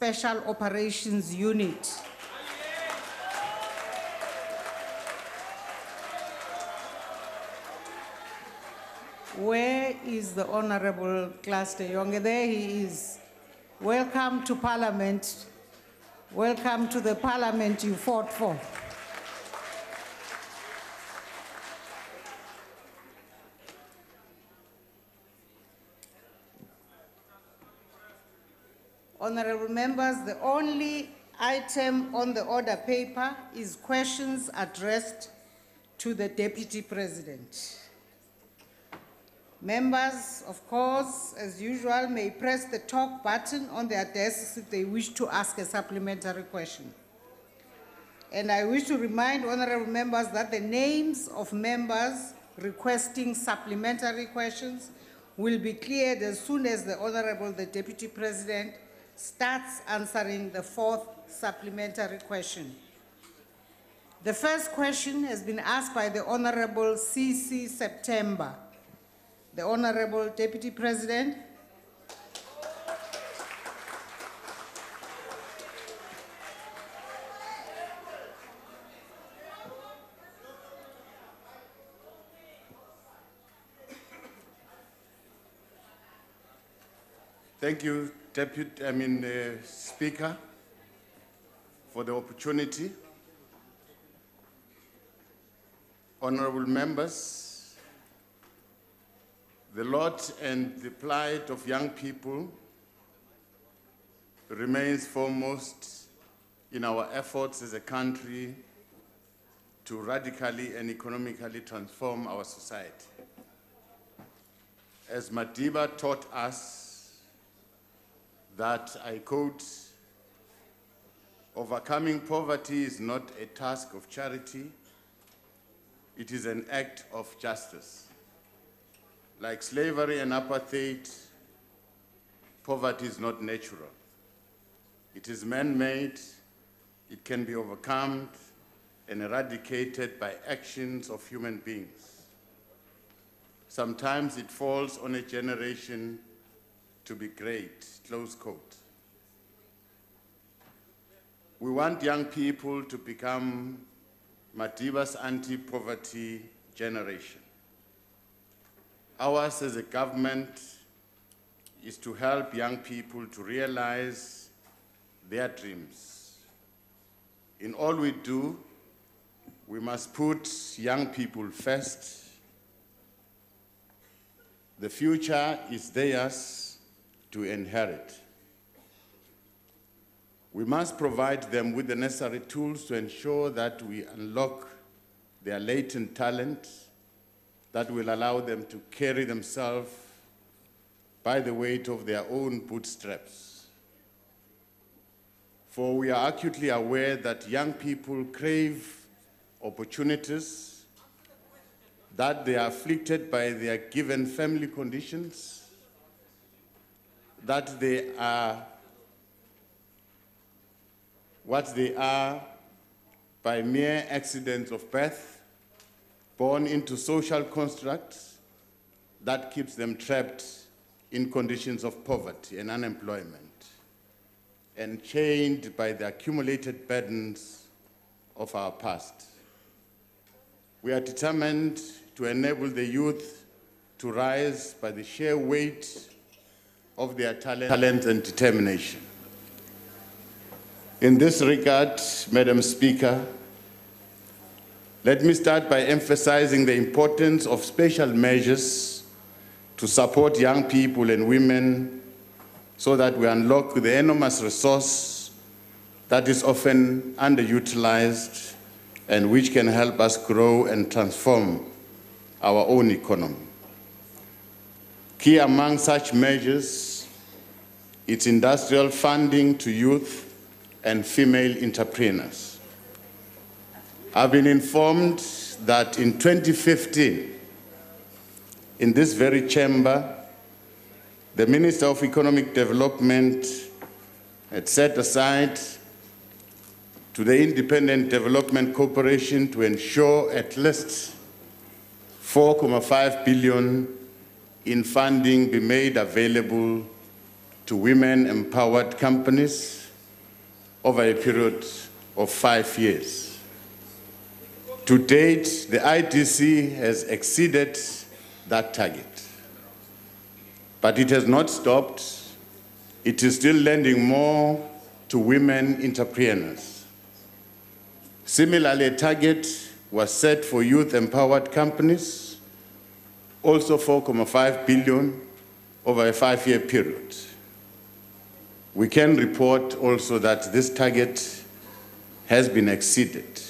Special Operations Unit. Where is the Honorable Cluster Yonge? There he is. Welcome to Parliament. Welcome to the Parliament you fought for. Honorable members, the only item on the order paper is questions addressed to the Deputy President. Members, of course, as usual, may press the talk button on their desks if they wish to ask a supplementary question. And I wish to remind honorable members that the names of members requesting supplementary questions will be cleared as soon as the Deputy President starts answering the fourth supplementary question. The first question has been asked by the Honorable C.C. September. The Honorable Deputy President. Thank you, Speaker, for the opportunity. Honorable members, the lot and the plight of young people remains foremost in our efforts as a country to radically and economically transform our society. As Madiba taught us, that, I quote, "Overcoming poverty is not a task of charity, it is an act of justice. Like slavery and apartheid, poverty is not natural. It is man-made, it can be overcome and eradicated by actions of human beings. Sometimes it falls on a generation to be great," close quote. We want young people to become Madiba's anti-poverty generation. Ours as a government is to help young people to realize their dreams. In all we do, we must put young people first. The future is theirs to inherit. We must provide them with the necessary tools to ensure that we unlock their latent talent that will allow them to carry themselves by the weight of their own bootstraps. For we are acutely aware that young people crave opportunities, that they are afflicted by their given family conditions, that they are what they are by mere accidents of birth, born into social constructs that keeps them trapped in conditions of poverty and unemployment, and chained by the accumulated burdens of our past. We are determined to enable the youth to rise by the sheer weight of their talent and determination. In this regard, Madam Speaker, let me start by emphasizing the importance of special measures to support young people and women so that we unlock the enormous resource that is often underutilized and which can help us grow and transform our own economy. Key among such measures is industrial funding to youth and female entrepreneurs. I've been informed that in 2015, in this very chamber, the Minister of Economic Development had set aside to the Independent Development Corporation to ensure at least 4.5 billion in funding be made available to women-empowered companies over a period of 5 years. To date, the IDC has exceeded that target. But it has not stopped. It is still lending more to women entrepreneurs. Similarly, a target was set for youth-empowered companies, also 4.5 billion over a 5-year period. We can report also that this target has been exceeded.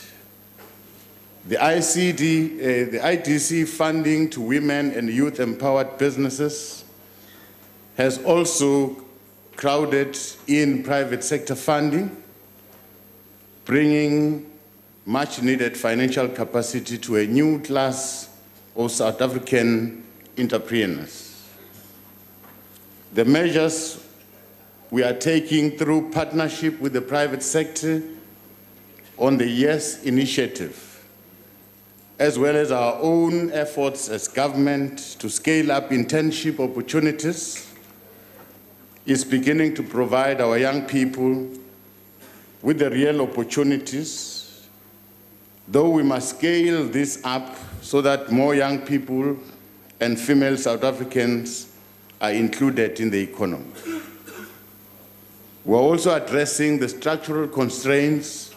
The IDC funding to women and youth-empowered businesses has also crowded in private sector funding, bringing much-needed financial capacity to a new class of South African entrepreneurs. The measures we are taking through partnership with the private sector on the YES initiative, as well as our own efforts as government to scale up internship opportunities, is beginning to provide our young people with the real opportunities, though we must scale this up so that more young people and female South Africans are included in the economy. We're also addressing the structural constraints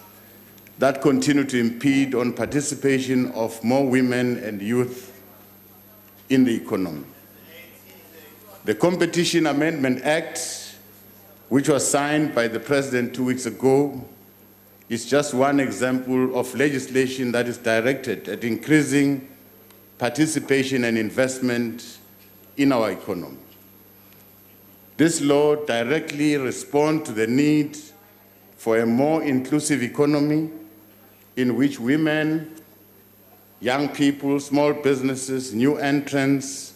that continue to impede on participation of more women and youth in the economy. The Competition Amendment Act, which was signed by the President 2 weeks ago, is just one example of legislation that is directed at increasing participation and investment in our economy. This law directly responds to the need for a more inclusive economy in which women, young people, small businesses, new entrants,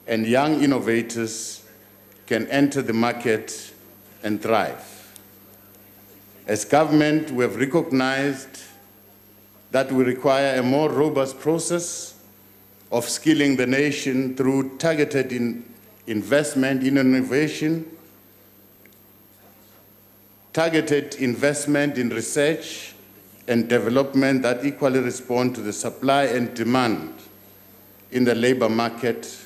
and young innovators can enter the market and thrive. As government, we have recognized that we require a more robust process of skilling the nation through targeted investment in innovation, targeted investment in research and development that equally respond to the supply and demand in the labor market,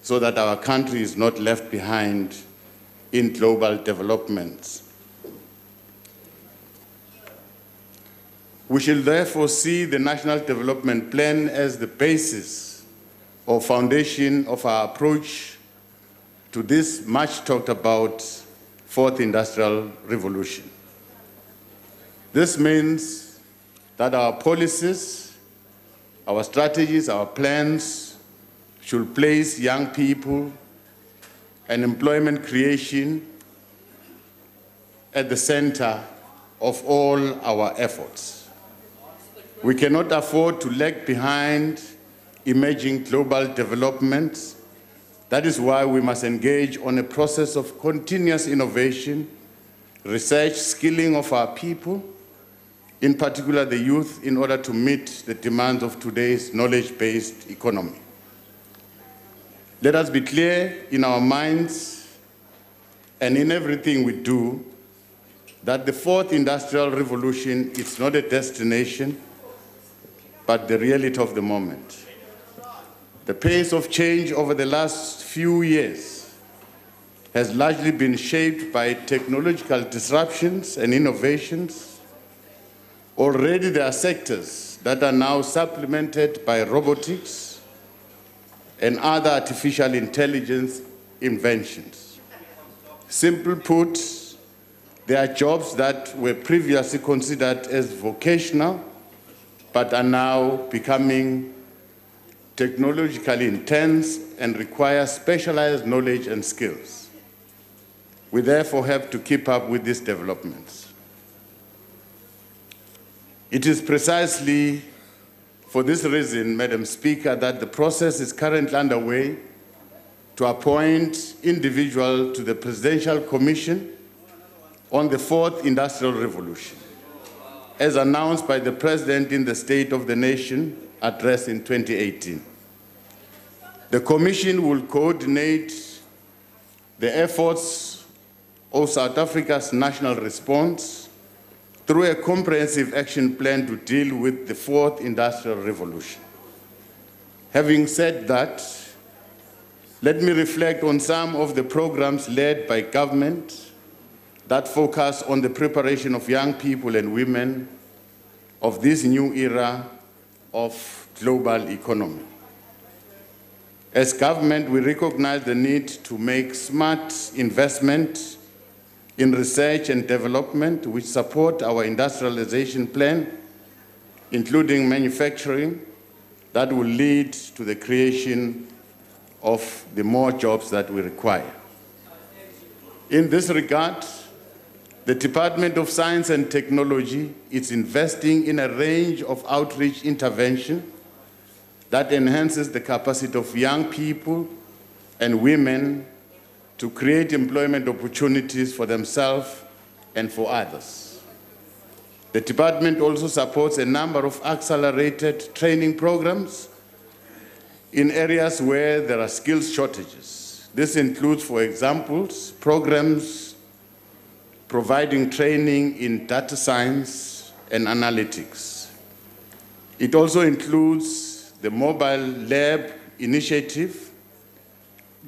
so that our country is not left behind in global developments. We shall therefore see the National Development Plan as the basis or foundation of our approach to this much talked about fourth industrial revolution. This means that our policies, our strategies, our plans should place young people and employment creation at the center of all our efforts. We cannot afford to lag behind emerging global developments. That is why we must engage on a process of continuous innovation, research, skilling of our people, in particular the youth, in order to meet the demands of today's knowledge-based economy. Let us be clear in our minds and in everything we do that the fourth industrial revolution is not a destination, but the reality of the moment. The pace of change over the last few years has largely been shaped by technological disruptions and innovations. Already there are sectors that are now supplemented by robotics and other artificial intelligence inventions. Simply put, there are jobs that were previously considered as vocational, but are now becoming technologically intense and require specialized knowledge and skills. We therefore have to keep up with these developments. It is precisely for this reason, Madam Speaker, that the process is currently underway to appoint individuals to the Presidential Commission on the Fourth Industrial Revolution, as announced by the President in the State of the Nation address in 2018. The Commission will coordinate the efforts of South Africa's national response through a comprehensive action plan to deal with the fourth industrial revolution. Having said that, let me reflect on some of the programs led by government that focus on the preparation of young people and women of this new era of global economy. As government, we recognize the need to make smart investment in research and development which support our industrialization plan, including manufacturing, that will lead to the creation of the more jobs that we require. In this regard, the Department of Science and Technology is investing in a range of outreach intervention that enhances the capacity of young people and women to create employment opportunities for themselves and for others. The department also supports a number of accelerated training programs in areas where there are skills shortages. This includes, for example, programs providing training in data science and analytics. It also includes the Mobile Lab initiative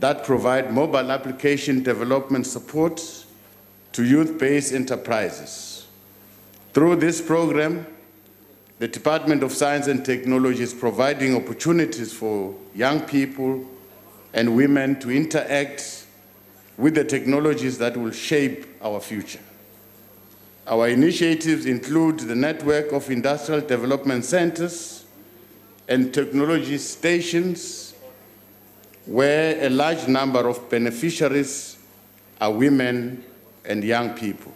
that provide mobile application development support to youth-based enterprises. Through this program, the Department of Science and Technology is providing opportunities for young people and women to interact with the technologies that will shape our future. Our initiatives include the network of industrial development centers and technology stations where a large number of beneficiaries are women and young people.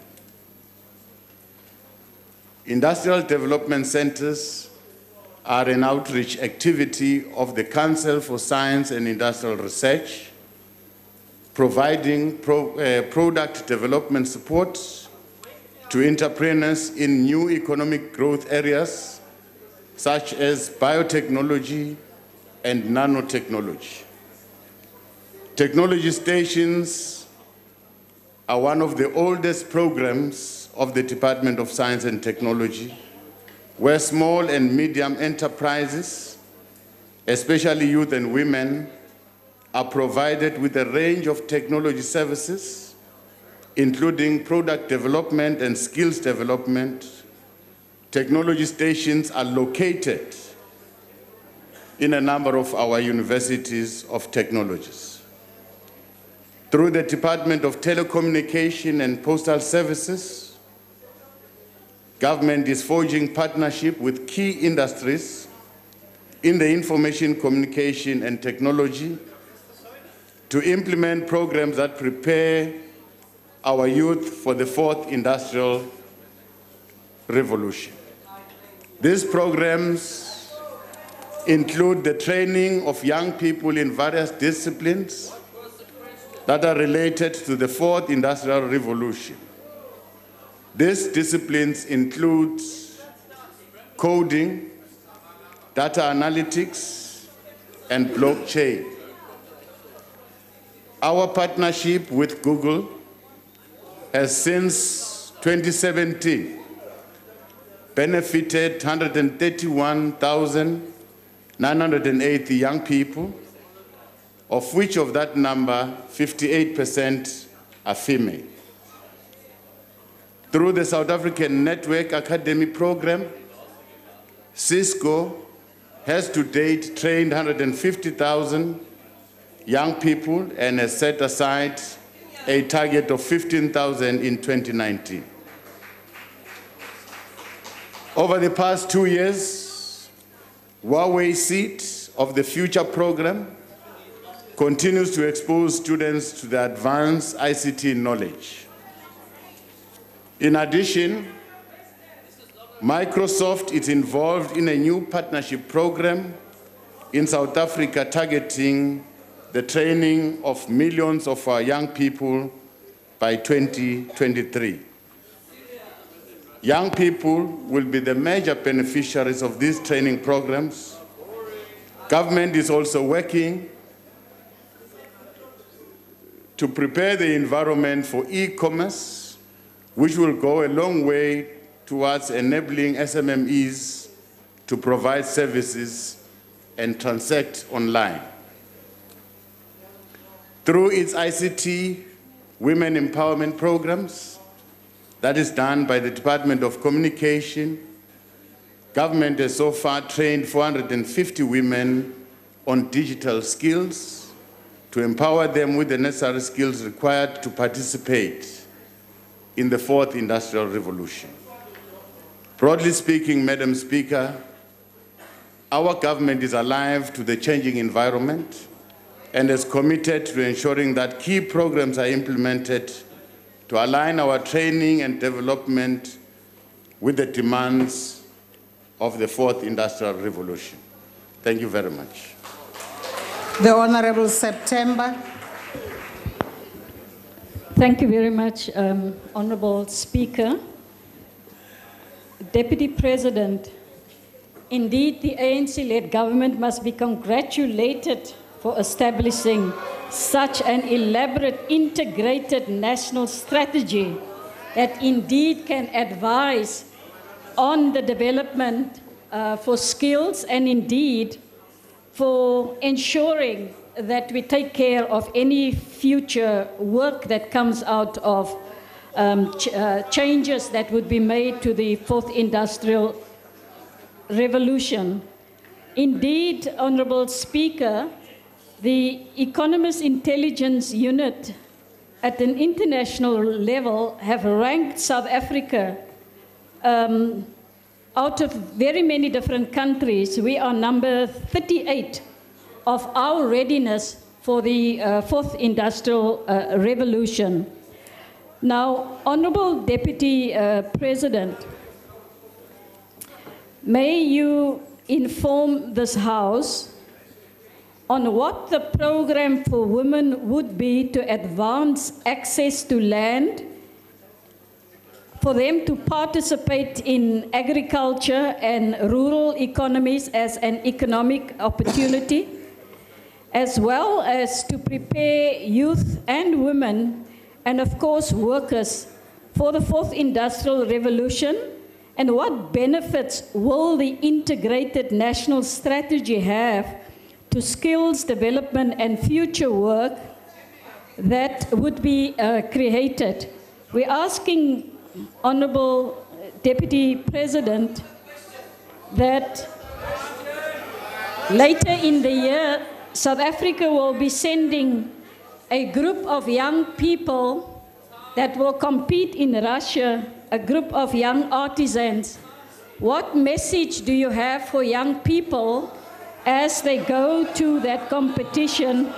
Industrial development centers are an outreach activity of the Council for Science and Industrial Research, providing product development support to entrepreneurs in new economic growth areas such as biotechnology and nanotechnology. Technology stations are one of the oldest programs of the Department of Science and Technology, where small and medium enterprises, especially youth and women, are provided with a range of technology services, including product development and skills development. Technology stations are located in a number of our universities of technologies. Through the Department of Telecommunication and Postal Services, government is forging partnership with key industries in the information communication and technology to implement programs that prepare our youth for the fourth industrial revolution. These programs include the training of young people in various disciplines that are related to the fourth industrial revolution. These disciplines include coding, data analytics, and blockchain. Our partnership with Google has since 2017 benefited 131,980 young people, of which of that number, 58% are female. Through the South African Network Academy program, Cisco has to date trained 150,000 young people and has set aside a target of 15,000 in 2019. Over the past 2 years, Huawei Seat of the Future program continues to expose students to the advanced ICT knowledge. In addition, Microsoft is involved in a new partnership program in South Africa targeting the training of millions of our young people by 2023. Young people will be the major beneficiaries of these training programs. Government is also working to prepare the environment for e-commerce, which will go a long way towards enabling SMMEs to provide services and transact online. Through its ICT women empowerment programs, that is done by the Department of Communication, government has so far trained 450 women on digital skills to empower them with the necessary skills required to participate in the fourth industrial revolution. Broadly speaking, Madam Speaker, our government is alive to the changing environment and is committed to ensuring that key programs are implemented to align our training and development with the demands of the fourth industrial revolution. Thank you very much. The Honorable September. Thank you very much, Honorable Speaker. Deputy President, indeed the ANC-led government must be congratulated for establishing such an elaborate, integrated national strategy that indeed can advise on the development for skills and indeed for ensuring that we take care of any future work that comes out of changes that would be made to the fourth industrial revolution. Indeed, Honorable Speaker, the Economist Intelligence Unit at an international level have ranked South Africa out of very many different countries. We are number 38 of our readiness for the fourth industrial revolution. Now, Honorable Deputy President, may you inform this House on what the program for women would be to advance access to land, for them to participate in agriculture and rural economies as an economic opportunity, as well as to prepare youth and women, and of course workers, for the fourth industrial revolution, and what benefits will the integrated national strategy have to skills development and future work that would be created. We're asking, Honorable Deputy President, that later in the year, South Africa will be sending a group of young people that will compete in Russia, a group of young artisans. What message do you have for young people as they go to that competition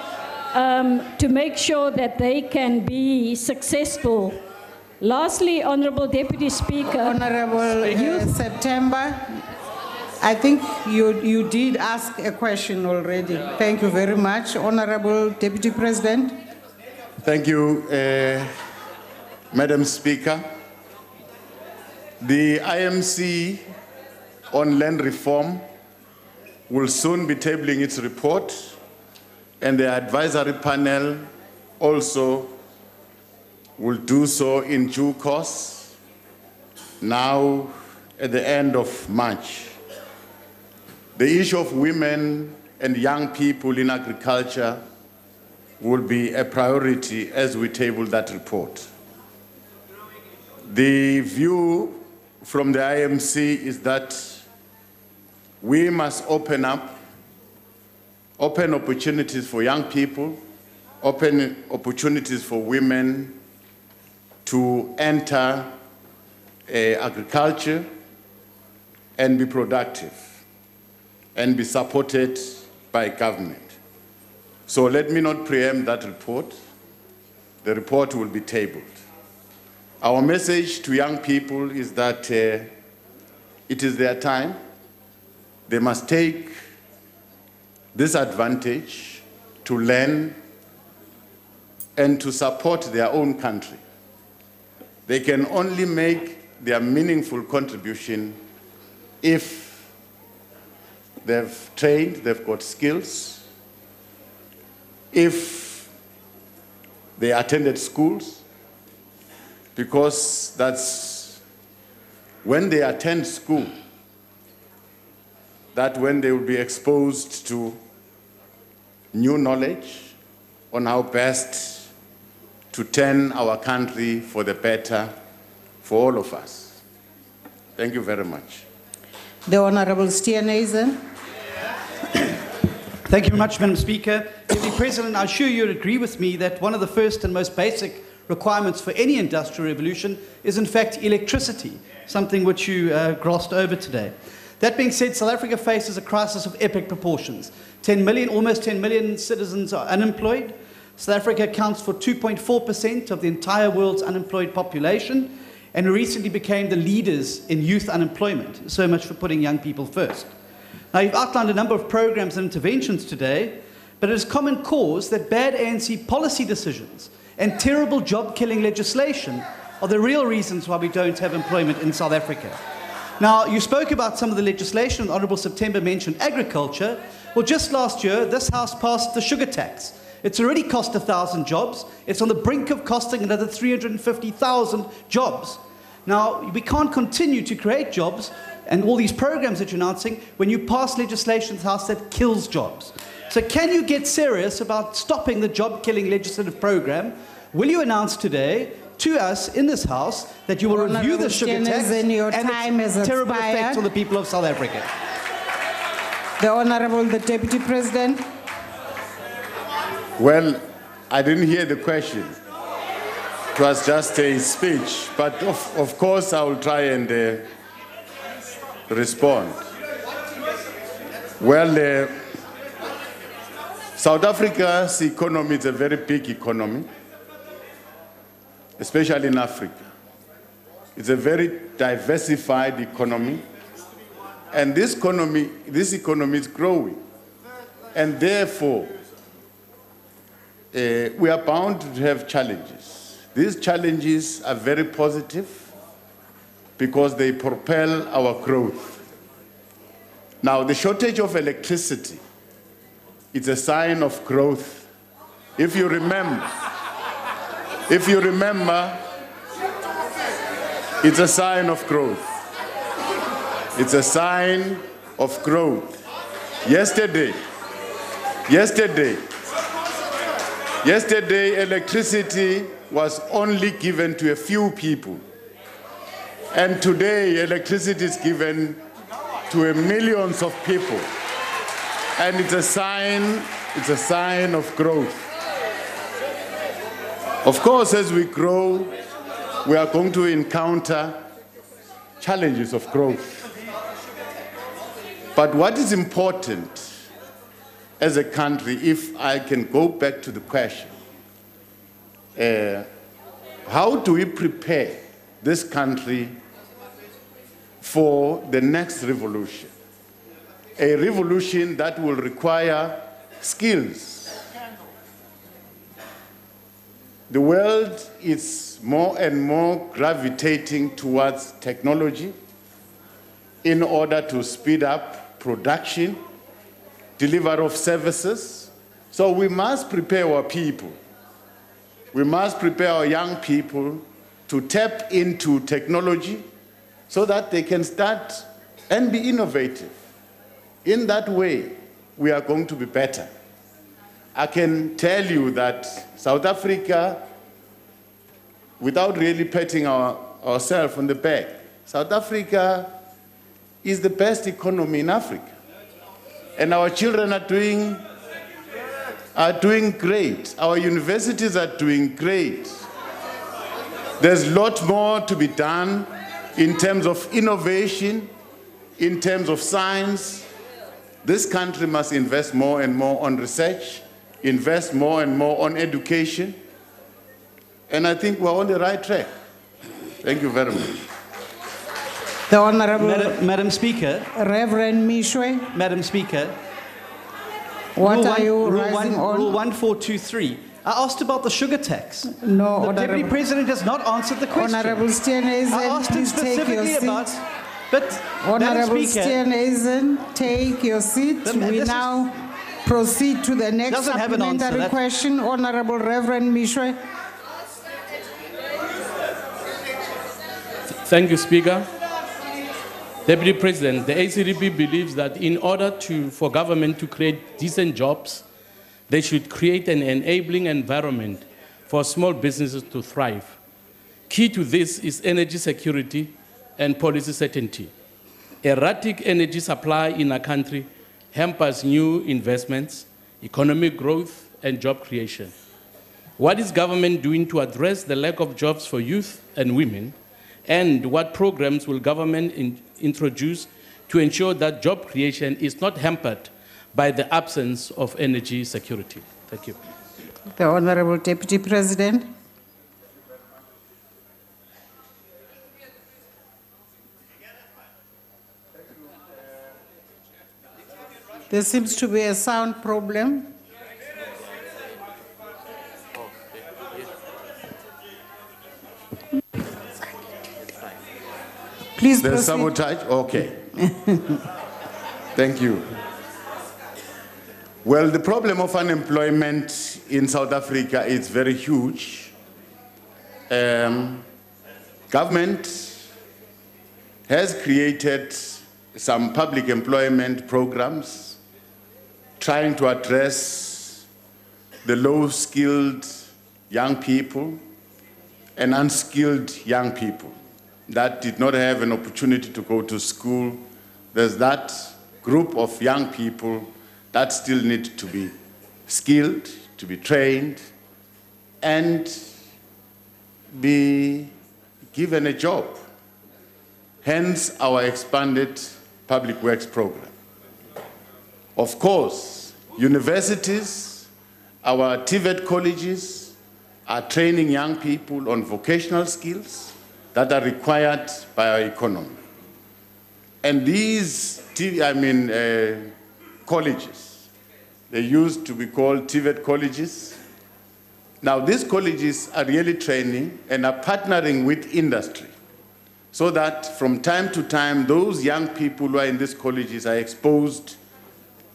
to make sure that they can be successful? Lastly, Honorable Deputy Speaker. Honorable September, I think you did ask a question already. Thank you very much. Honorable Deputy President. Thank you, Madam Speaker. The IMC on land reform will soon be tabling its report, and the advisory panel also will do so in due course, now at the end of March. The issue of women and young people in agriculture will be a priority as we table that report. The view from the IMC is that we must open opportunities for young people, open opportunities for women to enter agriculture and be productive and be supported by government. So let me not preempt that report. The report will be tabled. Our message to young people is that it is their time. They must take this advantage to learn and to support their own country. They can only make their meaningful contribution if they've trained, they've got skills, if they attended schools, because that's when they attend school, that when they will be exposed to new knowledge on how best to turn our country for the better for all of us. Thank you very much. The Honorable Steenhuisen. Thank you very much, Madam Speaker. Deputy President, I'm sure you'll agree with me that one of the first and most basic requirements for any industrial revolution is, in fact, electricity, something which you glossed over today. That being said, South Africa faces a crisis of epic proportions. 10 million, almost 10 million citizens are unemployed. South Africa accounts for 2.4% of the entire world's unemployed population, and we recently became the leaders in youth unemployment. So much for putting young people first. Now, you've outlined a number of programs and interventions today, but it is common cause that bad ANC policy decisions and terrible job-killing legislation are the real reasons why we don't have employment in South Africa. Now, you spoke about some of the legislation. Honourable September mentioned agriculture. Well, just last year, this House passed the sugar tax. It's already cost 1,000 jobs. It's on the brink of costing another 350,000 jobs. Now, we can't continue to create jobs and all these programs that you're announcing when you pass legislation in the House that kills jobs. So can you get serious about stopping the job-killing legislative program? Will you announce today to us in this House that you will review the sugar tax and its terrible effect on the people of South Africa? The Honorable the Deputy President. Well, I didn't hear the question. It was just a speech, but of course I will try and respond. Well, South Africa's economy is a very big economy, especially in Africa. It's a very diversified economy, and this economy is growing, and therefore we are bound to have challenges. These challenges are very positive because they propel our growth. Now, the shortage of electricity is a sign of growth. If you remember, it's a sign of growth. It's a sign of growth. Yesterday, electricity was only given to a few people. And today, electricity is given to millions of people. And it's a sign of growth. Of course, as we grow, we are going to encounter challenges of growth. But what is important as a country, if I can go back to the question, how do we prepare this country for the next revolution? A revolution that will require skills. The world is more and more gravitating towards technology in order to speed up production, delivery of services. So we must prepare our people. We must prepare our young people to tap into technology so that they can start and be innovative. In that way, we are going to be better. I can tell you that South Africa, without really patting ourselves on the back, South Africa is the best economy in Africa. And our children are doing great. Our universities are doing great. There's a lot more to be done in terms of innovation, in terms of science. This country must invest more and more on research, invest more and more on education. And I think we're on the right track. Thank you very much. The Honorable Madam Speaker. Reverend Mishwe. Madam Speaker. What are you rising on? Rule 1423. I asked about the sugar tax. No, the Deputy President has not answered the question. Honorable Steenhuisen, I asked him please take your specifically seat. about... But, Honorable Madam Speaker, Steenhuisen, take your seat. We now proceed to the next Doesn't have an answer, supplementary that- question. Honorable Reverend Mishwe. Thank you, Speaker. Deputy President, the ACDP believes that in order for government to create decent jobs, they should create an enabling environment for small businesses to thrive. Key to this is energy security and policy certainty. Erratic energy supply in a country hampers new investments, economic growth, and job creation. What is government doing to address the lack of jobs for youth and women? And what programs will government introduce to ensure that job creation is not hampered by the absence of energy security? Thank you. The Honorable Deputy President. There seems to be a sound problem. Please The proceed. sabotage? Okay. Thank you. Well, the problem of unemployment in South Africa is very huge. Government has created some public employment programs trying to address the low-skilled young people and unskilled young people that did not have an opportunity to go to school. There's that group of young people that still need to be skilled, to be trained, and be given a job. Hence our expanded public works program. Of course, universities, our TVET colleges are training young people on vocational skills that are required by our economy. And these colleges, they used to be called TVET colleges. Now these colleges are really training and are partnering with industry so that from time to time, those young people who are in these colleges are exposed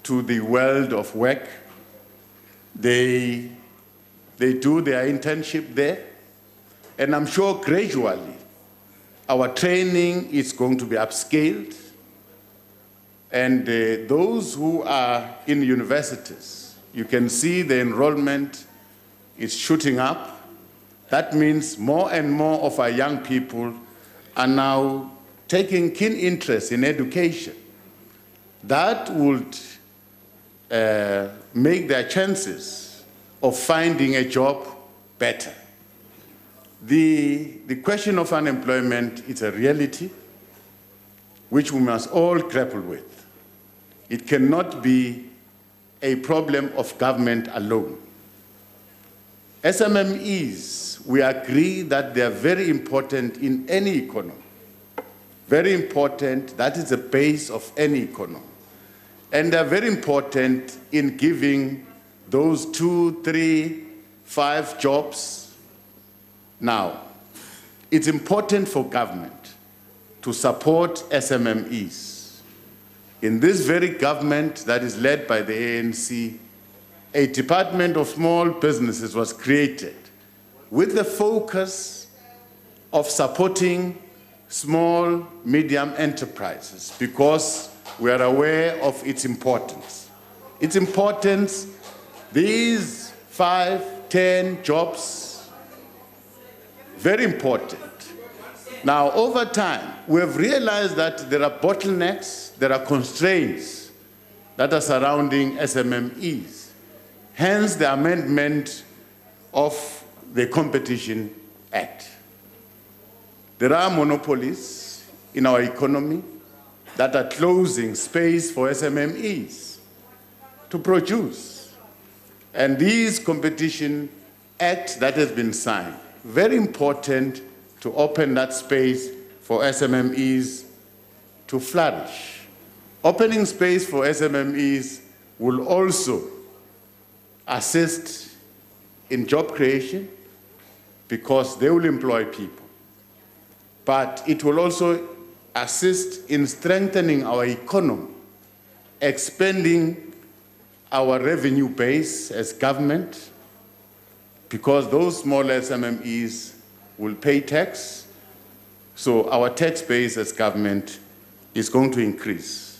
to the world of work. They do their internship there. And I'm sure gradually, our training is going to be upscaled. And those who are in universities, you can see the enrollment is shooting up. That means more and more of our young people are now taking keen interest in education. That would make their chances of finding a job better. The question of unemployment is a reality which we must all grapple with. It cannot be a problem of government alone. SMMEs, we agree that they are very important in any economy. Very important, that is the base of any economy. And they're very important in giving those 2, 3, 5 jobs. Now, it's important for government to support SMMEs. In this very government that is led by the ANC, a Department of Small Businesses was created with the focus of supporting small, medium enterprises because we are aware of its importance. Its importance, these 5, 10 jobs, very important. Now, over time, we have realized that there are bottlenecks, there are constraints that are surrounding SMMEs. Hence, the amendment of the Competition Act. There are monopolies in our economy that are closing space for SMMEs to produce. And this Competition Act that has been signed, very important to open that space for SMMEs to flourish. Opening space for SMMEs will also assist in job creation because they will employ people. But it will also assist in strengthening our economy, expanding our revenue base as government, because those small SMMEs will pay tax, so our tax base as government is going to increase.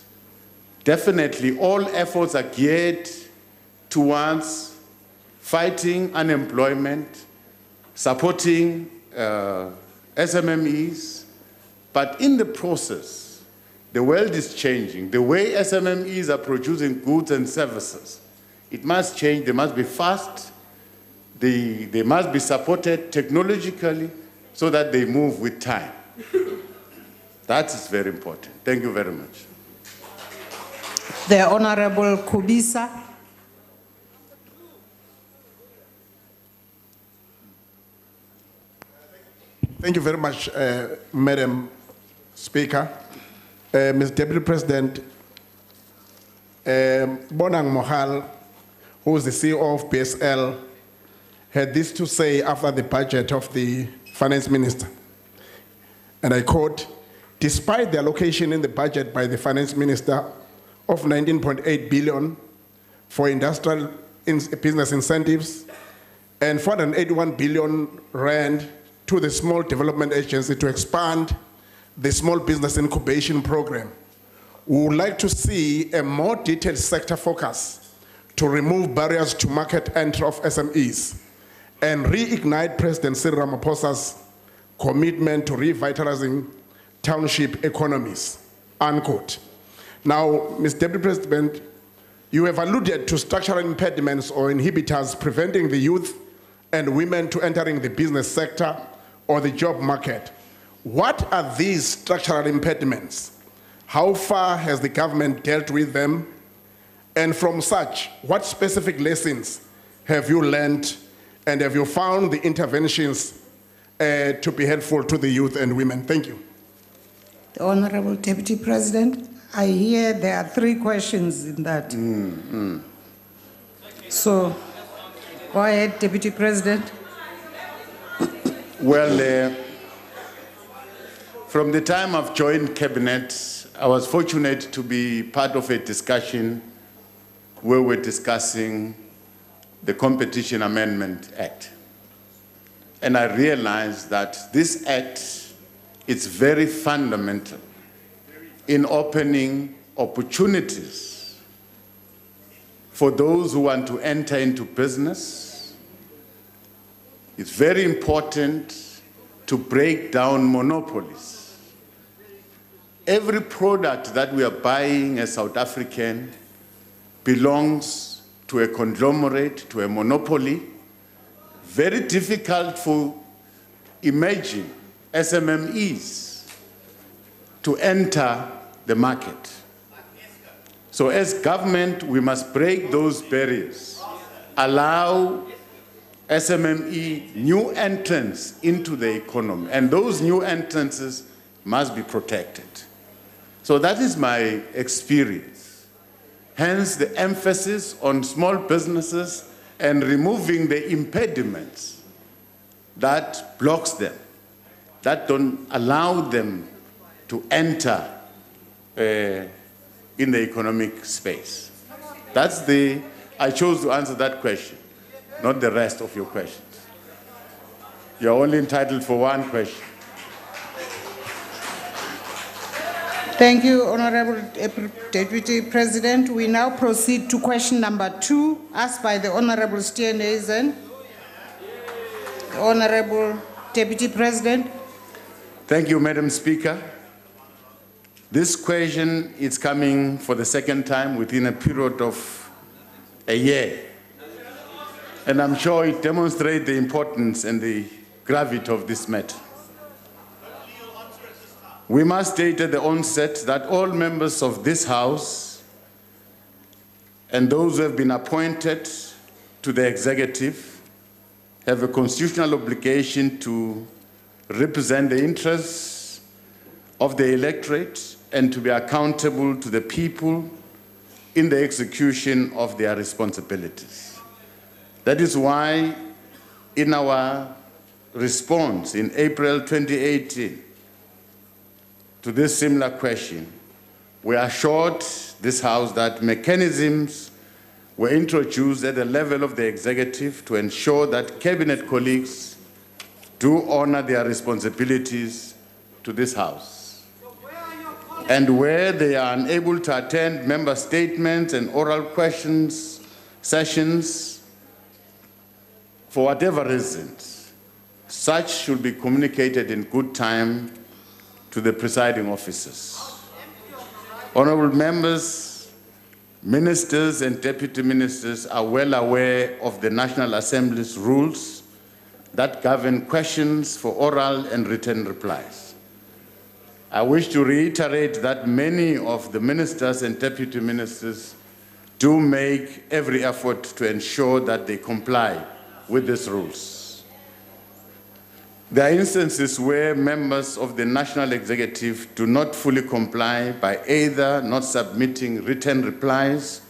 Definitely, all efforts are geared towards fighting unemployment, supporting SMMEs, but in the process, the world is changing. The way SMMEs are producing goods and services, it must change. They must be fast. They must be supported technologically so that they move with time. That is very important. Thank you very much. The Honorable Kubisa. Thank you very much, Madam Speaker. Ms. Deputy President, Bonang Mohal, who is the CEO of PSL, had this to say after the budget of the Finance Minister. And I quote, "Despite the allocation in the budget by the Finance Minister of 19.8 billion for industrial business incentives and 481 billion rand to the Small Development Agency to expand the Small Business Incubation Program, we would like to see a more detailed sector focus to remove barriers to market entry of SMEs and reignite President Cyril Ramaphosa's commitment to revitalizing township economies," unquote. Now, Ms. Deputy President, you have alluded to structural impediments or inhibitors preventing the youth and women to entering the business sector or the job market. What are these structural impediments? How far has the government dealt with them? And from such, what specific lessons have you learned, and have you found the interventions to be helpful to the youth and women? Thank you. The Honorable Deputy President, I hear there are 3 questions in that. So, go ahead, Deputy President. Well, from the time I've joined Cabinet, I was fortunate to be part of a discussion where we're discussing the Competition Amendment Act. And I realized that this act is very fundamental in opening opportunities for those who want to enter into business. It's very important to break down monopolies. Every product that we are buying as South African belongs to a conglomerate, to a monopoly. Very difficult for emerging SMMEs to enter the market. So as government, we must break those barriers, allow SMME new entrants into the economy, and those new entrances must be protected. So that is my experience. Hence the emphasis on small businesses and removing the impediments that blocks them, that don't allow them to enter in the economic space. I chose to answer that question, not the rest of your questions. You're only entitled for 1 question. Thank you, Honorable Deputy President. We now proceed to question number 2, asked by the Honorable Steenhuisen. Honorable Deputy President. Thank you, Madam Speaker. This question is coming for the 2nd time within a period of a year. And I'm sure it demonstrates the importance and the gravity of this matter. We must state at the onset that all members of this House and those who have been appointed to the executive have a constitutional obligation to represent the interests of the electorate and to be accountable to the people in the execution of their responsibilities. That is why in our response in April 2018 to this similar question, we assured this House that mechanisms were introduced at the level of the executive to ensure that cabinet colleagues do honor their responsibilities to this House. And where they are unable to attend member statements and oral questions sessions, for whatever reasons, such should be communicated in good time to the presiding officers. Honorable members, ministers and deputy ministers are well aware of the National Assembly's rules that govern questions for oral and written replies. I wish to reiterate that many of the ministers and deputy ministers do make every effort to ensure that they comply with these rules. There are instances where members of the National Executive do not fully comply by either not submitting written replies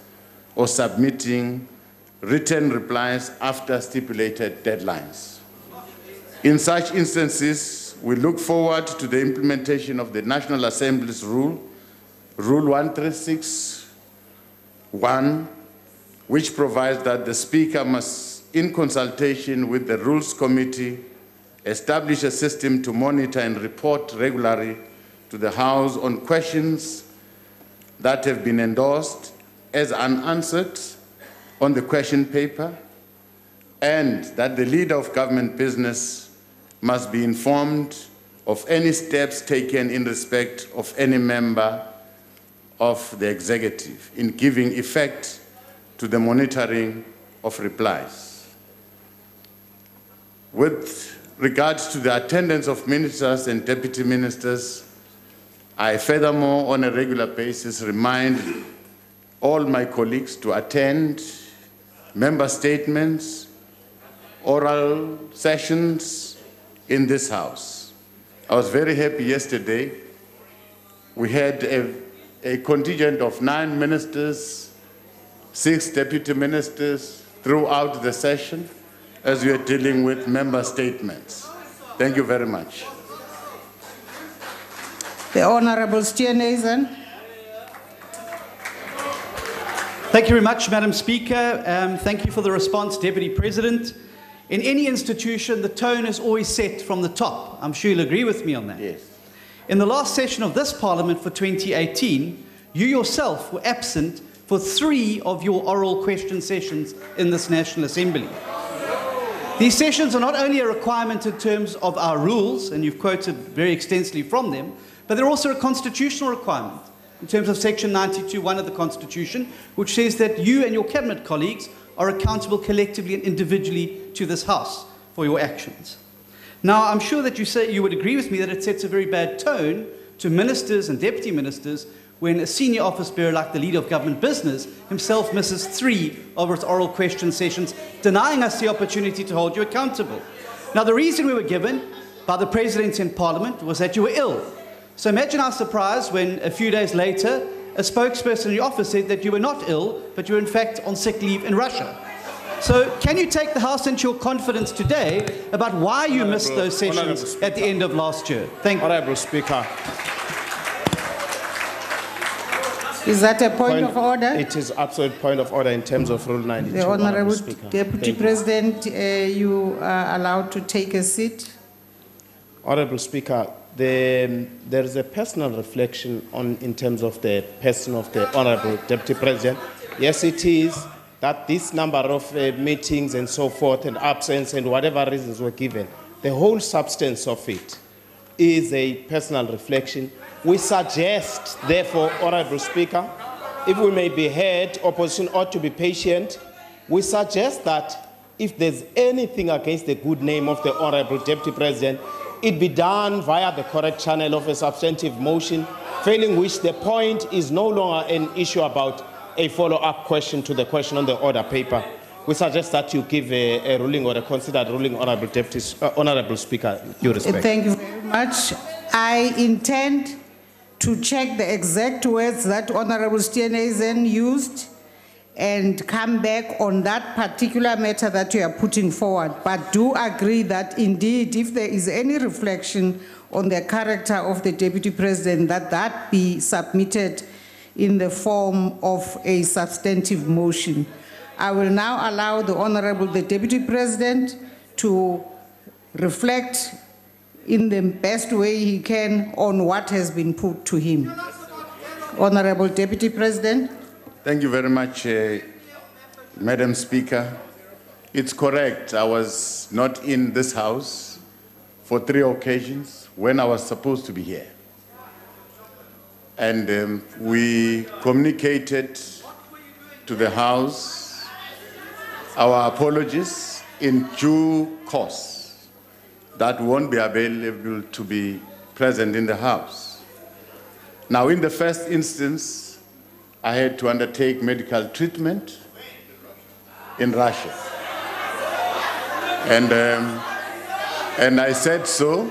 or submitting written replies after stipulated deadlines. In such instances, we look forward to the implementation of the National Assembly's Rule 136(1), which provides that the Speaker must, in consultation with the Rules Committee, establish a system to monitor and report regularly to the House on questions that have been endorsed as unanswered on the question paper, and that the leader of government business must be informed of any steps taken in respect of any member of the executive in giving effect to the monitoring of replies. With regards to the attendance of ministers and deputy ministers, I furthermore, on a regular basis, remind all my colleagues to attend member statements, oral sessions in this House. I was very happy yesterday. We had a contingent of 9 ministers, 6 deputy ministers throughout the session as we are dealing with member statements. Thank you very much. The Honorable Steenhuisen. Thank you very much, Madam Speaker. Thank you for the response, Deputy President. In any institution, the tone is always set from the top. I'm sure you'll agree with me on that. Yes. In the last session of this Parliament for 2018, you yourself were absent for 3 of your oral question sessions in this National Assembly. These sessions are not only a requirement in terms of our rules, and you've quoted very extensively from them, but they're also a constitutional requirement in terms of Section 92(1) of the Constitution, which says that you and your cabinet colleagues are accountable collectively and individually to this House for your actions. Now, I'm sure that you would agree with me that it sets a very bad tone to ministers and deputy ministers when a senior office bearer like the leader of government business himself misses 3 of its oral question sessions, denying us the opportunity to hold you accountable. Now, the reason we were given by the President in Parliament was that you were ill. So imagine our surprise when a few days later, a spokesperson in your office said that you were not ill, but you were in fact on sick leave in Russia. So can you take the House into your confidence today about why you missed those sessions at the end of last year? Thank you. Honourable Speaker. Is that a point of order? It is absolute point of order in terms of Rule 92. The Honourable Speaker. Deputy President, you are allowed to take a seat. Honourable Speaker, there is a personal reflection in terms of the person of the Honourable Deputy President. Yes, it is that this number of meetings and so forth and absence and whatever reasons were given, the whole substance of it is a personal reflection. We suggest, therefore, Honourable Speaker, if we may be heard, opposition ought to be patient. We suggest that if there's anything against the good name of the Honourable Deputy President, it be done via the correct channel of a substantive motion, failing which the point is no longer an issue about a follow-up question to the question on the order paper. We suggest that you give a ruling or a considered ruling, Honourable Speaker, due respect. Thank you very much. I intend to check the exact words that Honourable Steenhuisen used and come back on that particular matter that you are putting forward. But do agree that indeed, if there is any reflection on the character of the Deputy President, that be submitted in the form of a substantive motion. I will now allow the Deputy President to reflect in the best way he can on what has been put to him. Honorable Deputy President. Thank you very much, Madam Speaker. It's correct, I was not in this House for 3 occasions when I was supposed to be here. And we communicated to the House our apologies in due course that won't be available to be present in the House. Now, in the first instance, I had to undertake medical treatment in Russia. And I said so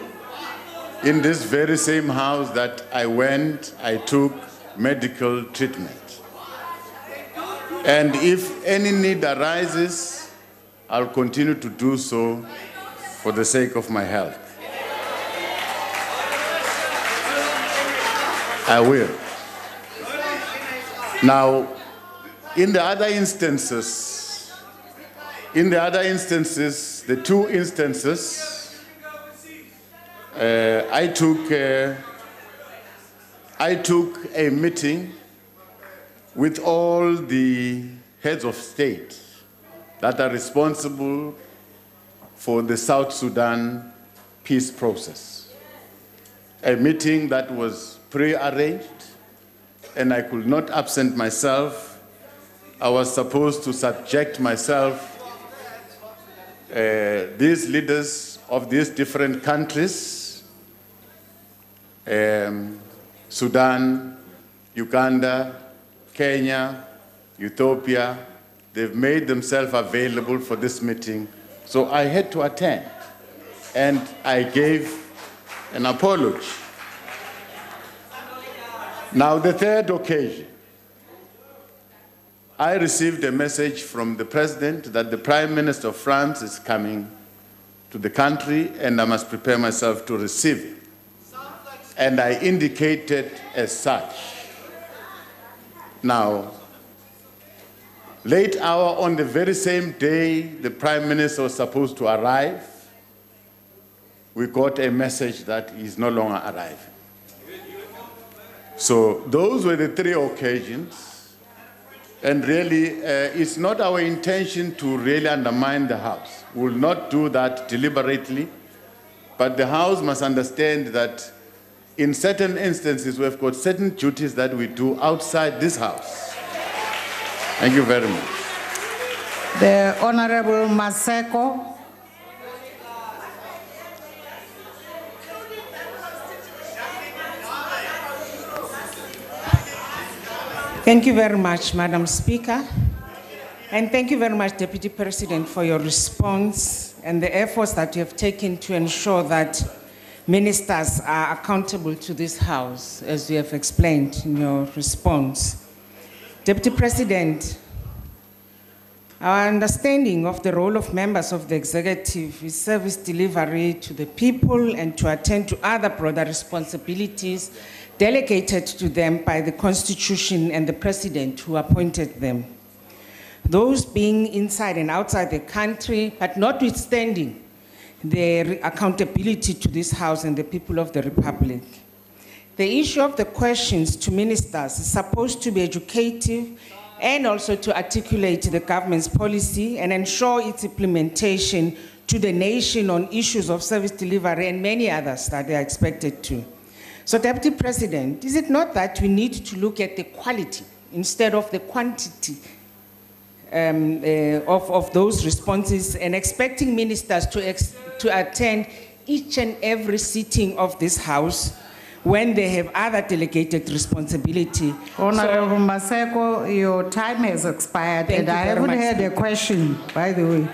in this very same House that I took medical treatment. And if any need arises, I'll continue to do so for the sake of my health. I will. Now, in the other instances, the 2 instances, I took a meeting with all the heads of state that are responsible for the South Sudan peace process. A meeting that was pre-arranged, and I could not absent myself. I was supposed to subject myself, these leaders of these different countries, Sudan, Uganda, Kenya, Ethiopia, they've made themselves available for this meeting. So I had to attend, and I gave an apology. Now, the 3rd occasion, I received a message from the President that the Prime Minister of France is coming to the country and I must prepare myself to receive him. And I indicated as such. Now, late hour on the very same day the Prime Minister was supposed to arrive, we got a message that he's no longer arriving. So those were the 3 occasions, and really it's not our intention to really undermine the House. We will not do that deliberately, but the House must understand that in certain instances we've got certain duties that we do outside this House. Thank you very much. The Honorable Maseko. Thank you very much, Madam Speaker. And thank you very much, Deputy President, for your response and the efforts that you have taken to ensure that ministers are accountable to this House, as you have explained in your response. Deputy President, our understanding of the role of members of the executive is service delivery to the people and to attend to other broader responsibilities delegated to them by the Constitution and the President who appointed them. Those being inside and outside the country, but notwithstanding their accountability to this House and the people of the Republic. The issue of the questions to ministers is supposed to be educative and also to articulate the government's policy and ensure its implementation to the nation on issues of service delivery and many others that they are expected to. So, Deputy President, is it not that we need to look at the quality instead of the quantity of those responses, and expecting ministers to attend each and every sitting of this House when they have other delegated responsibility? Honorable Maseko, your time has expired, and I haven't heard a question, by the way.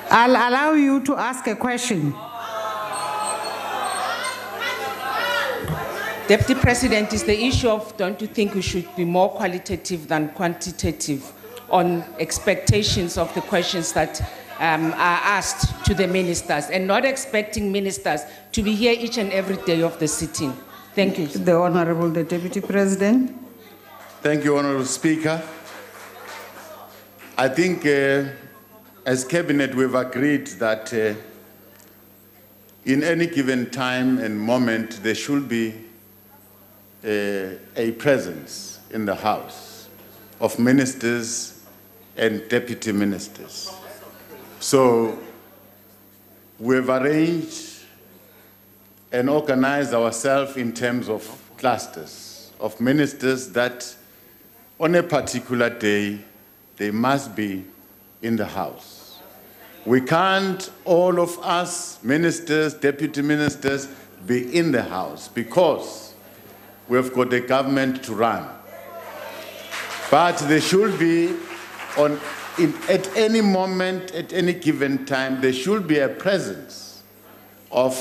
I'll allow you to ask a question. Deputy President, is the issue of, don't you think we should be more qualitative than quantitative on expectations of the questions that are asked to the ministers, and not expecting ministers to be here each and every day of the sitting? Thank you. The Honorable Deputy President. Thank you, Honorable Speaker. I think as Cabinet we've agreed that in any given time and moment there should be a presence in the House of ministers and deputy ministers. So we've arranged and organized ourselves in terms of clusters of ministers that on a particular day they must be in the House. We can't, all of us, ministers, deputy ministers, be in the House because we've got a government to run. But there should be, at any moment, at any given time, there should be a presence of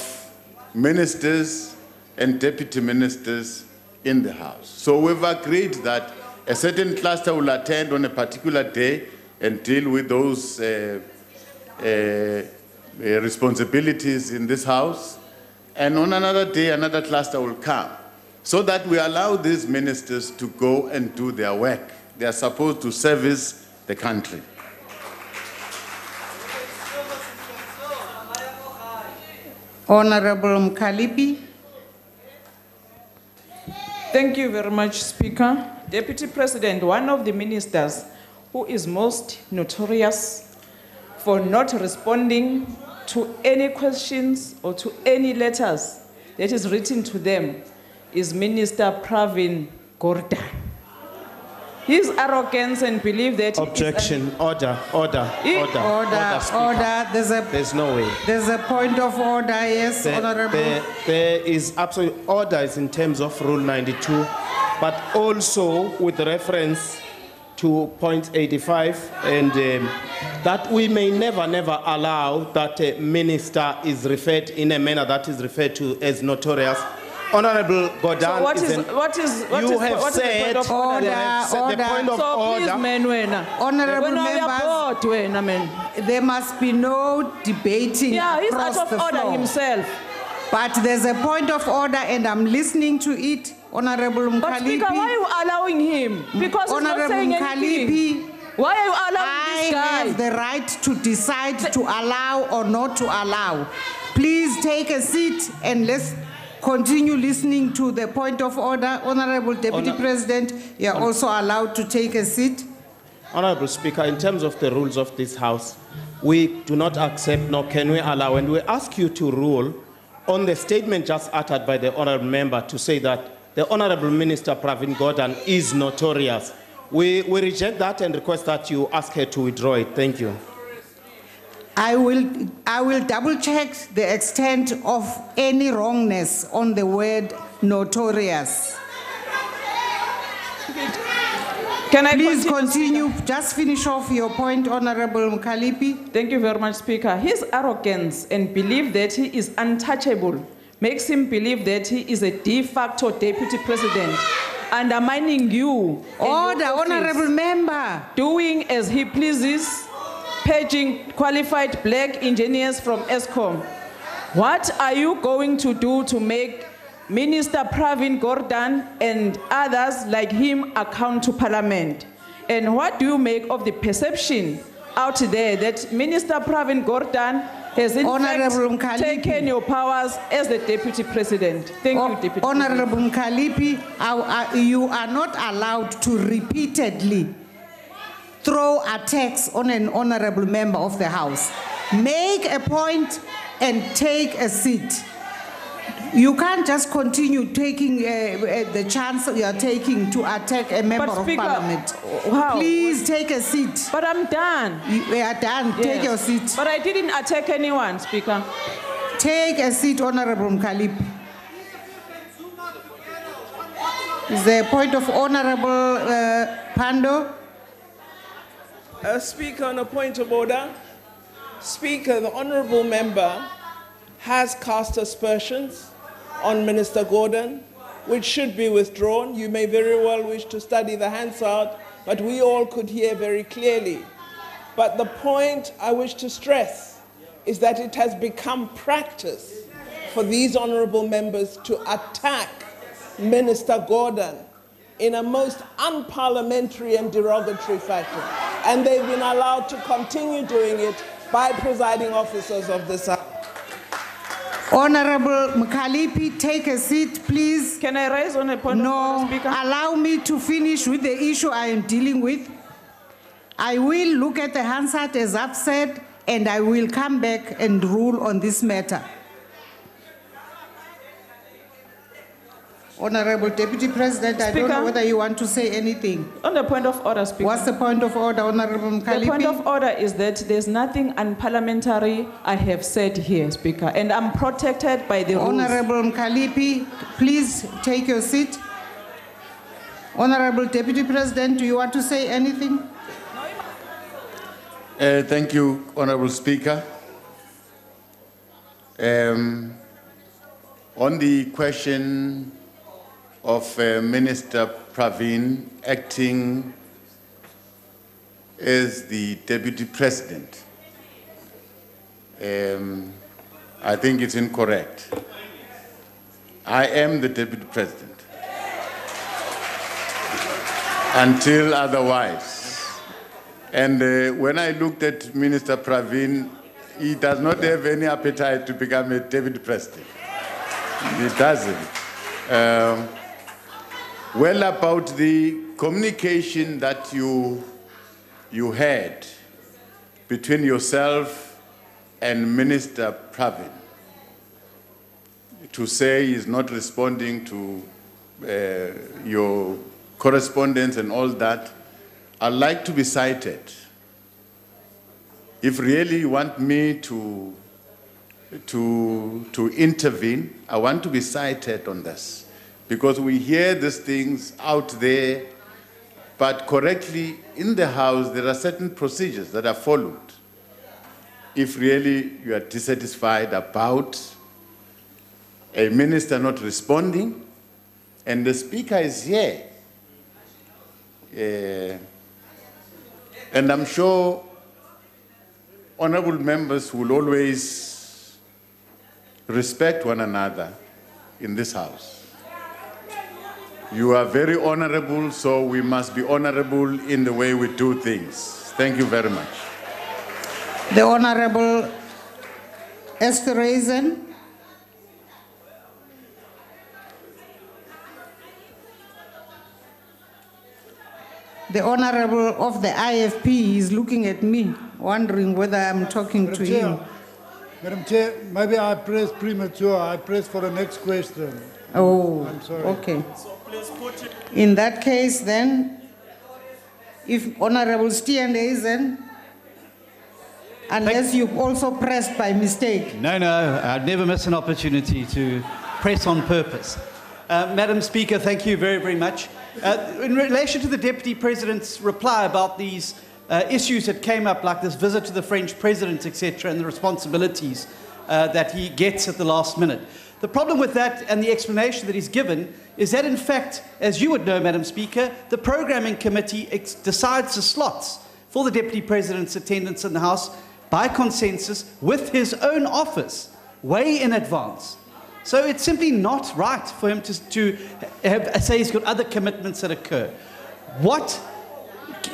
ministers and deputy ministers in the House. So we've agreed that a certain cluster will attend on a particular day and deal with those responsibilities in this House, and on another day another cluster will come, so that we allow these ministers to go and do their work. They are supposed to service the country. Honorable Mkalipi. Thank you very much, Speaker. Deputy President, one of the ministers who is most notorious for not responding to any questions or to any letters that is written to them is Minister Pravin Gordhan. His arrogance and belief that Objection, order. There's no way. There's a point of order, yes, Honorable. There is absolute orders in terms of Rule 92, but also with reference to point 85, and that we may never allow that a minister is referred in a manner that is referred to as notorious. Honorable Gordhan, so what is the point of order? The point of order. Honorable members, there must be no debating he's across out of the order floor. himself. But there's a point of order and I'm listening to it, Honorable Mkalipi. But Speaker, why are you allowing him? Because he's not saying anything. Why are you allowing this guy? I have the right to decide to allow or not to allow. Please take a seat and let's continue listening to the point of order. Honorable Deputy President, you are also allowed to take a seat. Honorable Speaker, in terms of the rules of this House, we do not accept nor can we allow, and we ask you to rule on the statement just uttered by the honorable member to say that the Honorable Minister Pravin Gordhan is notorious. We reject that and request that you ask her to withdraw it. Thank you. I will double check the extent of any wrongness on the word notorious. Can I please continue? Just finish off your point, Honorable Mkalipi. Thank you very much, Speaker. His arrogance and belief that he is untouchable makes him believe that he is a de facto deputy president, undermining you. Order, Honorable Member. Doing as he pleases, purging qualified black engineers from ESCOM. What are you going to do to make Minister Pravin Gordhan and others like him account to Parliament? And what do you make of the perception out there that Minister Pravin Gordhan has in fact taken your powers as the Deputy President? Thank you, Deputy Honorable Mkalipi, you are not allowed to repeatedly throw attacks on an honorable member of the House. Make a point and take a seat. You can't just continue taking the chance you are taking to attack a member of Parliament. Wow. Please take a seat. But I'm done. We are done. Yes. Take your seat. But I didn't attack anyone, Speaker. Take a seat, Honorable Mkalipi. Is there a point of Honorable Pando? Speaker, on a point of order. Speaker, the honourable member has cast aspersions on Minister Gordhan, which should be withdrawn. You may very well wish to study the Hansard, but we all could hear very clearly. But the point I wish to stress is that it has become practice for these honourable members to attack Minister Gordhan in a most unparliamentary and derogatory fashion. and they've been allowed to continue doing it by presiding officers of this House. Honorable Mkhalipi, take a seat, please. Can I raise on a point of order, Speaker? Allow me to finish with the issue I am dealing with. I will look at the Hansard as I've said, and I will come back and rule on this matter. Honorable Deputy President, I don't know whether you want to say anything. On the point of order, Speaker. What's the point of order, Honorable Mkhalipi? The point of order is that there's nothing unparliamentary I have said here, Speaker, and I'm protected by the rules. Honorable Mkhalipi, please take your seat. Honorable Deputy President, do you want to say anything? Thank you, Honorable Speaker. On the question of Minister Pravin acting as the Deputy President, I think it's incorrect. I am the Deputy President until otherwise. And when I looked at Minister Pravin, he does not have any appetite to become a Deputy President. He doesn't. Well, about the communication that you had between yourself and Minister Pravin to say he's not responding to your correspondence and all that, I'd like to be cited. If really you want me to intervene, I want to be cited on this. Because we hear these things out there, but correctly in the House, there are certain procedures that are followed. If really you are dissatisfied about a minister not responding, and the Speaker is here, and I'm sure honorable members will always respect one another in this House. You are very honorable, so we must be honorable in the way we do things. Thank you very much. The Honorable Esterhazen. The Honorable of the IFP is looking at me, wondering whether I'm talking to him. Madam Chair, maybe I pressed premature. I pressed for the next question. Oh, I'm sorry. Okay. In that case, then, if Honorable Steenhuisen, unless you've also pressed by mistake. No, I'd never miss an opportunity to press on purpose. Madam Speaker, thank you very, very much. In relation to the Deputy President's reply about these issues that came up, like this visit to the French President, etc., and the responsibilities that he gets at the last minute. The problem with that and the explanation that he's given is that, in fact, as you would know, Madam Speaker, the Programming Committee decides the slots for the Deputy President's attendance in the House by consensus with his own office way in advance. So it's simply not right for him to say he's got other commitments that occur. What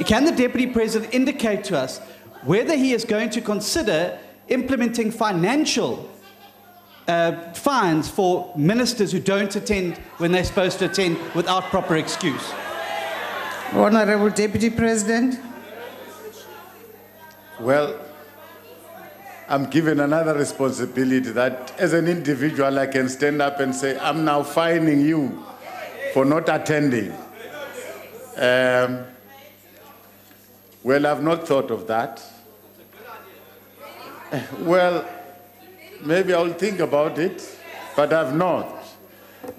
can the Deputy President indicate to us whether he is going to consider implementing financial fines for ministers who don't attend when they're supposed to attend without proper excuse? Honorable Deputy President. Well, I'm given another responsibility that as an individual I can stand up and say, I'm now fining you for not attending. Well, I've not thought of that. Well, maybe I'll think about it, but I've not.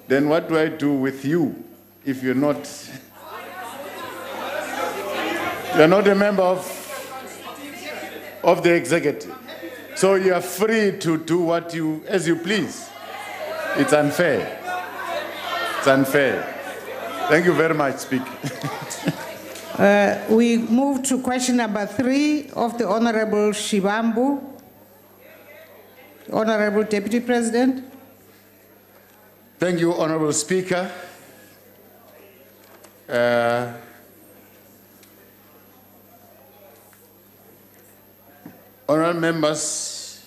Then what do I do with you if you're not a member of the executive? So you are free to do as you please. It's unfair. It's unfair. Thank you very much, Speaker. We move to question number 3 of the Honorable Shivambu. Honorable Deputy President. Thank you, Honorable Speaker. Honourable members,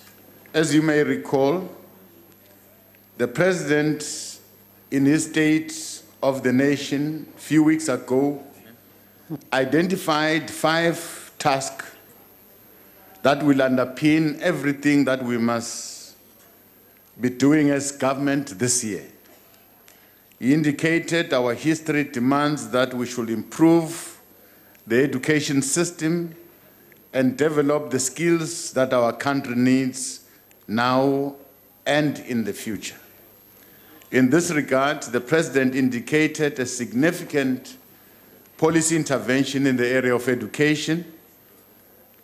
as you may recall, the President, in his State of the Nation a few weeks ago, identified 5 tasks that will underpin everything that we must be doing as government this year. He indicated our history demands that we should improve the education system and develop the skills that our country needs now and in the future. In this regard, the President indicated a significant policy intervention in the area of education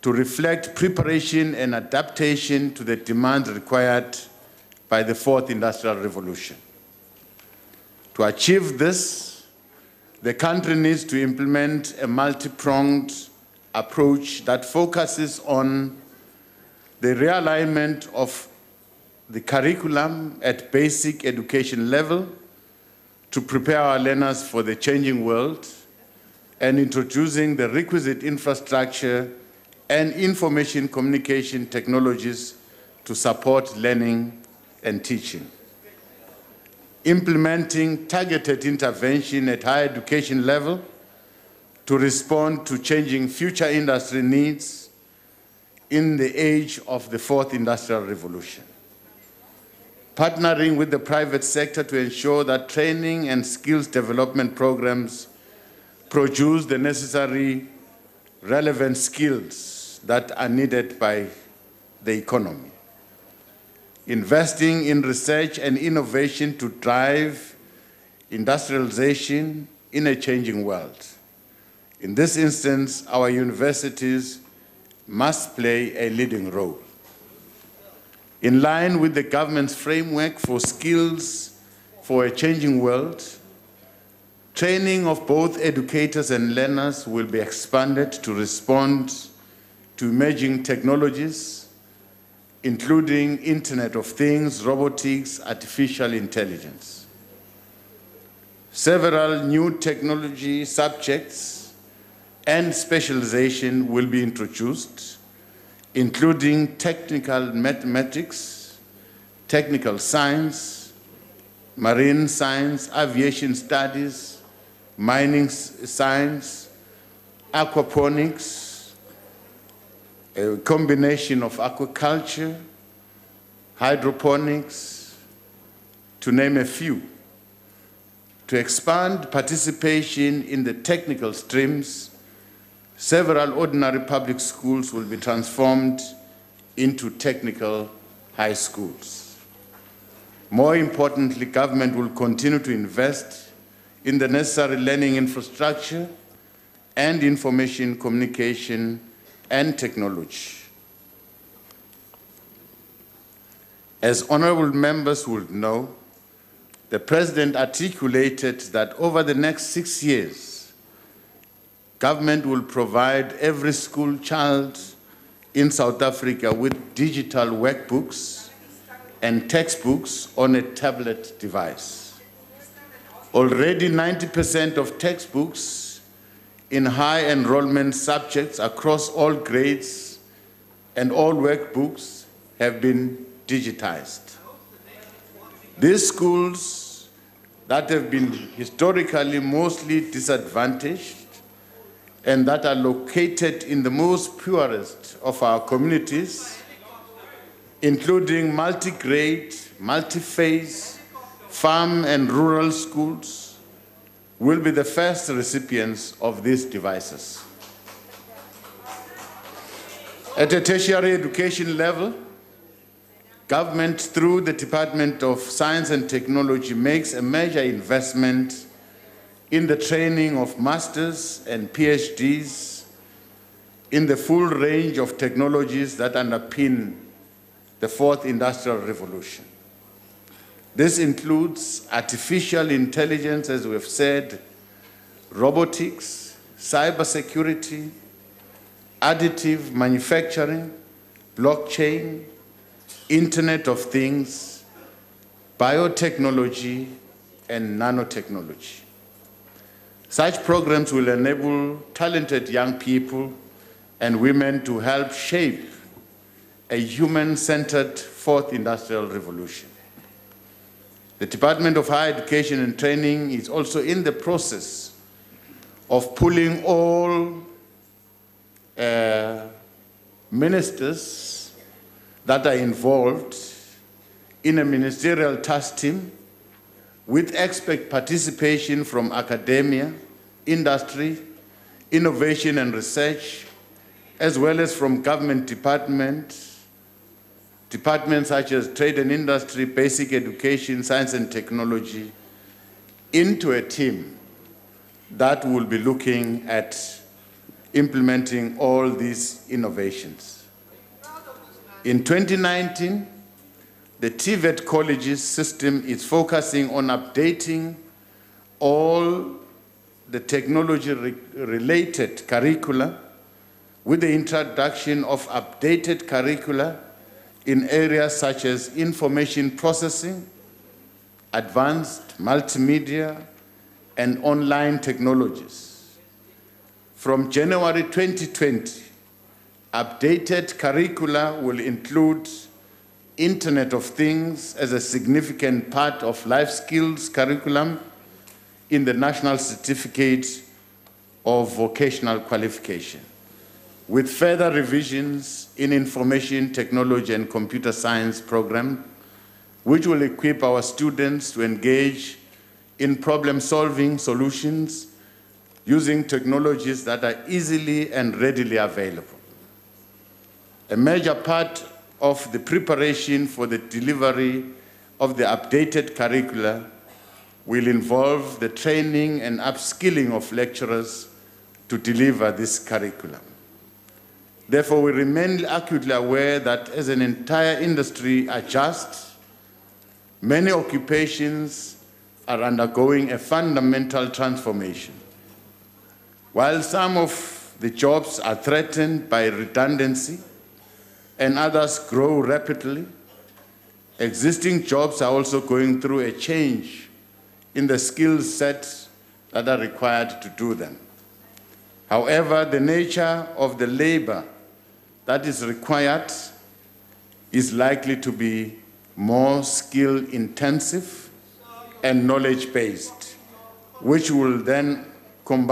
to reflect preparation and adaptation to the demands required by the 4th Industrial Revolution. To achieve this, the country needs to implement a multi-pronged approach that focuses on the realignment of the curriculum at basic education level to prepare our learners for the changing world and introducing the requisite infrastructure and information communication technologies to support learning and teaching. Implementing targeted intervention at higher education level to respond to changing future industry needs in the age of the 4th Industrial Revolution. Partnering with the private sector to ensure that training and skills development programs produce the necessary relevant skills that are needed by the economy. Investing in research and innovation to drive industrialization in a changing world. In this instance, our universities must play a leading role. In line with the government's framework for skills for a changing world, training of both educators and learners will be expanded to respond to emerging technologies, including Internet of Things, robotics, artificial intelligence. Several new technology subjects and specialization will be introduced, including technical mathematics, technical science, marine science, aviation studies, mining science, aquaponics, a combination of aquaculture, hydroponics, to name a few. To expand participation in the technical streams, several ordinary public schools will be transformed into technical high schools. More importantly, government will continue to invest in the necessary learning infrastructure and information communication and technology. As honorable members would know, the President articulated that over the next 6 years, government will provide every school child in South Africa with digital workbooks and textbooks on a tablet device. Already 90% of textbooks in high enrollment subjects across all grades and all workbooks have been digitized. These schools that have been historically mostly disadvantaged and that are located in the most poorest of our communities, including multi-grade, multi-phase, farm and rural schools, will be the first recipients of these devices. At a tertiary education level, government, through the Department of Science and Technology, makes a major investment in the training of masters and PhDs in the full range of technologies that underpin the 4th Industrial Revolution. This includes artificial intelligence, as we've said, robotics, cybersecurity, additive manufacturing, blockchain, Internet of Things, biotechnology, and nanotechnology. Such programs will enable talented young people and women to help shape a human-centered fourth industrial revolution. The Department of Higher Education and Training is also in the process of pulling all ministers that are involved in a ministerial task team with expert participation from academia, industry, innovation and research, as well as from government departments such as trade and industry, basic education, science and technology, into a team that will be looking at implementing all these innovations. In 2019, the TVET colleges system is focusing on updating all the technology-related curricula with the introduction of updated curricula in areas such as information processing, advanced multimedia, and online technologies. From January 2020, updated curricula will include Internet of Things as a significant part of life skills curriculum in the National Certificate of Vocational Qualification, with further revisions in information technology and computer science program, which will equip our students to engage in problem-solving solutions using technologies that are easily and readily available. A major part of the preparation for the delivery of the updated curricula will involve the training and upskilling of lecturers to deliver this curriculum. Therefore, we remain acutely aware that as an entire industry adjusts, many occupations are undergoing a fundamental transformation. While some of the jobs are threatened by redundancy and others grow rapidly, existing jobs are also going through a change in the skill sets that are required to do them. However, the nature of the labor that is required is likely to be more skill-intensive and knowledge-based, which will then could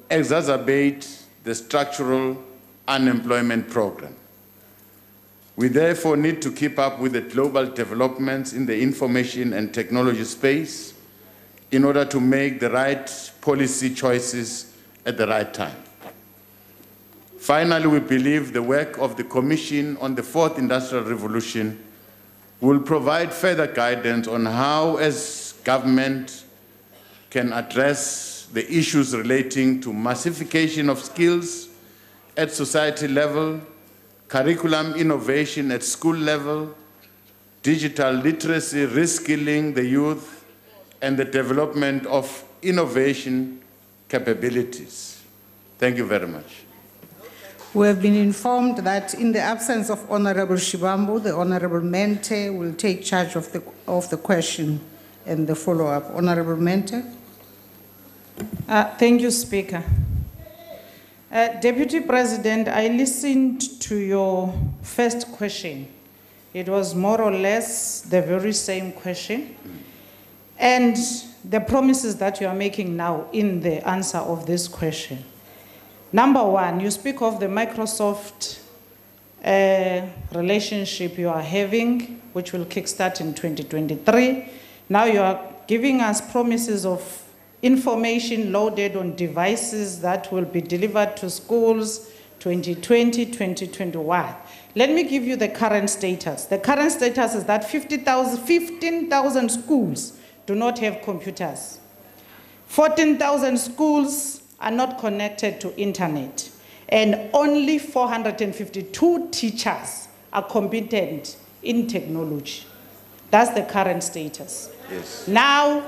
exacerbate the structural unemployment program. We therefore need to keep up with the global developments in the information and technology space in order to make the right policy choices at the right time. Finally, we believe the work of the Commission on the Fourth Industrial Revolution will provide further guidance on how, as government, can address the issues relating to massification of skills at society level, curriculum innovation at school level, digital literacy, reskilling the youth, and the development of innovation capabilities. Thank you very much. We have been informed that in the absence of Honorable Shibambu, the Honorable Mente will take charge of the question and the follow-up. Honorable Mente. Thank you, Speaker. Deputy President, I listened to your first question. It was more or less the very same question. And the promises that you are making now in the answer of this question. Number one, you speak of the Microsoft relationship you are having, which will kickstart in 2023. Now you are giving us promises of information loaded on devices that will be delivered to schools 2020, 2021. Let me give you the current status. The current status is that 15,000 schools do not have computers. 14,000 schools are not connected to internet. And only 452 teachers are competent in technology. That's the current status. Yes. Now,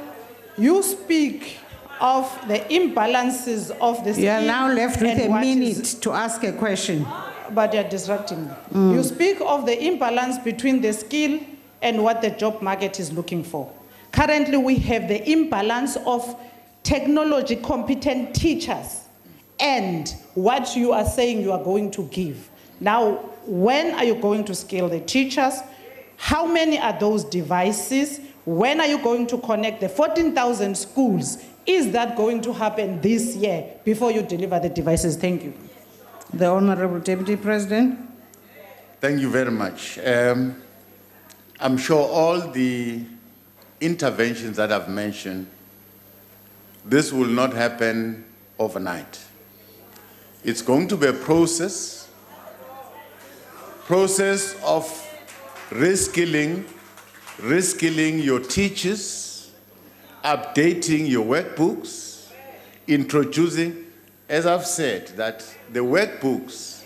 you speak of the imbalances of the You are now left with a minute to ask a question. But you're disrupting me. You speak of the imbalance between the skill and what the job market is looking for. Currently, we have the imbalance of technology competent teachers and what you are saying you are going to give. Now, when are you going to skill the teachers? How many are those devices? When are you going to connect the 14,000 schools? Is that going to happen this year before you deliver the devices? Thank you. The Honorable Deputy President. Thank you very much. I'm sure all the interventions that I've mentioned, this will not happen overnight. It's going to be a process of reskilling your teachers, updating your workbooks, introducing, as I've said, that the workbooks,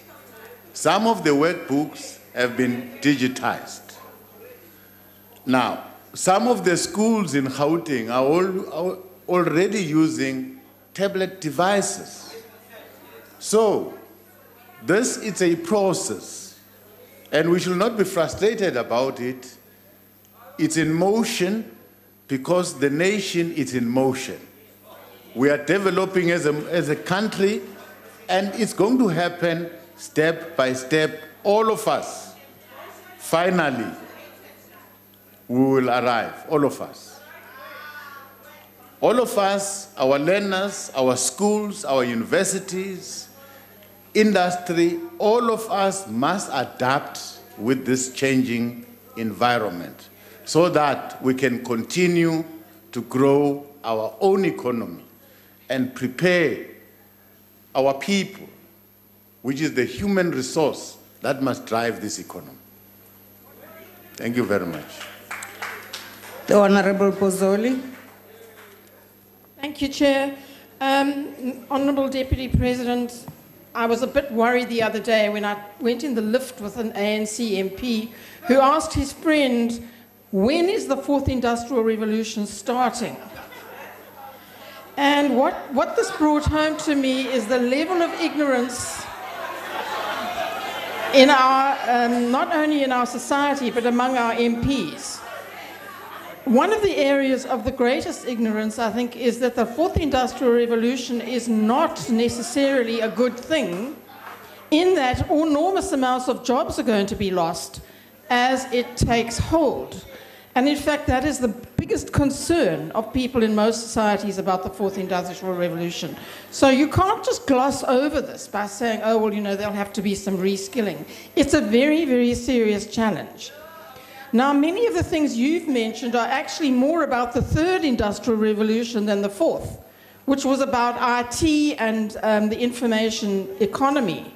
some of the workbooks have been digitized. Now, some of the schools in Gauteng are already using tablet devices. So, this is a process, and we should not be frustrated about it. It's in motion because the nation is in motion. We are developing as a country, and it's going to happen step by step. All of us, finally, we will arrive, all of us. All of us, our learners, our schools, our universities, industry, all of us must adapt with this changing environment so that we can continue to grow our own economy and prepare our people, which is the human resource that must drive this economy. Thank you very much. The Honorable Pozzoli. Thank you, Chair. Honorable Deputy President, I was a bit worried the other day when I went in the lift with an ANC MP who asked his friend, when is the fourth industrial revolution starting? And what this brought home to me is the level of ignorance in our, not only in our society, but among our MPs. One of the areas of the greatest ignorance, I think, is that the fourth industrial revolution is not necessarily a good thing, in that enormous amounts of jobs are going to be lost as it takes hold. And in fact, that is the biggest concern of people in most societies about the fourth industrial revolution. So you can't just gloss over this by saying, oh, well, you know, there'll have to be some reskilling. It's a very, very serious challenge. Now, many of the things you've mentioned are actually more about the third industrial revolution than the fourth, which was about IT and the information economy.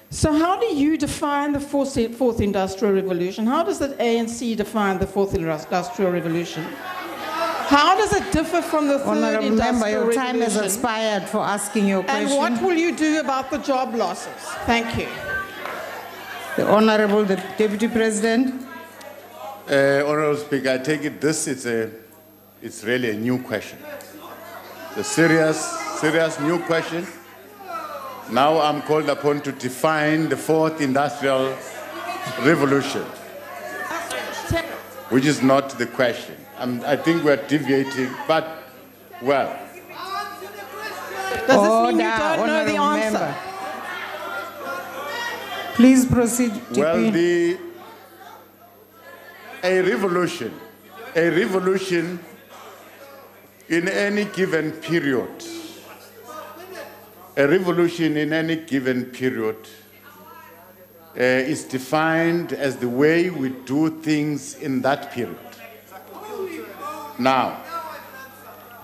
So how do you define the fourth industrial revolution? How does the ANC define the fourth industrial revolution? How does it differ from the third Honourable industrial Member, your revolution? time has expired for asking your question. And what will you do about the job losses? Thank you. The Honourable Deputy President. Honourable Speaker, I take it it's really a new question. It's a serious new question. Now I'm called upon to define the fourth industrial revolution, which is not the question. I think we're deviating, but, well. Does this mean you don't know the answer? Member. Please proceed, DP. Well, a revolution in any given period, is defined as the way we do things in that period. Now,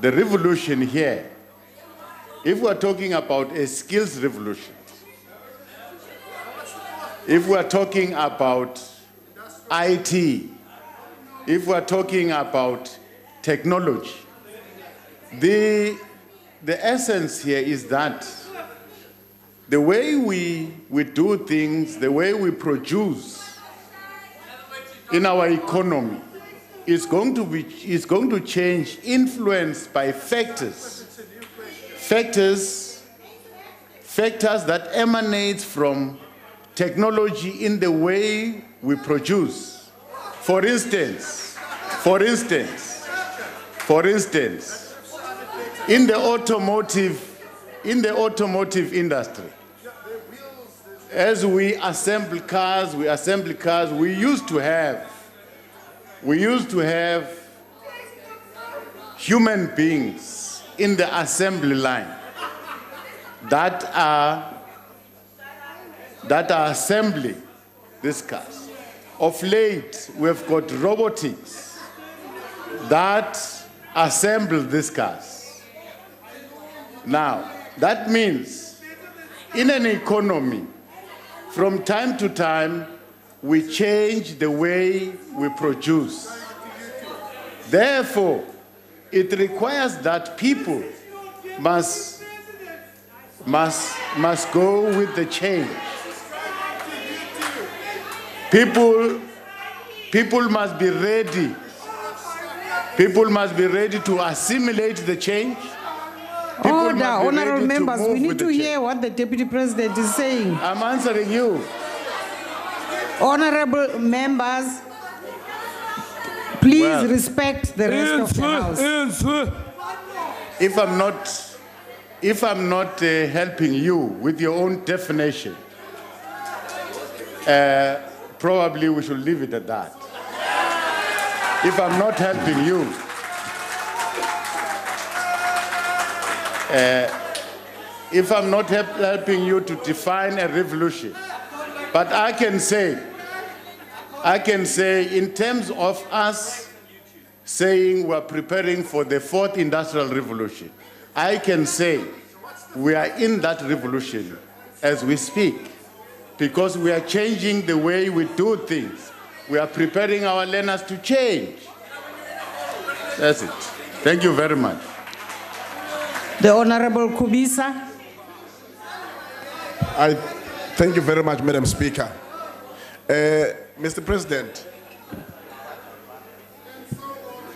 the revolution here, if we're talking about a skills revolution, if we're talking about IT, if we're talking about technology, the essence here is that the way we do things, the way we produce in our economy is going to change, influenced by factors that emanate from technology in the way we produce. For instance, in the automotive industry, as we assemble cars, we used to have human beings in the assembly line that are assembling these cars. Of late, we've got robotics that assemble these cars. Now, that means in an economy, from time to time, we change the way we produce. Therefore, it requires that people must go with the change. People must be ready. People must be ready to assimilate the change. Order, honorable members, we need to hear what the Deputy President is saying. I'm answering you. Honorable members, please respect the rest of the House. If I'm not helping you with your own definition, probably we should leave it at that. If I'm not helping you, if I'm not helping you to define a revolution, but I can say, in terms of us saying we're preparing for the fourth industrial revolution, I can say we are in that revolution as we speak, because we are changing the way we do things. We are preparing our learners to change. That's it. Thank you very much. The Honorable Kubisa. I thank you very much, Madam Speaker. Mr. President,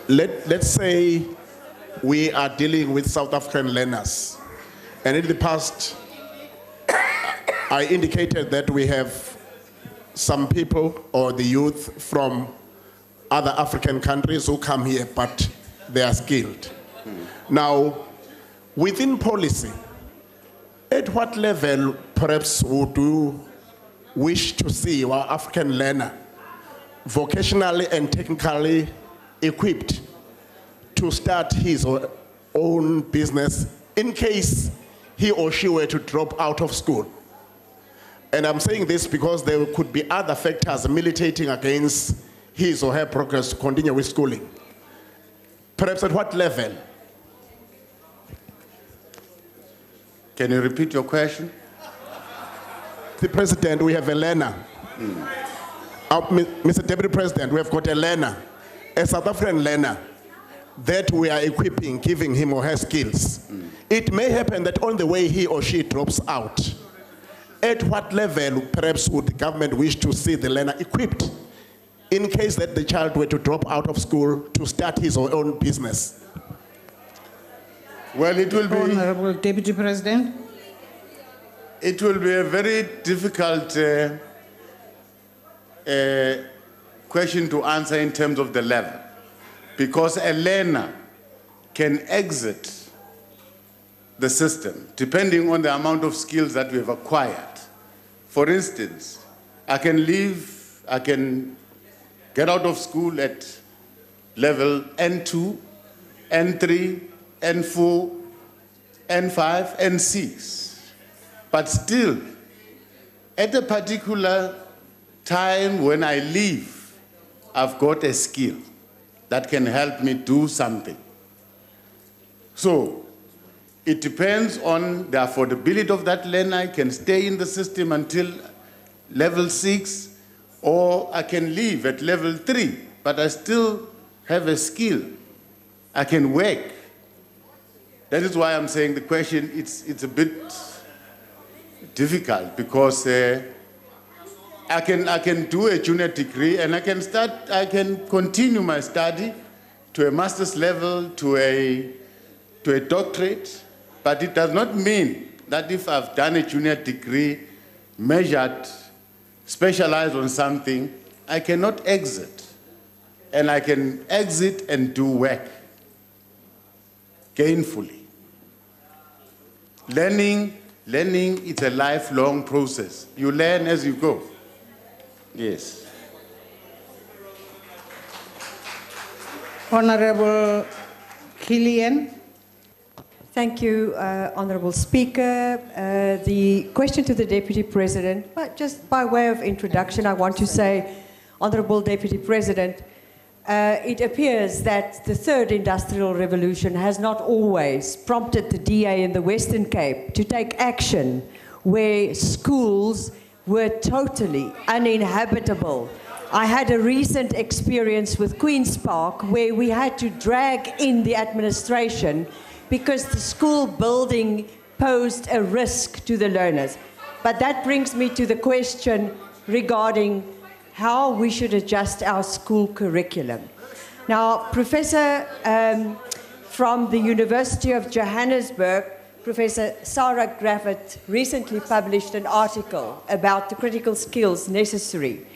let's say we are dealing with South African learners. And in the past, I indicated that we have some people or the youth from other African countries who come here, but they are skilled. Now, within policy, at what level perhaps would you wish to see our African learner vocationally and technically equipped to start his own business in case he or she were to drop out of school? And I'm saying this because there could be other factors militating against his or her progress to continue with schooling. Perhaps at what level? Can you repeat your question? The President, we have a learner. Mr. Deputy President, we have got a learner, a South African learner, that we are equipping, giving him or her skills. It may happen that on the way he or she drops out. At what level perhaps would the government wish to see the learner equipped in case that the child were to drop out of school to start his or her own business? Well, it will be... Honorable Deputy President. It will be a very difficult question to answer in terms of the level, because a learner can exit the system depending on the amount of skills that we've acquired. For instance, I can get out of school at level N2, N3, N4, N5, N6. But still, at a particular time when I leave, I've got a skill that can help me do something. So, it depends on the affordability of that learner. I can stay in the system until level 6, or I can leave at level 3, but I still have a skill. I can work. That is why I'm saying the question, it's a bit difficult, because I can do a junior degree and I can continue my study to a master's level, to a doctorate, but it does not mean that if I've done a junior degree, measured, specialized on something, I cannot exit. And I can exit and do work gainfully. Learning Learning is a lifelong process. You learn as you go. Yes. Honorable Killian. Thank you, Honourable Speaker. The question to the Deputy President, but just by way of introduction, I want to say, Honourable Deputy President, it appears that the third industrial revolution has not always prompted the DA in the Western Cape to take action where schools were totally uninhabitable. I had a recent experience with Queen's Park where we had to drag in the administration because the school building posed a risk to the learners. But that brings me to the question regarding how we should adjust our school curriculum. Now, Professor from the University of Johannesburg, Professor Sarah Graffett, recently published an article about the critical skills necessary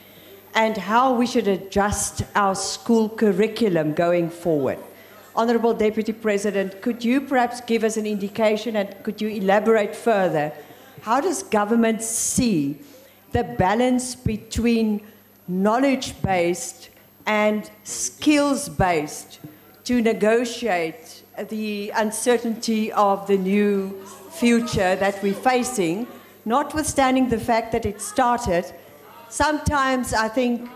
and how we should adjust our school curriculum going forward. Honourable Deputy President, could you perhaps give us an indication and could you elaborate further? How does government see the balance between knowledge-based and skills-based to negotiate the uncertainty of the new future that we're facing, notwithstanding the fact that it started? Sometimes I think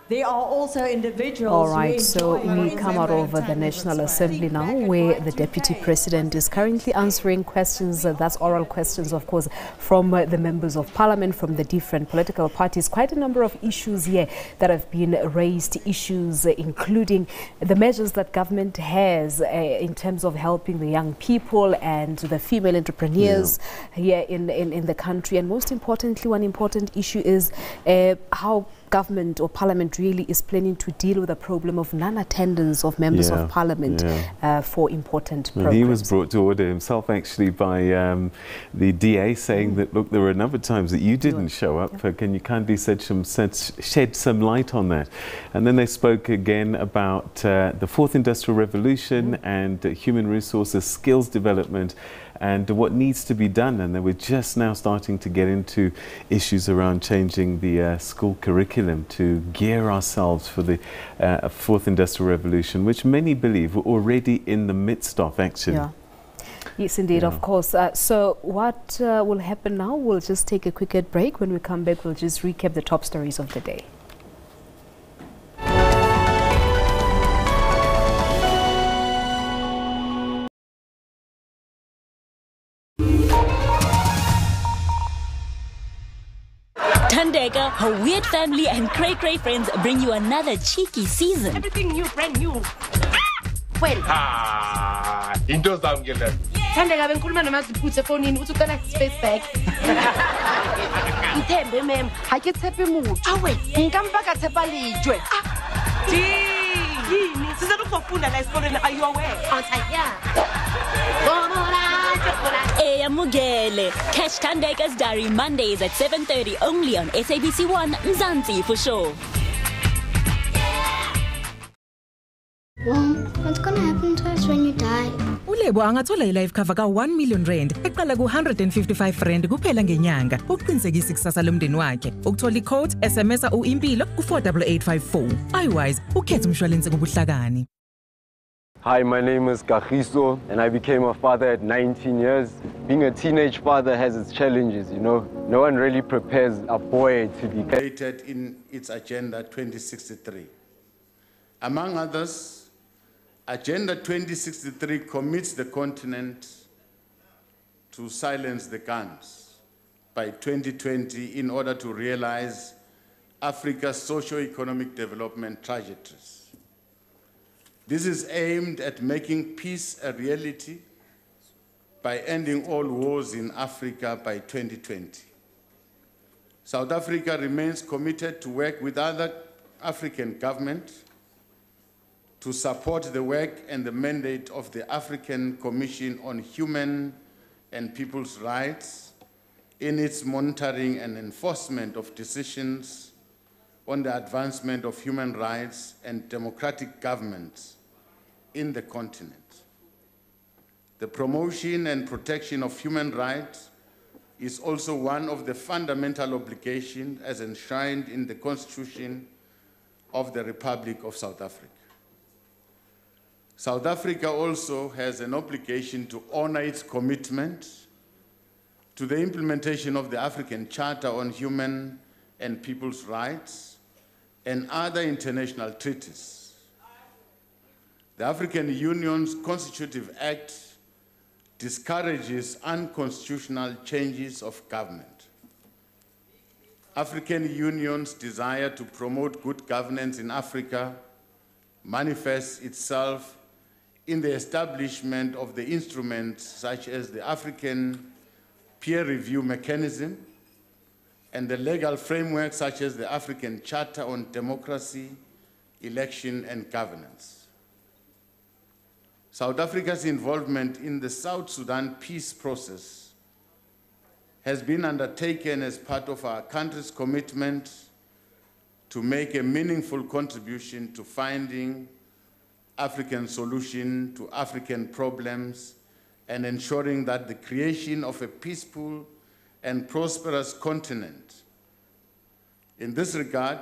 there are also individuals. All right, so we come out of the National Assembly now, where the Deputy President is currently answering questions, that's oral questions, of course, from the members of Parliament, from the different political parties. Quite a number of issues here that have been raised, issues including the measures that government has in terms of helping the young people and the female entrepreneurs here in the country. And most importantly, one important issue is how government or Parliament really is planning to deal with the problem of non-attendance of members of Parliament for important programs. He was brought to order himself actually by the DA saying that, look, there were a number of times that you didn't show up. Can you kindly shed some light on that? And then they spoke again about the fourth industrial revolution and human resources, skills development, and what needs to be done. And then we're just now starting to get into issues around changing the school curriculum to gear ourselves for the fourth industrial revolution, which many believe we're already in the midst of, actually. Yeah. Yes, indeed, of course. So what will happen now? We'll just take a quick break. When we come back, we'll just recap the top stories of the day. Tandega, her weird family and cray-cray friends bring you another cheeky season. Everything new, brand new. Well. Into zamkele. Tandega bengikhuluma noMaziputhe efonini uthi ucela space bag. Mthembe mem, ha ke tshepe motho. Awe, nkampa ka tshepa lejwe. Yini? Siza ukufunda la esikoleni, are you aware? Mugele. Catch Tandega's Diary Mondays at 7:30 only on SABC 1 Mzansi for sure. Mom, what's gonna happen to us when you die? Ulebo angathola i-life cover ka-1 million rand eqala ku-155 rand kuphela ngenyanga ukuqinisekisa ikusasa lomndeni wakhe. Ukuthola i-code SMS u-impilo ku-48854. Otherwise, ukhethe umshwalense ngobuhlakani. Hi, my name is Kagiso, and I became a father at 19 years. Being a teenage father has its challenges, you know. No one really prepares a boy to be Stated in its Agenda 2063. Among others, Agenda 2063 commits the continent to silence the guns by 2020 in order to realize Africa's socio-economic development trajectories. This is aimed at making peace a reality by ending all wars in Africa by 2020. South Africa remains committed to work with other African governments to support the work and the mandate of the African Commission on Human and People's Rights in its monitoring and enforcement of decisions on the advancement of human rights and democratic governments in the continent. The promotion and protection of human rights is also one of the fundamental obligations as enshrined in the Constitution of the Republic of South Africa. South Africa also has an obligation to honor its commitment to the implementation of the African Charter on Human and People's Rights and other international treaties. The African Union's Constitutive Act discourages unconstitutional changes of government. African Union's desire to promote good governance in Africa manifests itself in the establishment of the instruments such as the African Peer Review Mechanism and the legal framework such as the African Charter on Democracy, Election and Governance. South Africa's involvement in the South Sudan peace process has been undertaken as part of our country's commitment to make a meaningful contribution to finding African solution to African problems and ensuring that the creation of a peaceful and prosperous continent. In this regard,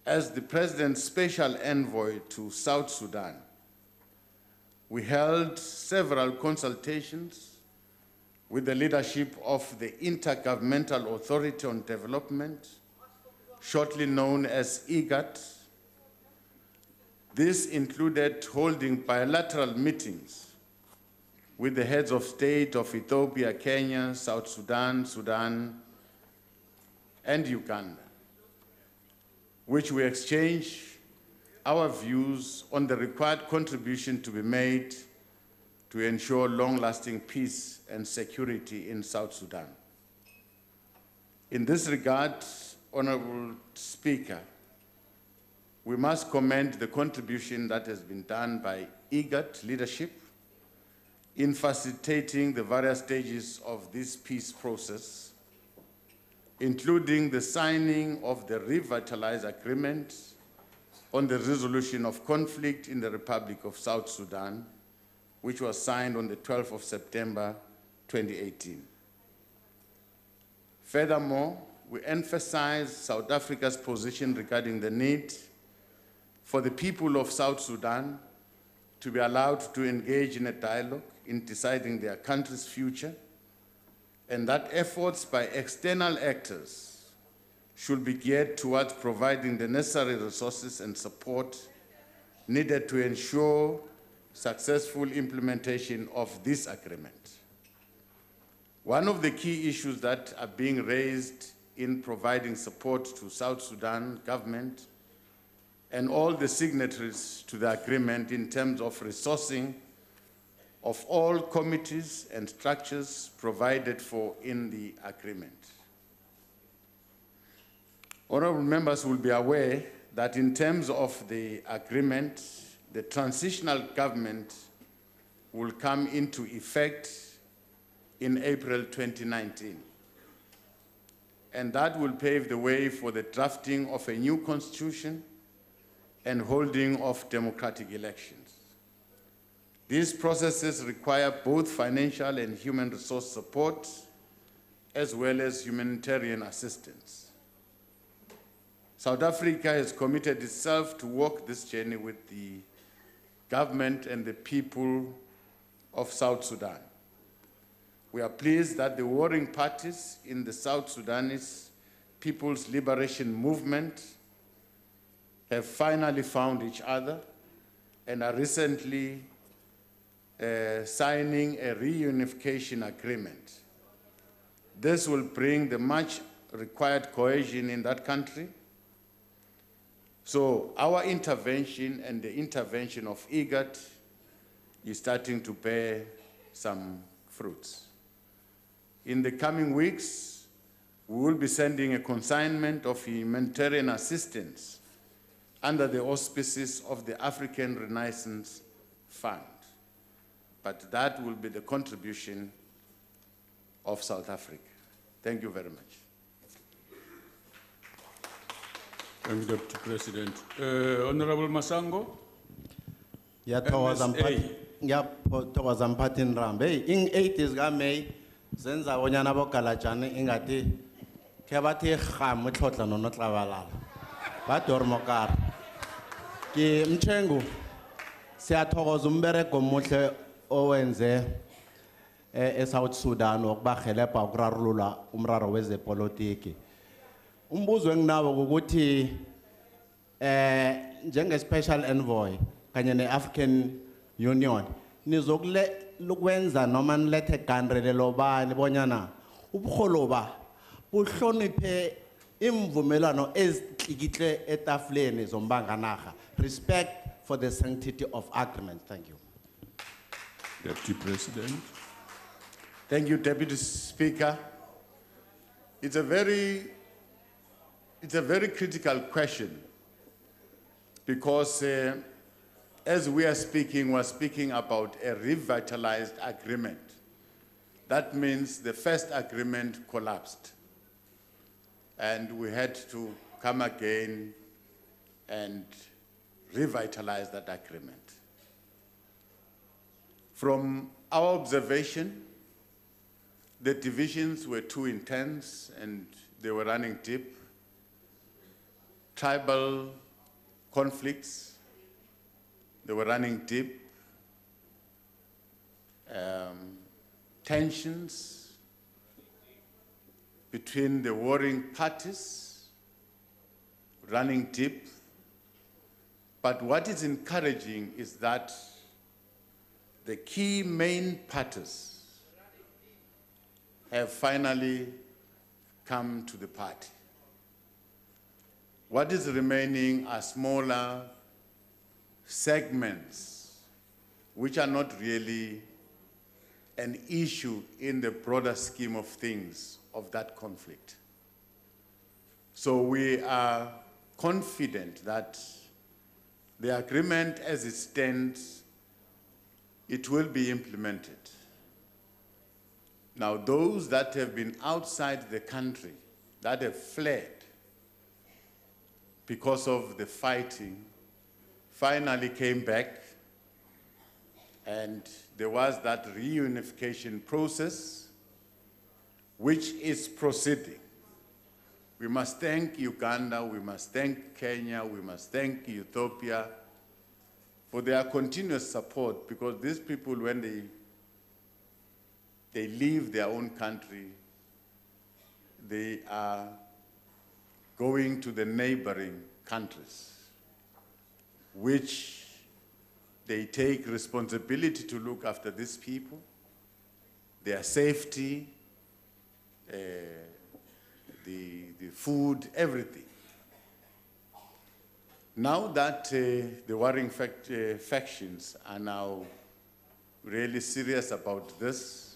as the President's special envoy to South Sudan, we held several consultations with the leadership of the Intergovernmental Authority on Development, shortly known as IGAD. This included holding bilateral meetings with the heads of state of Ethiopia, Kenya, South Sudan, Sudan, and Uganda, which we exchanged our views on the required contribution to be made to ensure long-lasting peace and security in South Sudan. In this regard, Honorable Speaker, we must commend the contribution that has been done by IGAD leadership in facilitating the various stages of this peace process, including the signing of the Revitalize Agreement on the resolution of conflict in the Republic of South Sudan, which was signed on the 12th of September 2018. Furthermore, we emphasize South Africa's position regarding the need for the people of South Sudan to be allowed to engage in a dialogue in deciding their country's future, and that efforts by external actors should be geared towards providing the necessary resources and support needed to ensure successful implementation of this agreement. One of the key issues that are being raised in providing support to South Sudan government and all the signatories to the agreement in terms of resourcing of all committees and structures provided for in the agreement. Honorable members will be aware that in terms of the agreement, the transitional government will come into effect in April 2019. And that will pave the way for the drafting of a new constitution and holding of democratic elections. These processes require both financial and human resource support, as well as humanitarian assistance. South Africa has committed itself to walk this journey with the government and the people of South Sudan. We are pleased that the warring parties in the South Sudanese People's Liberation Movement have finally found each other and are recently signing a reunification agreement. This will bring the much required cohesion in that country. So our intervention and the intervention of IGAD is starting to bear some fruits. In the coming weeks, we will be sending a consignment of humanitarian assistance under the auspices of the African Renaissance Fund. But that will be the contribution of South Africa. Thank you very much. Thank you, Deputy President. Honorable Masango. Ngiyathokoza mphathi Nrambe. In 8 ga May zenza bonyana bogalajane ingati ke bathi khamu tlhotla no tlabalala ba dormokar ke mthengu siyathokoza umberego omuhle owenze eSouth Sudan wokubahelebha ukurarulula umraro wezepolitiki umbuzo enginawo ukuthi njenge special envoy kanye neAfrican Union nizokwenza noma nilethe gandelelo bani bonyana ubuholoba buhloniphe imvumelano ezihlikihle etafuleni zombanganaga respect for the sanctity of agreement. Thank you. Deputy President. Thank you, Deputy Speaker. It's a very critical question because as we are speaking, we're speaking about a revitalized agreement. That means the first agreement collapsed and we had to come again and revitalize that agreement. From our observation, the divisions were too intense and they were running deep. Tribal conflicts, they were running deep. Tensions between the warring parties running deep. But what is encouraging is that the key main parties have finally come to the party. What is remaining are smaller segments which are not really an issue in the broader scheme of things of that conflict. So we are confident that the agreement as it stands, it will be implemented. Now, those that have been outside the country, that have fled because of the fighting, finally came back, and there was that reunification process, which is proceeding. We must thank Uganda, we must thank Kenya, we must thank Ethiopia for their continuous support, because these people, when they leave their own country, they are going to the neighboring countries, which they take responsibility to look after these people, their safety, the food, everything. Now that the warring factions are now really serious about this,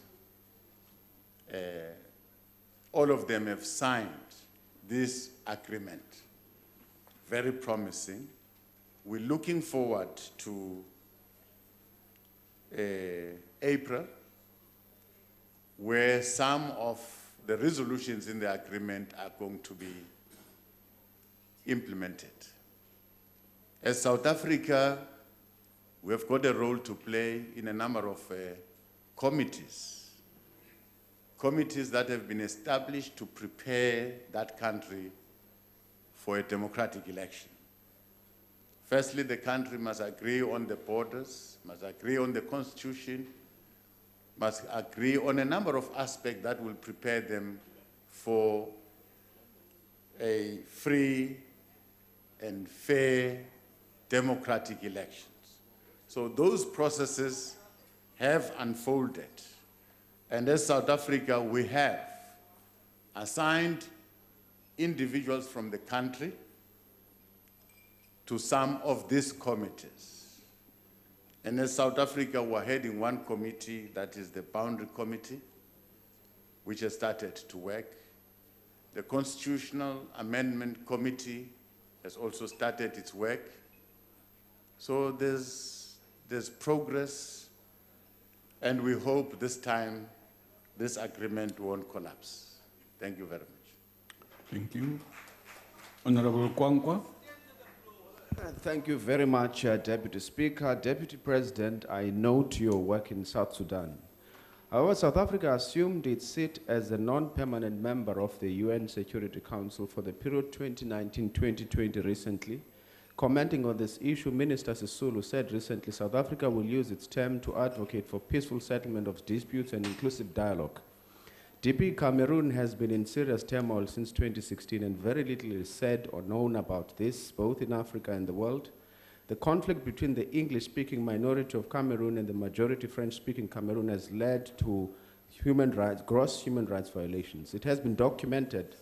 all of them have signed this agreement. Very promising. We're looking forward to April, where some of the resolutions in the agreement are going to be implemented. As South Africa, we have got a role to play in a number of committees that have been established to prepare that country for a democratic election. Firstly, the country must agree on the borders, must agree on the constitution, must agree on a number of aspects that will prepare them for a free and fair democratic elections. So those processes have unfolded. And as South Africa, we have assigned individuals from the country to some of these committees. And as South Africa, we're heading one committee, that is the Boundary Committee, which has started to work. The Constitutional Amendment Committee has also started its work. So there's progress, and we hope this time this agreement won't collapse. Thank you very much. Thank you. Honorable Kwankwa. Thank you very much, Deputy Speaker. Deputy President, I note your work in South Sudan. However, South Africa assumed its seat as a non-permanent member of the UN Security Council for the period 2019-2020 recently. Commenting on this issue, Minister Sisulu said recently South Africa will use its term to advocate for peaceful settlement of disputes and inclusive dialogue. DP Cameroon has been in serious turmoil since 2016 and very little is said or known about this, both in Africa and the world. The conflict between the English-speaking minority of Cameroon and the majority French-speaking Cameroon has led to gross human rights violations. It has been documented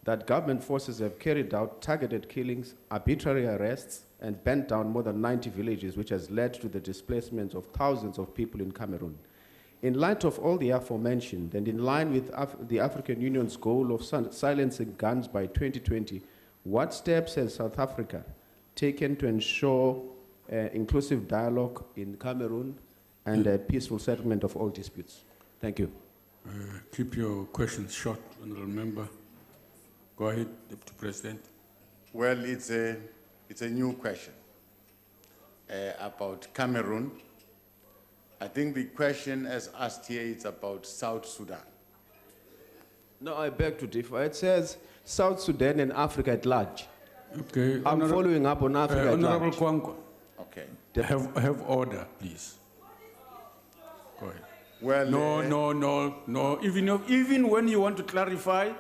that government forces have carried out targeted killings, arbitrary arrests, and burnt down more than 90 villages, which has led to the displacement of thousands of people in Cameroon. In light of all the aforementioned, and in line with the African Union's goal of silencing guns by 2020, what steps has South Africa taken to ensure inclusive dialogue in Cameroon and a peaceful settlement of all disputes? Thank you. Keep your questions short, Honourable Member. Go ahead, Deputy President. Well, it's a new question about Cameroon. I think the question as asked here is about South Sudan. No, I beg to differ. It says South Sudan and Africa at large. Okay. I'm following up on Africa at large. Honourable Kwankwa. Okay. Have order, please. Go ahead. Well, no. Even when you want to clarify,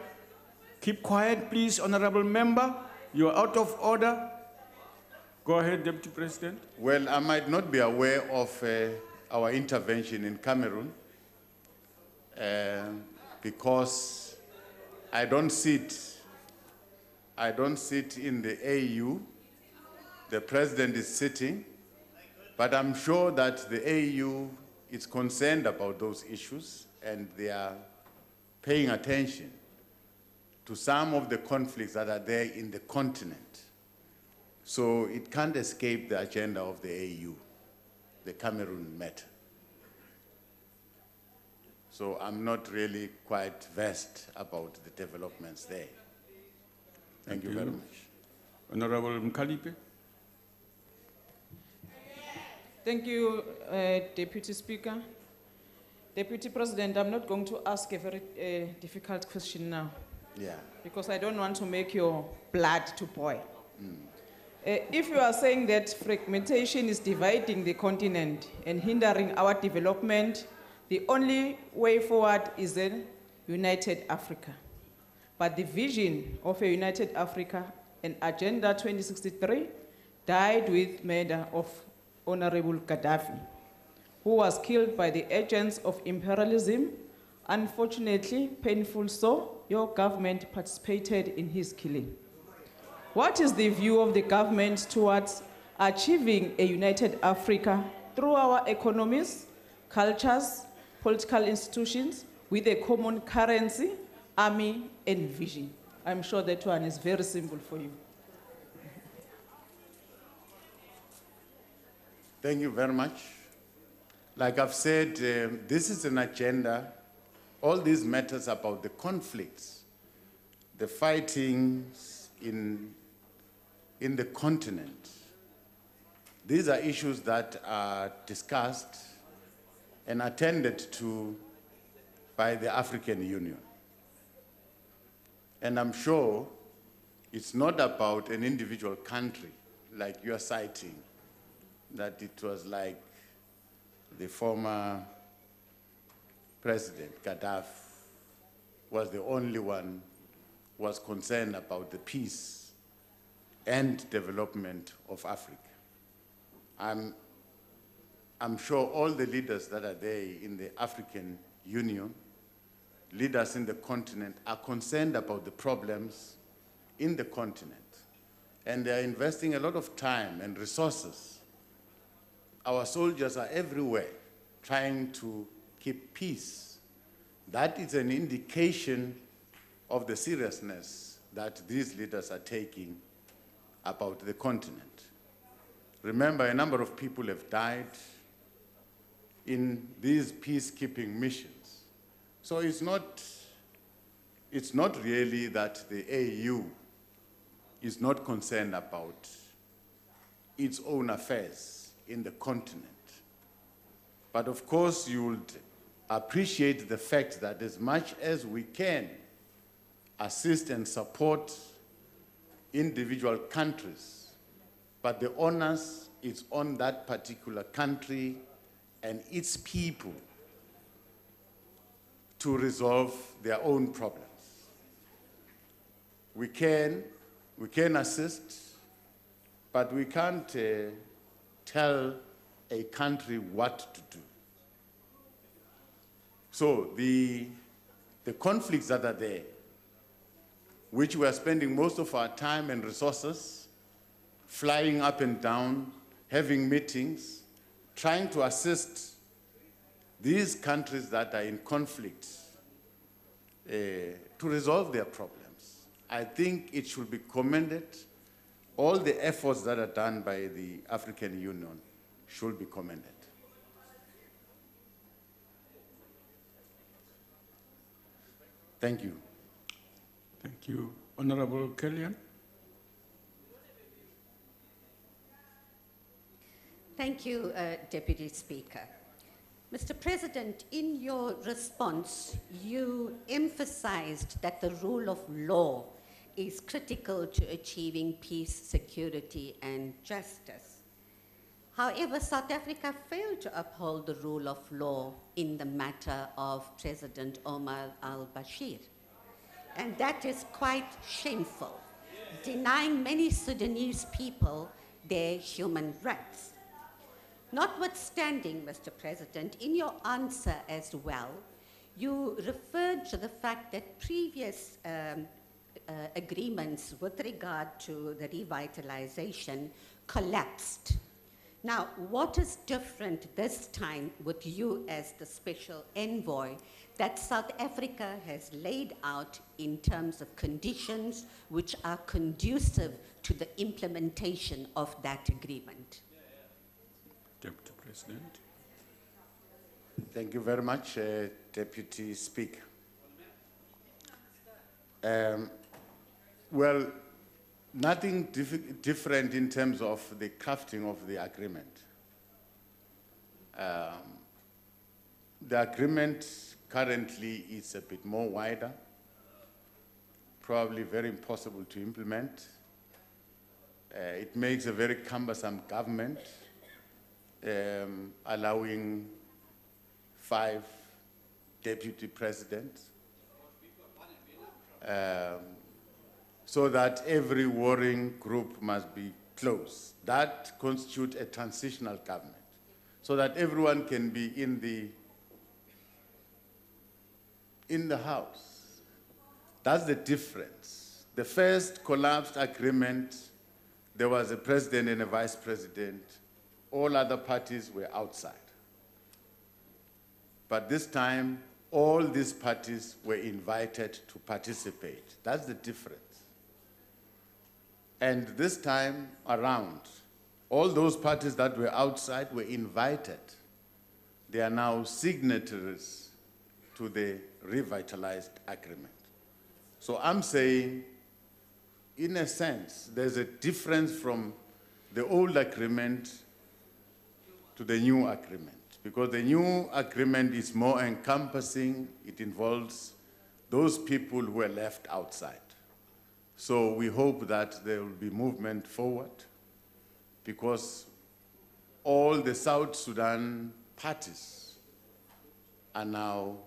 keep quiet, please, Honourable Member. You are out of order. Go ahead, Deputy President. Well, I might not be aware of our intervention in Cameroon because I don't sit in the AU. The president is sitting, but I'm sure that the AU is concerned about those issues and they are paying attention to some of the conflicts that are there in the continent. So it can't escape the agenda of the AU, the Cameroon matter. So I'm not really quite versed about the developments there. Thank you very much. Honourable Mkalipe. Thank you, Deputy Speaker. Deputy President, I'm not going to ask a very difficult question now. Yeah. Because I don't want to make your blood to boil. If you are saying that fragmentation is dividing the continent and hindering our development, the only way forward is a united Africa. But the vision of a united Africa and Agenda 2063 died with murder of Honorable Gaddafi, who was killed by the agents of imperialism. Unfortunately, painful so, your government participated in his killing. What is the view of the government towards achieving a united Africa through our economies, cultures, political institutions, with a common currency, army, and vision? I'm sure that one is very simple for you. Thank you very much. Like I've said, this is an agenda. All these matters about the conflicts, the fightings in the continent. These are issues that are discussed and attended to by the African Union. And I'm sure it's not about an individual country like you're citing, that it was like the former President Gaddafi was the only one who was concerned about the peace and development of Africa. I'm sure all the leaders that are there in the African Union, leaders in the continent, are concerned about the problems in the continent. And they are investing a lot of time and resources. Our soldiers are everywhere trying to keep peace. That is an indication of the seriousness that these leaders are taking about the continent. Remember, a number of people have died in these peacekeeping missions. So it's not really that the AU is not concerned about its own affairs in the continent. But of course, you would appreciate the fact that as much as we can assist and support individual countries, but the onus is on that particular country and its people to resolve their own problems. We can assist, but we can't tell a country what to do. So the conflicts that are there, which we are spending most of our time and resources flying up and down, having meetings, trying to assist these countries that are in conflict to resolve their problems. I think it should be commended. All the efforts that are done by the African Union should be commended. Thank you. Thank you. Honorable Kellyan. Thank you, Deputy Speaker. Mr. President, in your response, you emphasized that the rule of law is critical to achieving peace, security, and justice. However, South Africa failed to uphold the rule of law in the matter of President Omar Al-Bashir. And that is quite shameful, denying many Sudanese people their human rights. Notwithstanding, Mr. President, in your answer as well, you referred to the fact that previous agreements with regard to the revitalization collapsed. Now, what is different this time with you as the special envoy that South Africa has laid out in terms of conditions which are conducive to the implementation of that agreement? Deputy President. Thank you very much, Deputy Speaker. Well, nothing different in terms of the crafting of the agreement. The agreement currently is a bit more wider, probably very impossible to implement. It makes a very cumbersome government, allowing 5 deputy presidents, so that every warring group must be closed. That constitutes a transitional government, so that everyone can be in the house. That's the difference. The first collapsed agreement, there was a president and a vice president. All other parties were outside. But this time, all these parties were invited to participate. That's the difference. And this time around, all those parties that were outside were invited. They are now signatories to the revitalized agreement. So I'm saying, in a sense, there's a difference from the old agreement to the new agreement, because the new agreement is more encompassing. It involves those people who were left outside. So we hope that there will be movement forward, because all the South Sudan parties are now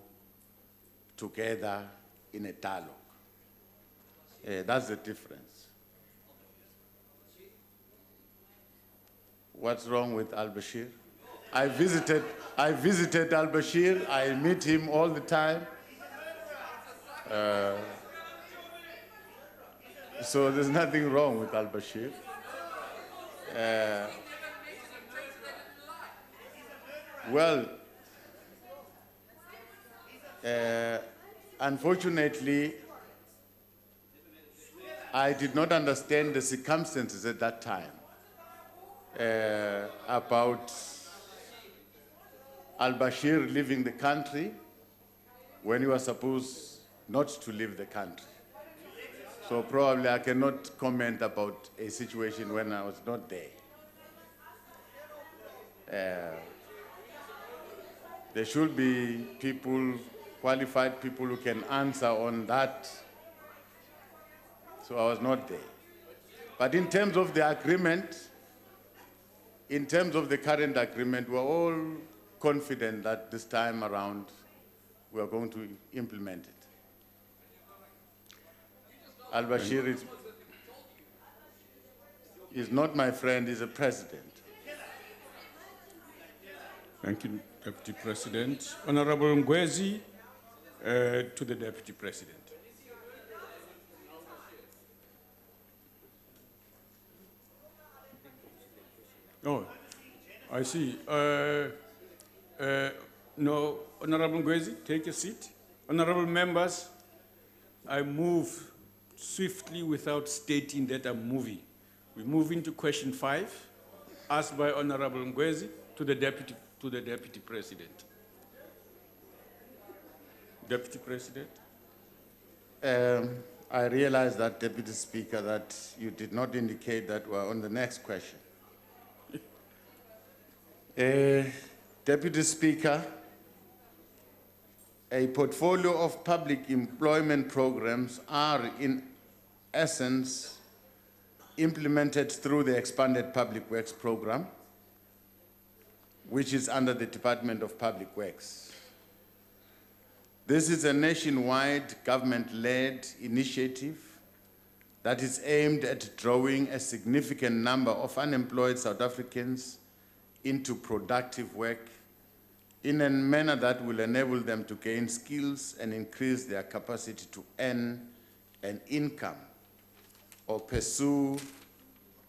together in a dialogue. That's the difference. What's wrong with Al-Bashir? I visited Al-Bashir. I meet him all the time. So there's nothing wrong with Al-Bashir. Unfortunately, I did not understand the circumstances at that time about Al-Bashir leaving the country when he was supposed not to leave the country. So probably I cannot comment about a situation when I was not there. there should be people, qualified people who can answer on that. So I was not there. But in terms of the agreement, in terms of the current agreement, we're all confident that this time around we are going to implement it. Al-Bashir is not my friend, he's a president. Thank you, Deputy President. Honorable Ngwezi, to the Deputy President. Oh, I see. No, Honorable Ngwezi, take a seat. Honorable members, I move swiftly without stating that I'm moving. We move into question 5, asked by Honorable Ngwezi to the Deputy President. Deputy President. I realize that, Deputy Speaker, that you did not indicate that we're on the next question. Deputy Speaker, a portfolio of public employment programs are, in essence, implemented through the expanded Public Works program, which is under the Department of Public Works. This is a nationwide government-led initiative that is aimed at drawing a significant number of unemployed South Africans into productive work in a manner that will enable them to gain skills and increase their capacity to earn an income or pursue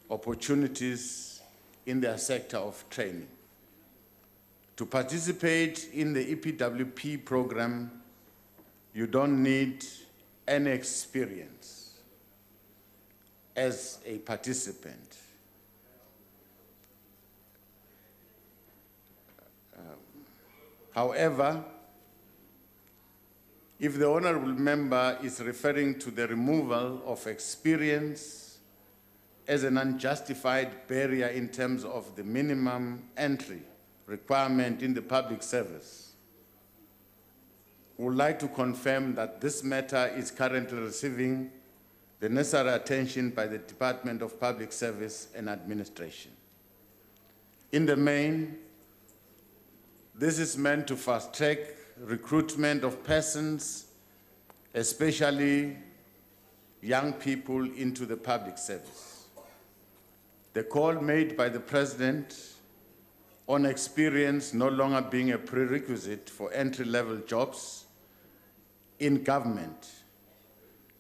opportunities in their sector of training. To participate in the EPWP program, you don't need any experience as a participant. However, if the honorable member is referring to the removal of experience as an unjustified barrier in terms of the minimum entry requirement in the public service, we would like to confirm that this matter is currently receiving the necessary attention by the Department of Public Service and Administration. In the main, this is meant to fast-track recruitment of persons, especially young people, into the public service. The call made by the President on experience no longer being a prerequisite for entry-level jobs in government,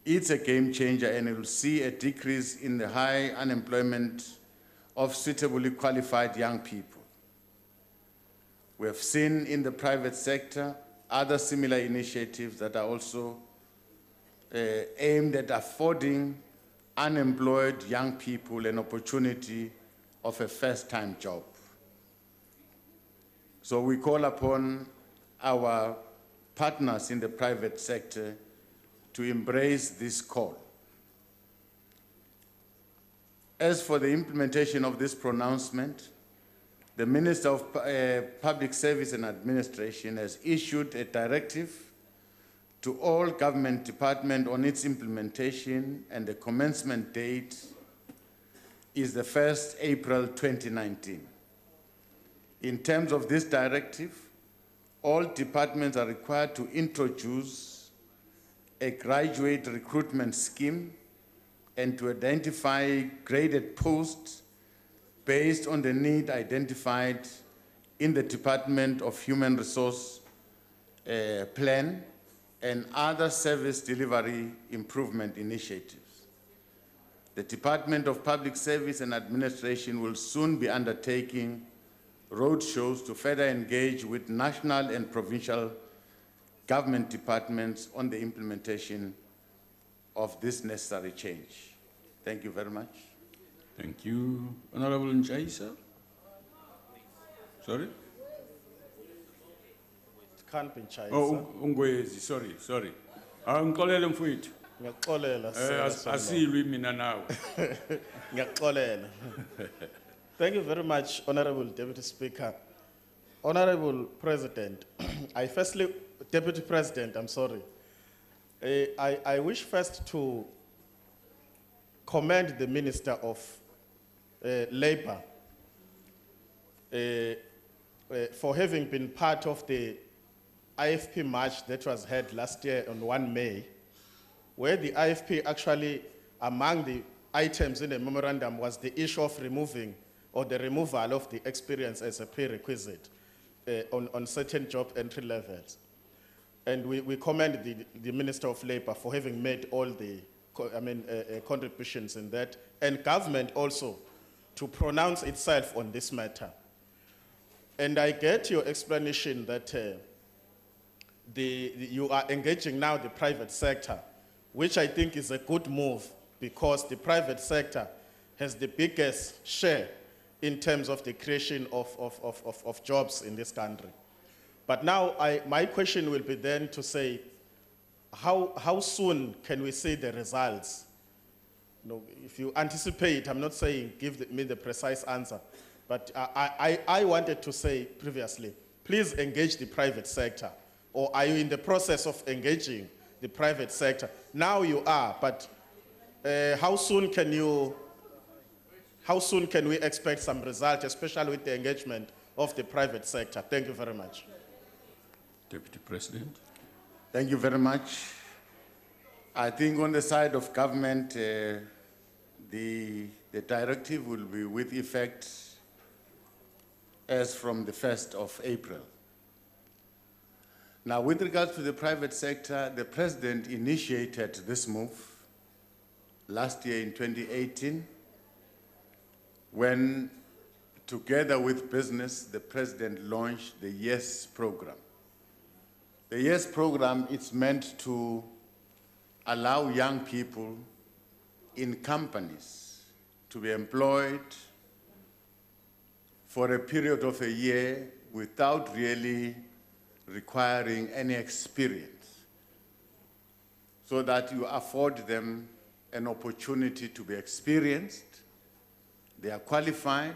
it's a game changer, and it will see a decrease in the high unemployment of suitably qualified young people. We have seen in the private sector other similar initiatives that are also aimed at affording unemployed young people an opportunity of a first-time job. So we call upon our partners in the private sector to embrace this call. As for the implementation of this pronouncement, the Minister of Public Service and Administration has issued a directive to all government departments on its implementation, and the commencement date is the 1st April 2019. In terms of this directive, all departments are required to introduce a graduate recruitment scheme and to identify graded posts based on the need identified in the Department of Human Resource Plan and other service delivery improvement initiatives. The Department of Public Service and Administration will soon be undertaking roadshows to further engage with national and provincial government departments on the implementation of this necessary change. Thank you very much. Thank you. Honorable Njaisa. Sorry? It can't be Njaisa. Oh, Ungwezi, sorry. Ngixolele mfowethu. Ngiyaxolela. Asilwi mina nawe. Ngiyaxolela. Thank you very much, Honorable Deputy Speaker. Honorable President, Deputy President, I'm sorry. I wish first to commend the Minister of Labour for having been part of the IFP march that was held last year on 1 May, where the IFP actually, among the items in the memorandum was the issue of removing or the removal of the experience as a prerequisite on certain job entry levels. And we commend the Minister of Labour for having made all the contributions in that, and government also to pronounce itself on this matter. And I get your explanation that you are engaging now the private sector, which I think is a good move because the private sector has the biggest share in terms of the creation of jobs in this country. But now my question will be then to say, how soon can we see the results? You know, if you anticipate, I'm not saying give me the precise answer, but I wanted to say previously, please engage the private sector. Or are you in the process of engaging the private sector? Now you are, but how soon can we expect some result, especially with the engagement of the private sector? Thank you very much. Deputy President. Thank you very much. I think on the side of government, the directive will be with effect as from the 1st of April. Now, with regards to the private sector, the President initiated this move last year in 2018 when, together with business, the President launched the YES program. The YES program is meant to allow young people in companies to be employed for a period of a year without really requiring any experience, so that you afford them an opportunity to be experienced, they are qualified,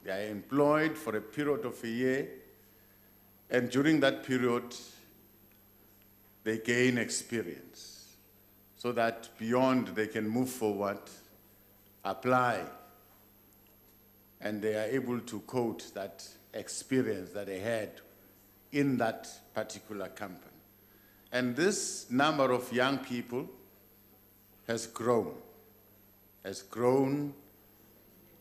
they are employed for a period of a year, and during that period, they gain experience, so that beyond they can move forward, apply, and they are able to quote that experience that they had in that particular company. And this number of young people has grown.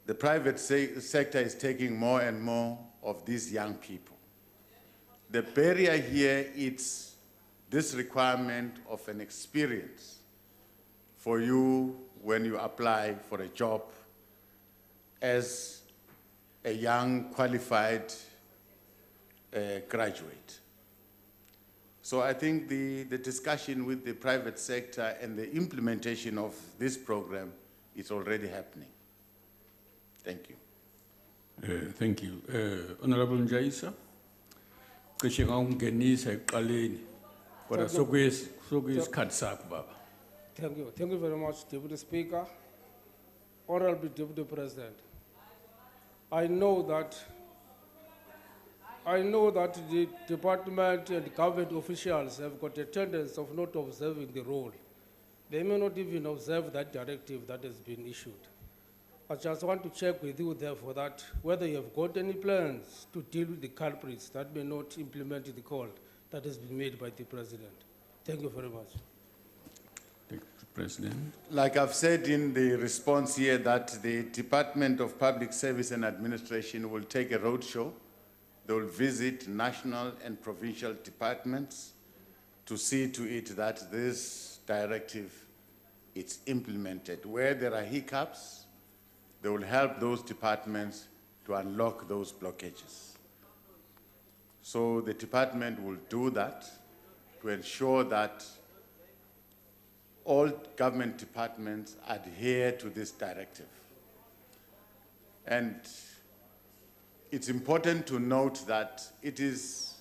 The private sector is taking more and more of these young people. The barrier here is this requirement of an experience for you when you apply for a job as a young qualified graduate. So I think the discussion with the private sector and the implementation of this program is already happening. Thank you. Thank you. Honorable Njaisa, cishe ngawungenisa ekuqaleni kodwa sokuyisikhathi sakho baba. Thank you. Thank you very much, Deputy Speaker. Honorable Deputy President, I know that the department and government officials have got a tendency of not observing the rule. They may not even observe that directive that has been issued. I just want to check with you, therefore, that whether you have got any plans to deal with the culprits that may not implement the call that has been made by the President. Thank you very much. Thank you, President. Like I've said in the response here, that the Department of Public Service and Administration will take a roadshow. They will visit national and provincial departments to see to it that this directive is implemented. Where there are hiccups, they will help those departments to unlock those blockages. So the department will do that to ensure that all government departments adhere to this directive. And it's important to note that it is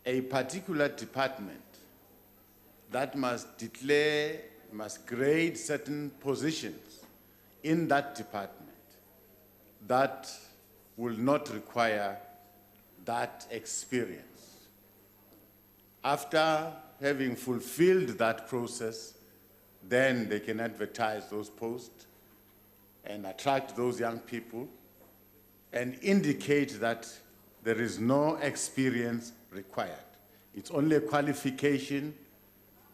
a particular department that must declare, must grade certain positions in that department that will not require that experience. After having fulfilled that process, then they can advertise those posts and attract those young people and indicate that there is no experience required. It's only a qualification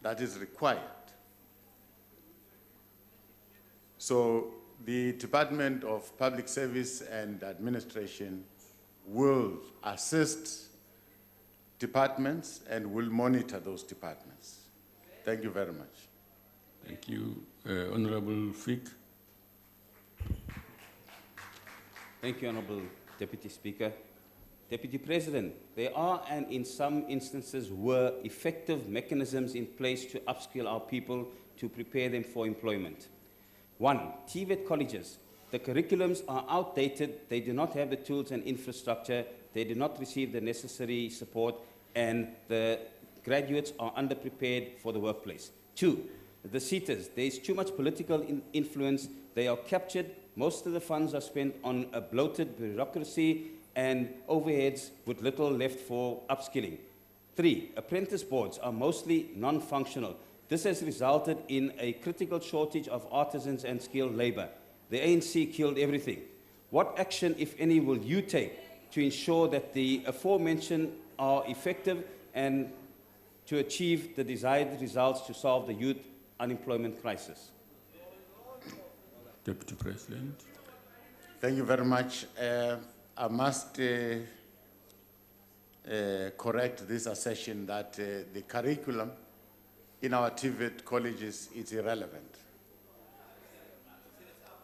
that is required. So the Department of Public Service and Administration will assist departments and will monitor those departments. Thank you very much. Thank you. Honorable Fick. Thank you, Honorable Deputy Speaker. Deputy President, there are and in some instances were effective mechanisms in place to upskill our people to prepare them for employment. One, TVET colleges. The curriculums are outdated, they do not have the tools and infrastructure, they do not receive the necessary support, and the graduates are underprepared for the workplace. Two, the seaters. There is too much political influence, they are captured, most of the funds are spent on a bloated bureaucracy and overheads with little left for upskilling. Three, apprentice boards are mostly non-functional. This has resulted in a critical shortage of artisans and skilled labor. The ANC killed everything. What action, if any, will you take to ensure that the aforementioned are effective and to achieve the desired results to solve the youth unemployment crisis? Deputy President. Thank you very much. I must correct this assertion that the curriculum in our TVET colleges is irrelevant.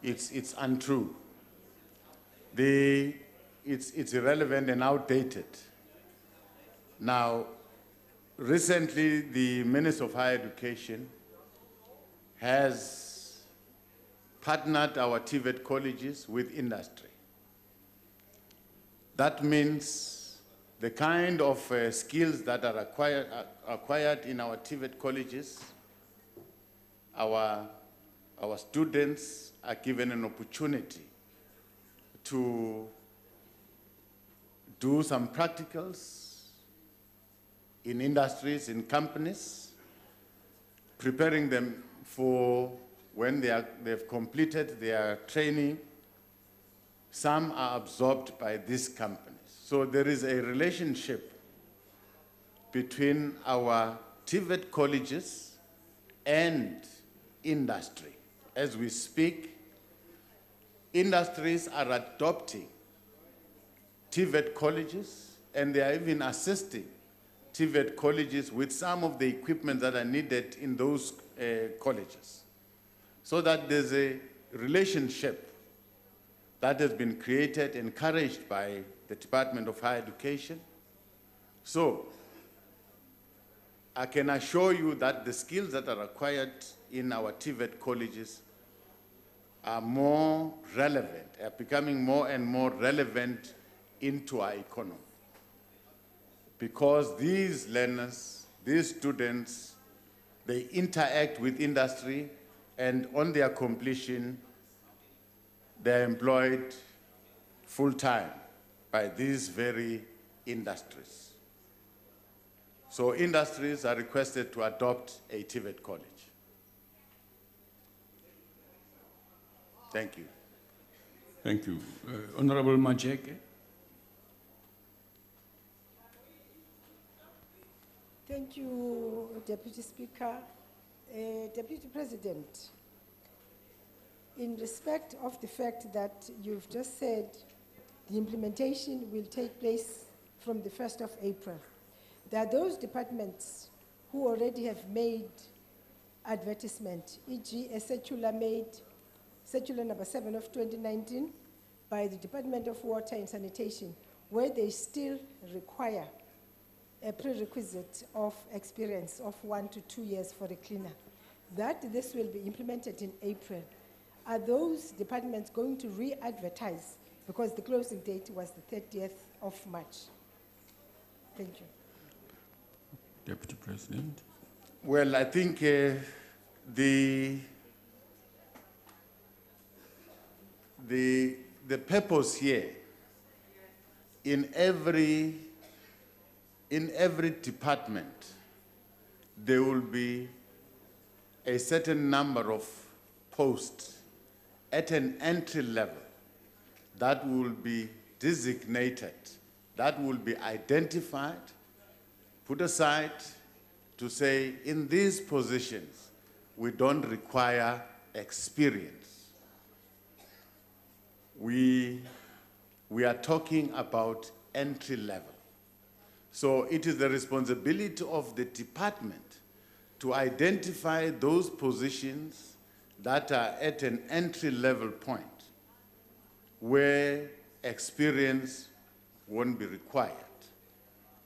It's untrue. It's irrelevant and outdated. Now, recently, the Minister of Higher Education has partnered our TVET colleges with industry. That means the kind of skills that are acquired in our TVET colleges, our students are given an opportunity to do some practicals in industries, in companies, preparing them for when they've completed their training. Some are absorbed by these companies. So there is a relationship between our TVET colleges and industry. As we speak, industries are adopting TVET colleges, and they are even assisting TVET colleges with some of the equipment that are needed in those colleges. So that there's a relationship that has been created, encouraged by the Department of Higher Education. So I can assure you that the skills that are acquired in our TVET colleges are more relevant, are becoming more and more relevant into our economy. Because these learners, these students, they interact with industry, and on their completion, they're employed full-time by these very industries. So industries are requested to adopt a TVET college. Thank you. Thank you. Honorable Majeke. Thank you, Deputy Speaker. Deputy President, in respect of the fact that you've just said the implementation will take place from the 1st of April, there are those departments who already have made advertisement, e.g. a circular number 7 of 2019 by the Department of Water and Sanitation, where they still require a prerequisite of experience of 1 to 2 years for a cleaner. That this will be implemented in April. Are those departments going to re-advertise? Because the closing date was the 30th of March. Thank you. Deputy President. Well, I think the purpose here in every department, there will be a certain number of posts at an entry level that will be designated, that will be identified, put aside to say, in these positions, we don't require experience. We are talking about entry level. So it is the responsibility of the department to identify those positions that are at an entry level point where experience won't be required.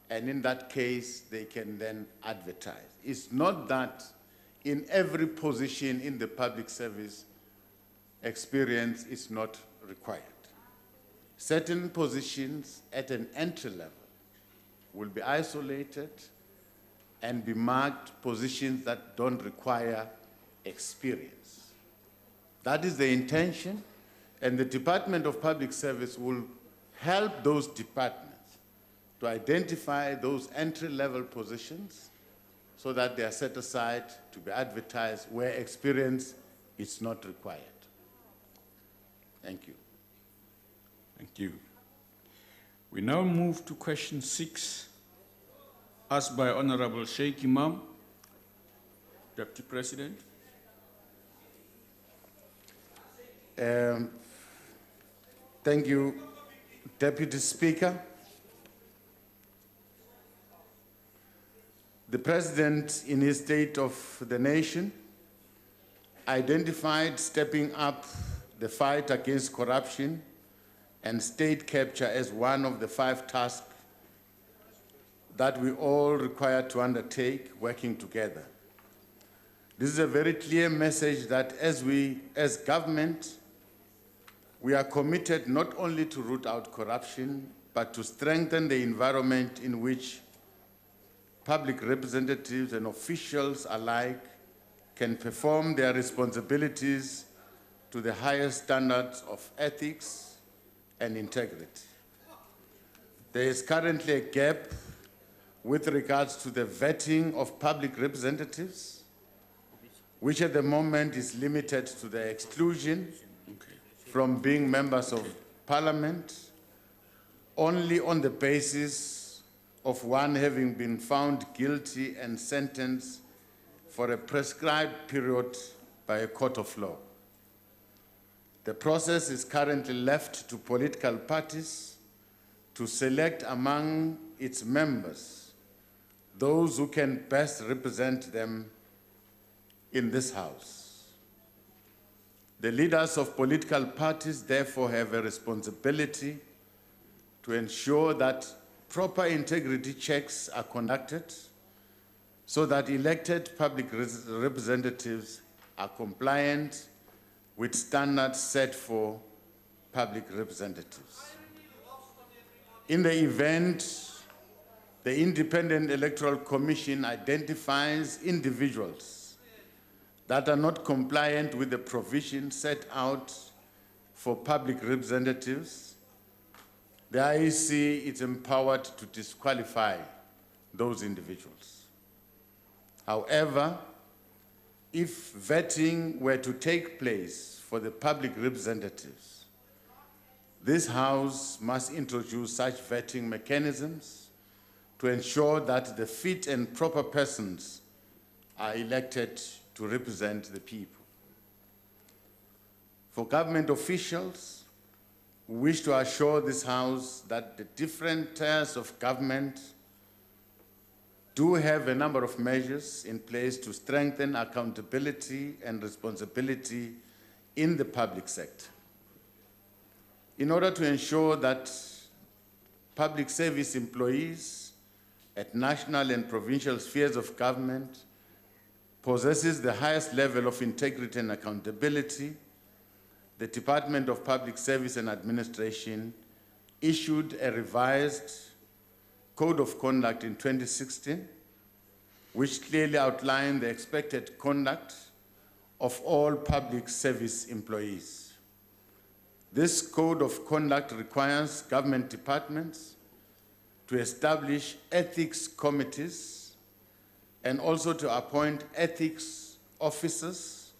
And in that case, they can then advertise. It's not that in every position in the public service, experience is not required. Certain positions at an entry level will be isolated and be marked positions that don't require experience. That is the intention, and the Department of Public Service will help those departments to identify those entry-level positions so that they are set aside to be advertised where experience is not required. Thank you. Thank you. We now move to question 6, asked by Honorable Sheikh Imam, Deputy President. Thank you, Deputy Speaker. The President, in his State of the Nation, identified stepping up the fight against corruption and state capture as one of the 5 tasks that we all require to undertake working together. This is a very clear message that as government, we are committed not only to root out corruption, but to strengthen the environment in which public representatives and officials alike can perform their responsibilities to the highest standards of ethics and integrity. There is currently a gap with regards to the vetting of public representatives, which at the moment is limited to the exclusion from being members of parliament only on the basis of one having been found guilty and sentenced for a prescribed period by a court of law. The process is currently left to political parties to select among its members those who can best represent them in this House. The leaders of political parties therefore have a responsibility to ensure that proper integrity checks are conducted so that elected public representatives are compliant with standards set for public representatives. In the event the Independent Electoral Commission identifies individuals that are not compliant with the provisions set out for public representatives, the IEC is empowered to disqualify those individuals. However, if vetting were to take place for the public representatives, this House must introduce such vetting mechanisms to ensure that the fit and proper persons are elected to represent the people. For government officials, we wish to assure this House that the different tiers of government do have a number of measures in place to strengthen accountability and responsibility in the public sector. In order to ensure that public service employees at national and provincial spheres of government possesses the highest level of integrity and accountability, the Department of Public Service and Administration issued a revised Code of Conduct in 2016, which clearly outlined the expected conduct of all public service employees. This code of conduct requires government departments to establish ethics committees and also to appoint ethics officers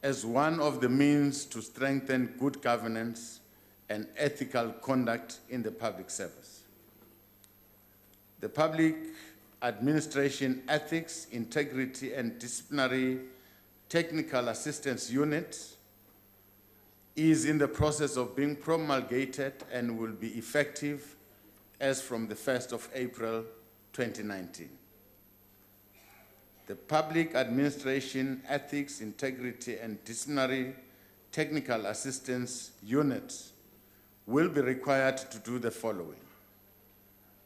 as one of the means to strengthen good governance and ethical conduct in the public service. The Public Administration Ethics, Integrity and Disciplinary Technical Assistance Unit is in the process of being promulgated and will be effective as from the 1st of April 2019. The Public Administration Ethics, Integrity and Disciplinary Technical Assistance Unit will be required to do the following: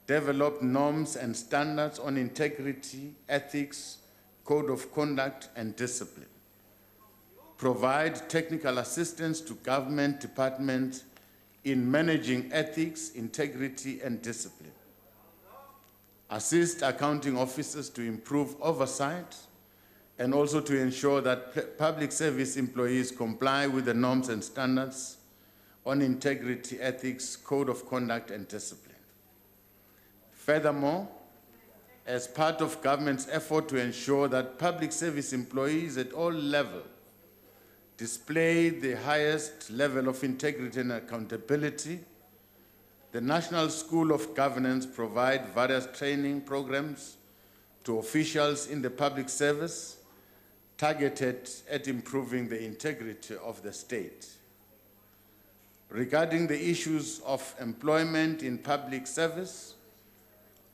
develop norms and standards on integrity, ethics, code of conduct, and discipline. Provide technical assistance to government departments in managing ethics, integrity, and discipline. Assist accounting officers to improve oversight and also to ensure that public service employees comply with the norms and standards on integrity, ethics, code of conduct, and discipline. Furthermore, as part of government's effort to ensure that public service employees at all levels display the highest level of integrity and accountability, the National School of Governance provides various training programs to officials in the public service targeted at improving the integrity of the state. Regarding the issues of employment in public service,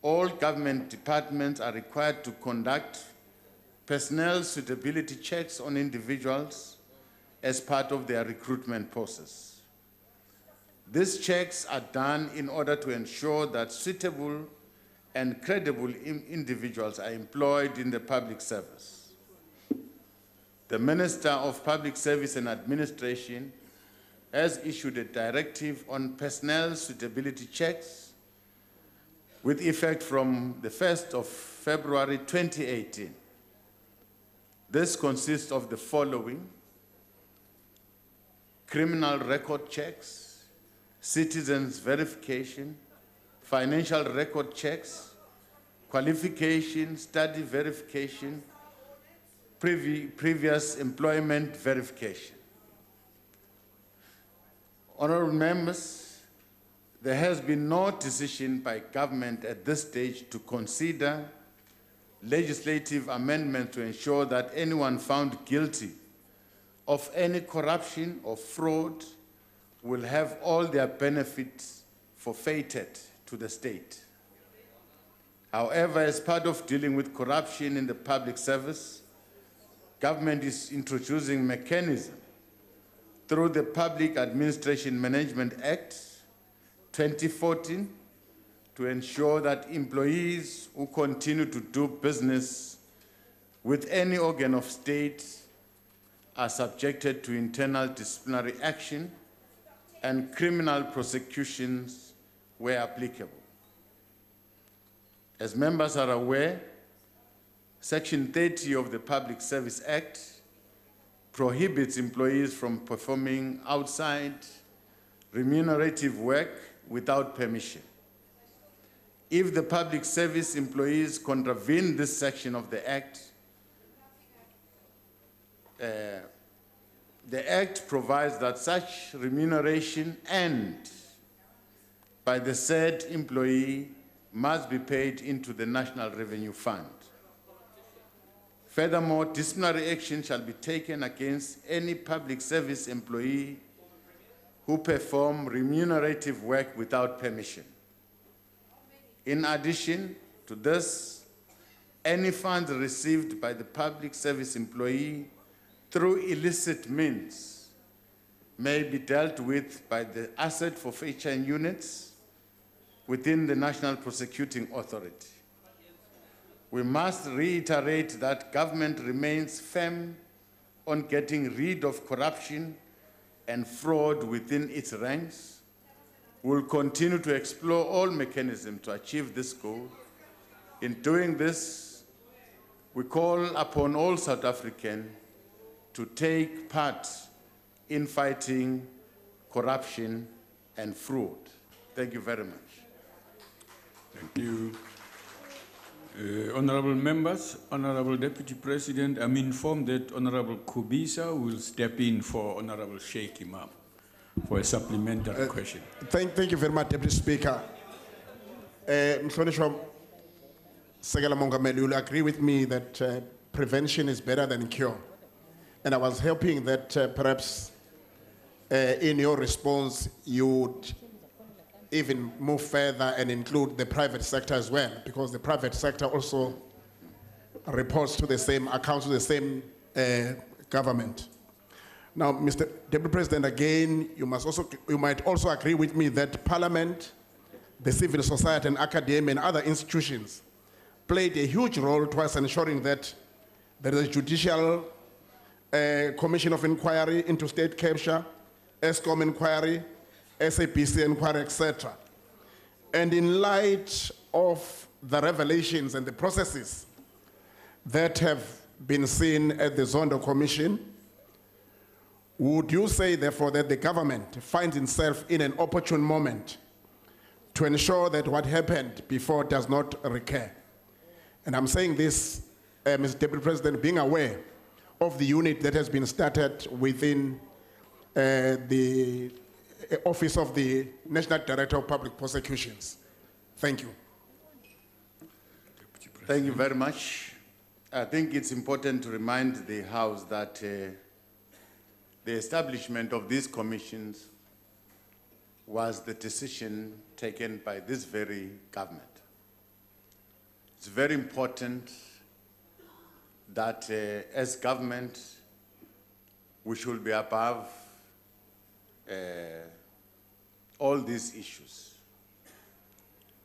all government departments are required to conduct personnel suitability checks on individuals as part of their recruitment process. These checks are done in order to ensure that suitable and credible individuals are employed in the public service. The Minister of Public Service and Administration has issued a directive on personnel suitability checks with effect from the 1st of February 2018. This consists of the following: criminal record checks, citizens verification, financial record checks, qualification, study verification, previous employment verification. Honorable members, there has been no decision by government at this stage to consider legislative amendments to ensure that anyone found guilty of any corruption or fraud will have all their benefits forfeited to the state. However, as part of dealing with corruption in the public service, government is introducing mechanisms through the Public Administration Management Act 2014 to ensure that employees who continue to do business with any organ of state are subjected to internal disciplinary action and criminal prosecutions where applicable. As members are aware, Section 30 of the Public Service Act prohibits employees from performing outside remunerative work without permission. If the public service employees contravene this section of the Act, the Act provides that such remuneration and by the said employee must be paid into the National Revenue Fund. Furthermore, disciplinary action shall be taken against any public service employee who perform remunerative work without permission. In addition to this, any funds received by the public service employee through illicit means may be dealt with by the asset forfeiture units within the National Prosecuting Authority. We must reiterate that government remains firm on getting rid of corruption and fraud within its ranks. We will continue to explore all mechanisms to achieve this goal. In doing this, we call upon all South Africans to take part in fighting corruption, and fraud. Thank you very much. Thank you. Honorable members, Honorable Deputy President, I'm informed that Honorable Kubisa will step in for Honorable Sheikh Imam for a supplementary question. Thank you very much, Deputy Speaker. Mhlonishwa Sekela Mongameli, you'll agree with me that prevention is better than cure. And I was hoping that perhaps in your response, you would even move further and include the private sector as well, because the private sector also reports to the same, accounts to the same government. Now, Mr. Deputy President, again, you might also agree with me that Parliament, the civil society and academia and other institutions played a huge role towards ensuring that there is a judicial commission of inquiry into state capture, ESCOM inquiry, SABC inquiry, etc. And in light of the revelations and the processes that have been seen at the Zondo Commission, would you say, therefore, that the government finds itself in an opportune moment to ensure that what happened before does not recur? And I'm saying this, Mr. Deputy President, being aware of the unit that has been started within the Office of the National Director of Public Prosecutions. Thank you. Thank you very much. I think it's important to remind the House that the establishment of these commissions was the decision taken by this very government. It's very important that as government, we should be above all these issues.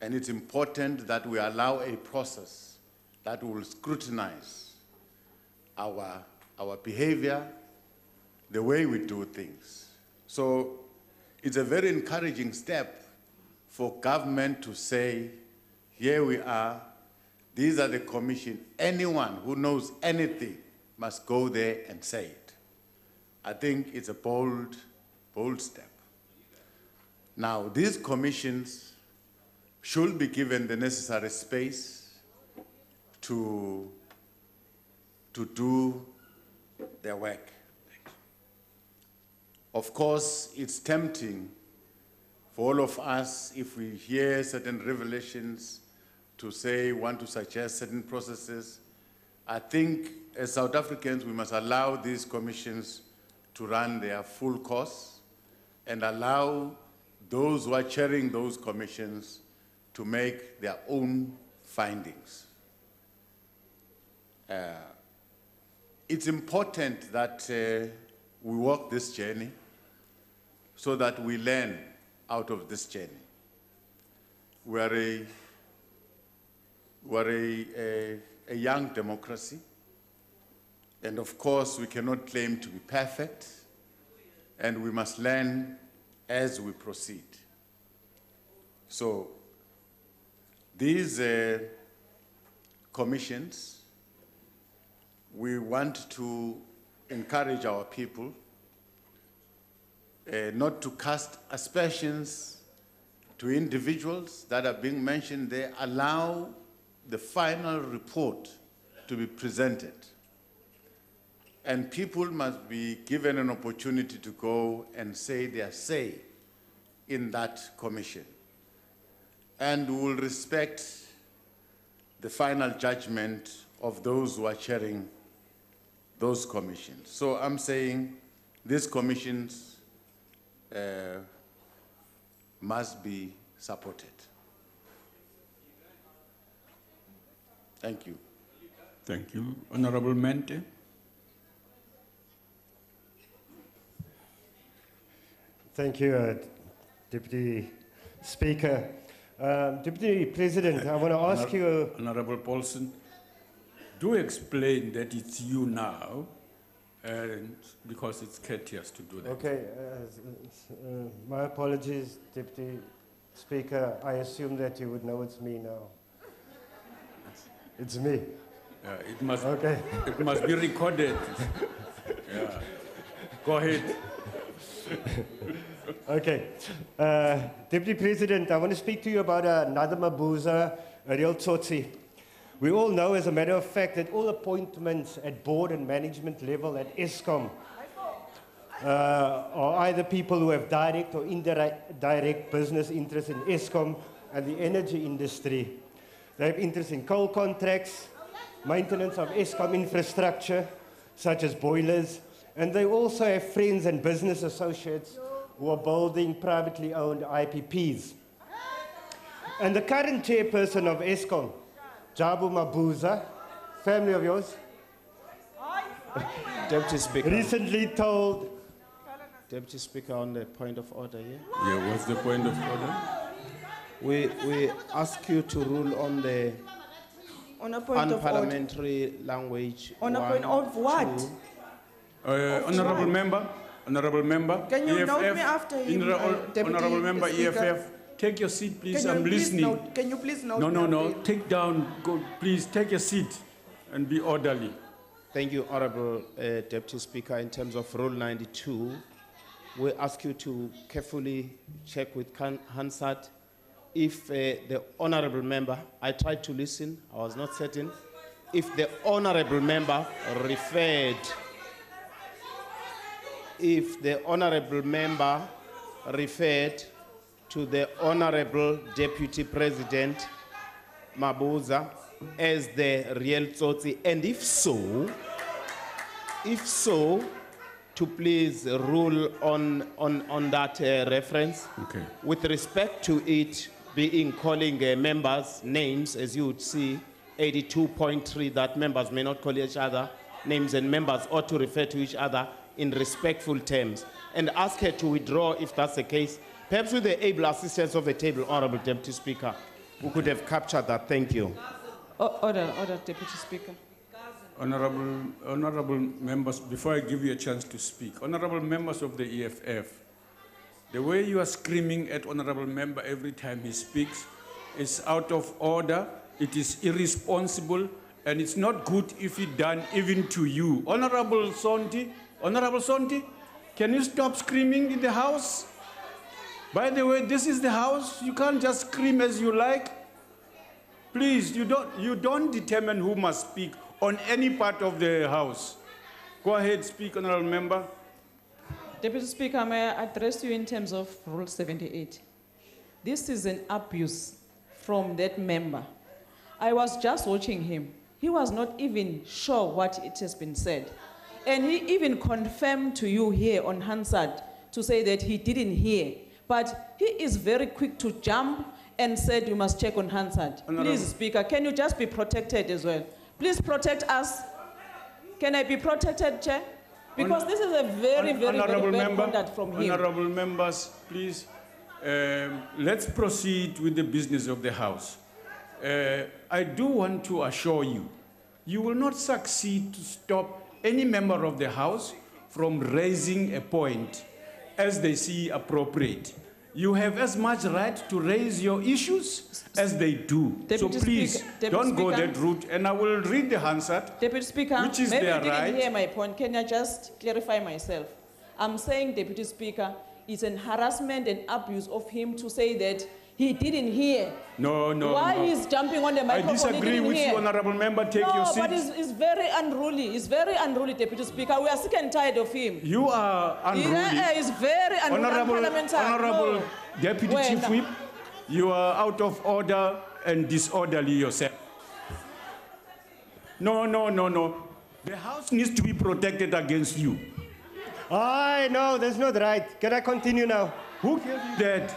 And it's important that we allow a process that will scrutinize our behavior, the way we do things. So it's a very encouraging step for government to say, here we are, these are the commission. Anyone who knows anything must go there and say it. I think it's a bold step. Now, these commissions should be given the necessary space to do their work. Of course, it's tempting for all of us, if we hear certain revelations, to say, want to suggest certain processes. I think as South Africans, we must allow these commissions to run their full course and allow those who are chairing those commissions to make their own findings. It's important that we walk this journey so that we learn out of this journey. We're a young democracy, and of course we cannot claim to be perfect, and we must learn as we proceed. So these commissions, we want to encourage our people not to cast aspersions to individuals that are being mentioned there. Allow the final report to be presented. And people must be given an opportunity to go and say their say in that commission. And we will respect the final judgment of those who are chairing those commissions. So I'm saying these commissions must be supported. Thank you. Thank you. Honorable Mente. Thank you, Deputy Speaker. Deputy President, I want to ask you... Honorable Paulson, do explain that it's you now, because it's courteous to do that. Okay, my apologies, Deputy Speaker. I assume that you would know it's me now. It's me. It must be recorded. Yeah. Go ahead. Okay. Deputy President, I want to speak to you about another Mabuza, a real tsotsi. We all know, as a matter of fact, that all appointments at board and management level at Eskom are either people who have direct or indirect business interests in Eskom and the energy industry. They have interest in coal contracts, maintenance of Eskom infrastructure, such as boilers, and they also have friends and business associates who are building privately owned IPPs. And the current chairperson of Eskom, Jabu Mabuza, family of yours, Deputy Speaker. recently told... Deputy Speaker, on the point of order here. Yeah, what's the point of order? We ask you to rule on the On a point of order. unparliamentary language. On a point of what? Honorable member, Can you note EFF, me after him, Deputy Honorable member, Speaker? EFF, take your seat, please. Can you I'm please listening. note- can you please note No, me no, no. after him? Take down. Go, please take your seat and be orderly. Thank you, Honorable Deputy Speaker. In terms of Rule 92, we ask you to carefully check with Hansard if the honorable member, I tried to listen, I was not certain, if the honorable member referred to the Honorable Deputy President Mabuza as the real tsotsi, and if so, to please rule on that reference. Okay. With respect to it being calling members names, as you would see, 82.3, that members may not call each other names, and members ought to refer to each other in respectful terms. And ask her to withdraw if that's the case. Perhaps with the able assistance of the table, Honorable Deputy Speaker, who could have captured that. Thank you. Order, Deputy Speaker. Honorable members, before I give you a chance to speak, honorable members of the EFF, the way you are screaming at honorable member every time he speaks is out of order, it is irresponsible, and it's not good if it's done even to you. Honorable Sonti, can you stop screaming in the house? By the way, this is the house. You can't just scream as you like. Please, you don't determine who must speak on any part of the house. Go ahead, speak, honorable member. Deputy Speaker, may I address you in terms of Rule 78? This is an abuse from that member. I was just watching him. He was not even sure what it has been said. And he even confirmed to you here on Hansard to say that he didn't hear. But he is very quick to jump and said you must check on Hansard. Please, Speaker, can you just be protected as well? Please protect us. Can I be protected, Chair? Because this is a very bad conduct from him. Honorable members, please, let's proceed with the business of the House. I do want to assure you, you will not succeed to stop any member of the House from raising a point as they see appropriate. You have as much right to raise your issues as they do. Deputy so please, Speaker, don't go Speaker, that route, and I will read the Hansard, Deputy Speaker, which is maybe their you didn't right. hear my point. Can I just clarify myself? I'm saying, Deputy Speaker, it's an harassment and abuse of him to say that he didn't hear. No. Why he's jumping on the microphone? I disagree with you, honorable member. Take your seat. No, but it's very unruly. It's very unruly, Deputy Speaker. We are sick and tired of him. You are unruly. It's very unruly. Honorable Deputy Chief Whip, you are out of order and disorderly yourself. No. The House needs to be protected against you. No, that's not right. Can I continue now? Who gave you that?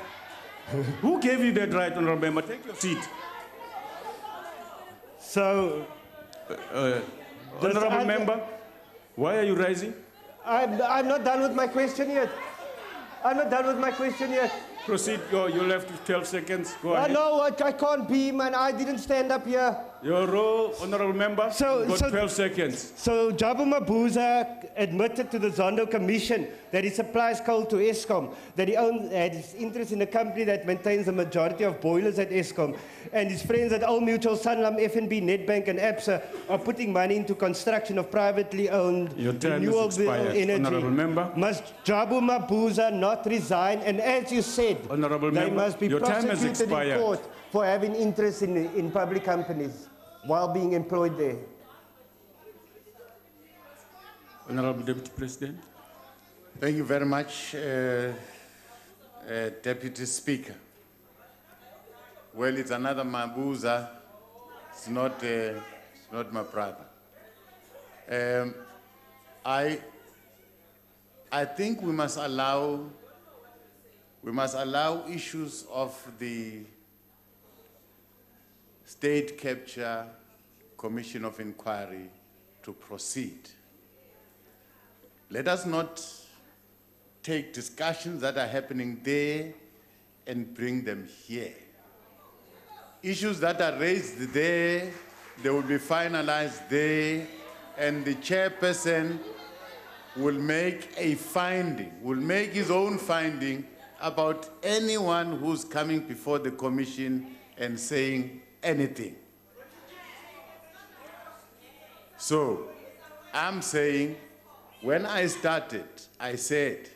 Who gave you that right, honorable member? Take your seat. So, honorable member, why are you rising? I'm not done with my question yet. Proceed. You'll have to 12 seconds. Go ahead. No, I can't be, man. I didn't stand up here. Your role, honourable member. You've got 12 seconds. So Jabu Mabuza admitted to the Zondo Commission that he supplies coal to Eskom, that he has interest in a company that maintains the majority of boilers at Eskom, and his friends at Old Mutual, Sanlam, FNB, Nedbank, and ABSA are putting money into construction of privately owned renewable energy. Honourable member. Must Jabu Mabuza not resign? And as you said, Honourable they member, must be your time has prosecuted in expired. court for having interest in public companies while being employed there. Honourable Deputy President. Thank you very much, Deputy Speaker. Well, it's another Mabuza. It's not my brother. I think we must allow issues of the State Capture Commission of Inquiry to proceed. Let us not take discussions that are happening there and bring them here. Issues that are raised there, they will be finalized there, and the chairperson will make a finding, will make his own finding about anyone who's coming before the commission and saying anything. So, I'm saying, when I started, I said,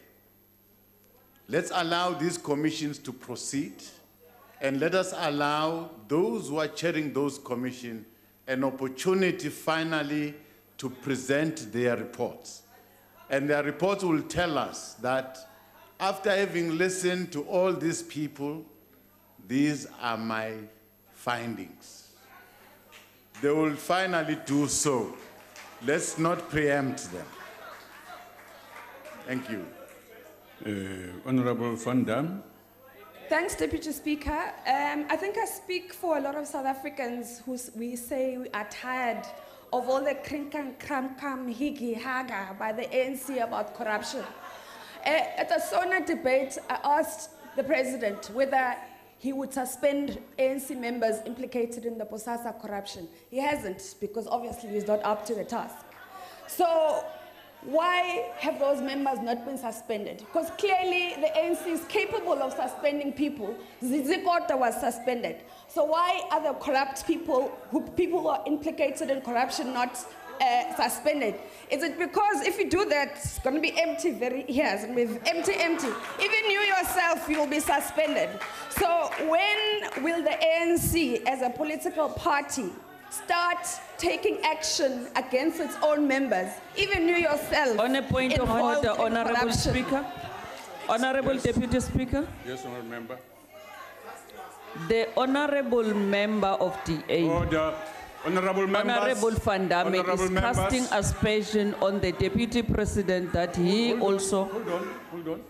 let's allow these commissions to proceed, and let us allow those who are chairing those commissions an opportunity finally to present their reports. And their reports will tell us that after having listened to all these people, these are my findings. They will finally do so. Let's not preempt them. Thank you. Honourable Van Dam. Thanks, Deputy Speaker. I think I speak for a lot of South Africans who we say we are tired of all the krinkan kram higi haga by the ANC about corruption. At the SONA debate, I asked the President whether he would suspend ANC members implicated in the Bosasa corruption. He hasn't, because obviously he's not up to the task. So why have those members not been suspended? Because clearly the ANC is capable of suspending people. Zizikota was suspended. So why are the corrupt people who are implicated in corruption not suspended? Is it because if you do that, it's going to be empty empty. Even you yourself, you'll be suspended. So when will the ANC as a political party start taking action against its own members, even you yourself? On a point of order, Honourable Speaker. Honourable Deputy Speaker. Yes, Honourable Member. The Honourable Member of DA. Order. Honourable members. Honourable Van Damme is casting members. aspersion on the Deputy President that he also...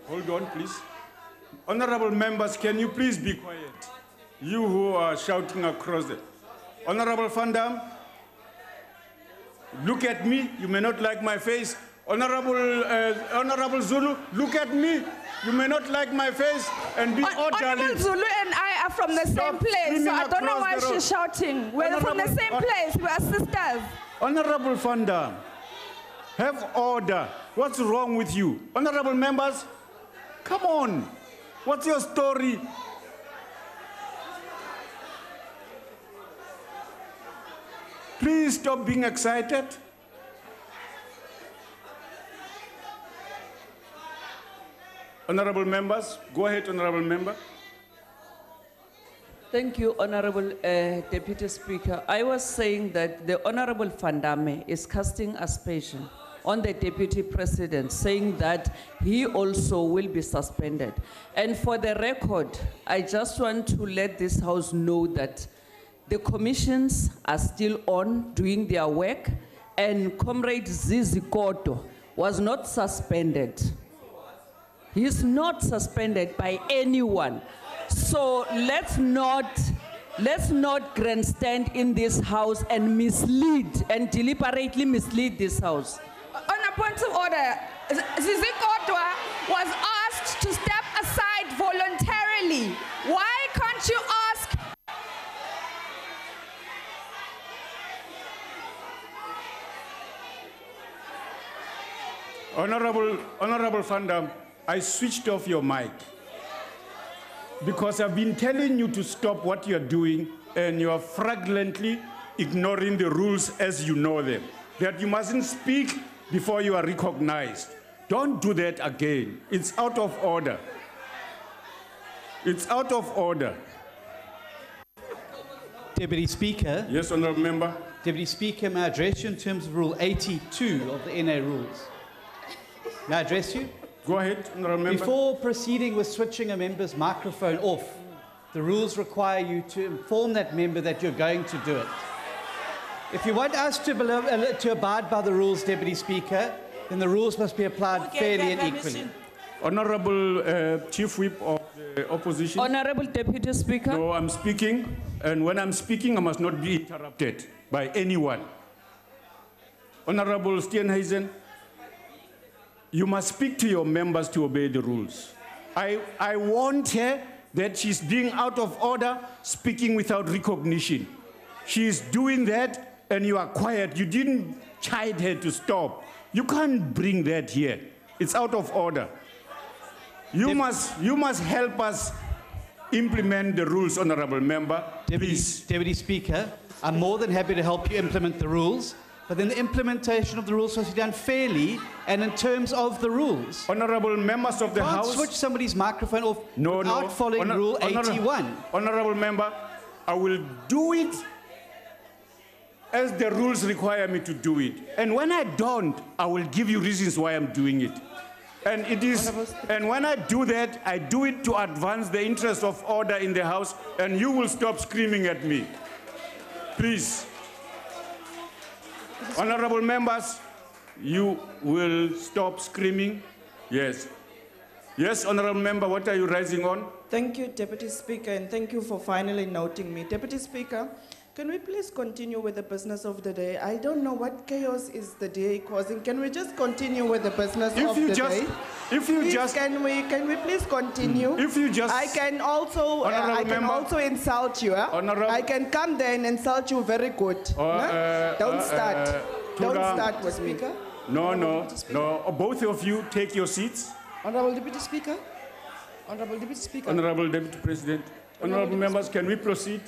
Hold on, please. Honourable members, can you please be quiet? You who are shouting across the... Honourable Van Dam, look at me. You may not like my face. Honourable Zulu, look at me. You may not like my face and be orderly. Honourable Zulu and I are from the same place, so I don't know why she's shouting. We're from the same place. We are sisters. Honourable Van Dam, have order. What's wrong with you? Honourable members, come on. What's your story? Please stop being excited. Honourable members, go ahead, Honourable Member. Thank you, Honourable Deputy Speaker. I was saying that the Honourable Van Damme is casting aspersion on the Deputy President, saying that he also will be suspended. And for the record, I just want to let this House know that the commissions are still on doing their work, and Comrade Zizi Koto was not suspended. He's not suspended by anyone. So let's not grandstand in this House and mislead and deliberately mislead this House. On a point of order, Zizi Koto was asked to step aside voluntarily Honorable Van Dam, I switched off your mic because I've been telling you to stop what you're doing and you are flagrantly ignoring the rules as you know them. That you mustn't speak before you are recognized. Don't do that again. It's out of order. It's out of order. Deputy Speaker. Yes, Honourable Member. Deputy Speaker, may I address you in terms of Rule 82 of the NA rules? May I address you? Go ahead, Honourable Member. Before proceeding with switching a member's microphone off, the rules require you to inform that member that you're going to do it. If you want us to abide by the rules, Deputy Speaker, then the rules must be applied fairly and equally. Honourable Chief Whip of the Opposition. Honourable Deputy Speaker. No, I'm speaking, and when I'm speaking, I must not be interrupted by anyone. Honourable Steenhuisen, you must speak to your members to obey the rules. I warned her that she's being out of order, speaking without recognition. She's doing that, and you are quiet. You didn't chide her to stop. You can't bring that here. It's out of order. You must help us implement the rules, Honourable Member. Please. Deputy Speaker, I'm more than happy to help you implement the rules, but then the implementation of the rules must be done fairly and in terms of the rules. Honourable members of the House. Switch somebody's microphone off without following Rule 81. Honourable Member, I will do it as the rules require me to do it. And when I don't, I will give you reasons why I'm doing it. And when I do that, I do it to advance the interest of order in the House, and you will stop screaming at me. Please. Honourable members, you will stop screaming. Yes. Yes, Honourable Member, what are you rising on? Thank you, Deputy Speaker, and thank you for finally noting me. Deputy Speaker, can we please continue with the business of the day? I don't know what chaos is the day causing. Can we just continue with the business of the day? Can we please continue? If you just... I can also insult you. I can come there and insult you very good. Don't start. Don't start with me. No. Both of you take your seats. Honourable Deputy Speaker. Honourable Deputy Speaker. Honourable Deputy President. Honourable members, can we proceed?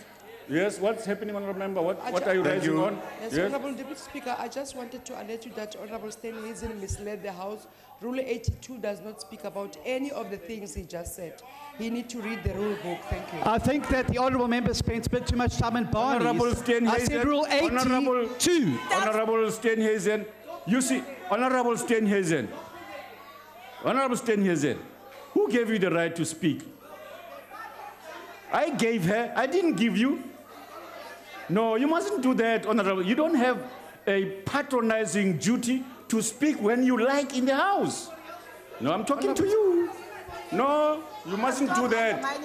Yes, what's happening, Honourable Member? What are you raising on? Yes, Honourable Deputy Speaker, I just wanted to alert you that Honourable Steenhuisen misled the House. Rule 82 does not speak about any of the things he just said. He needs to read the rule book. Thank you. I think that the Honourable Member spent a bit too much time in Barney's. Honourable Steenhuisen. I said Rule 82. Honourable Steenhuisen. You see, Honourable Steenhuisen. Honourable Steenhuisen, who gave you the right to speak? I gave her. I didn't give you. No, you mustn't do that, Honourable. You don't have a patronizing duty to speak when you like in the House. No, I'm talking to you. No, you mustn't do that.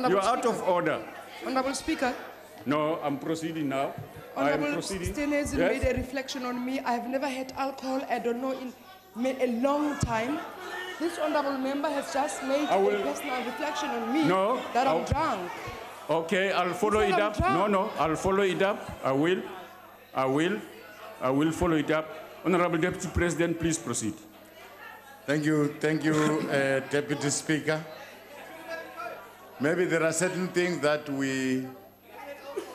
You're out of order. Honourable Speaker. No, I'm proceeding now. Honourable Steenhuisen made a reflection on me. I've never had alcohol, I don't know, in a long time. This honourable member has just made a personal reflection on me that I'm drunk. Okay, I'll follow it up. No, I'll follow it up. I will follow it up. Honourable Deputy President, please proceed. Thank you, Deputy Speaker. Maybe there are certain things that we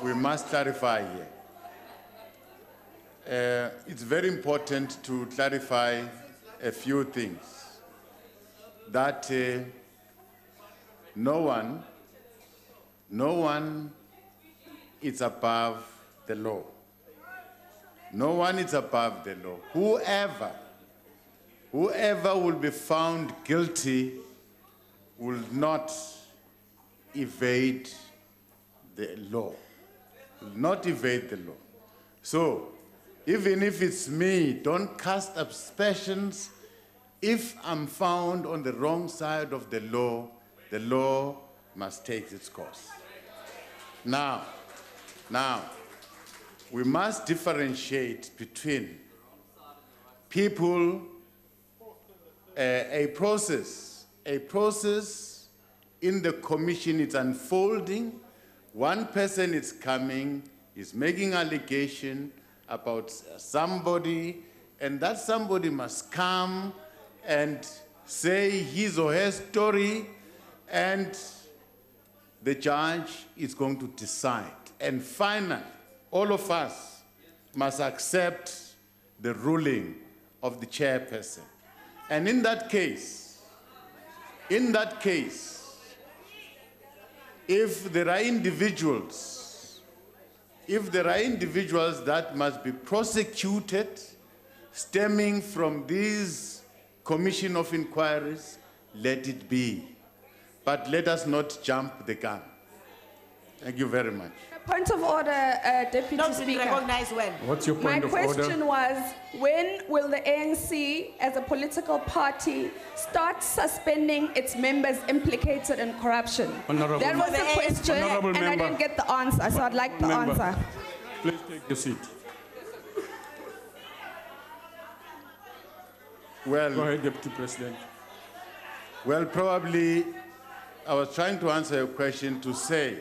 must clarify here. It's very important to clarify a few things. That no one is above the law. No one is above the law. Whoever will be found guilty will not evade the law. Will not evade the law. So, even if it's me, don't cast aspersions. If I'm found on the wrong side of the law must take its course. Now, we must differentiate between people, a process in the commission is unfolding. One person is coming, is making allegation about somebody, and that somebody must come and say his or her story, and the judge is going to decide. And finally, all of us must accept the ruling of the chairperson. And in that case, if there are individuals that must be prosecuted stemming from these commission of inquiries, let it be. But let us not jump the gun. Thank you very much. Point of order, Deputy Not Speaker. recognized when. What's your My point of order? question was, when will the ANC, as a political party, start suspending its members implicated in corruption? Honourable- That was the question, Honourable and I member. didn't get the answer, so I'd like the Member. answer. Please take your seat. Well, go ahead, Deputy President. Well, probably I was trying to answer your question to say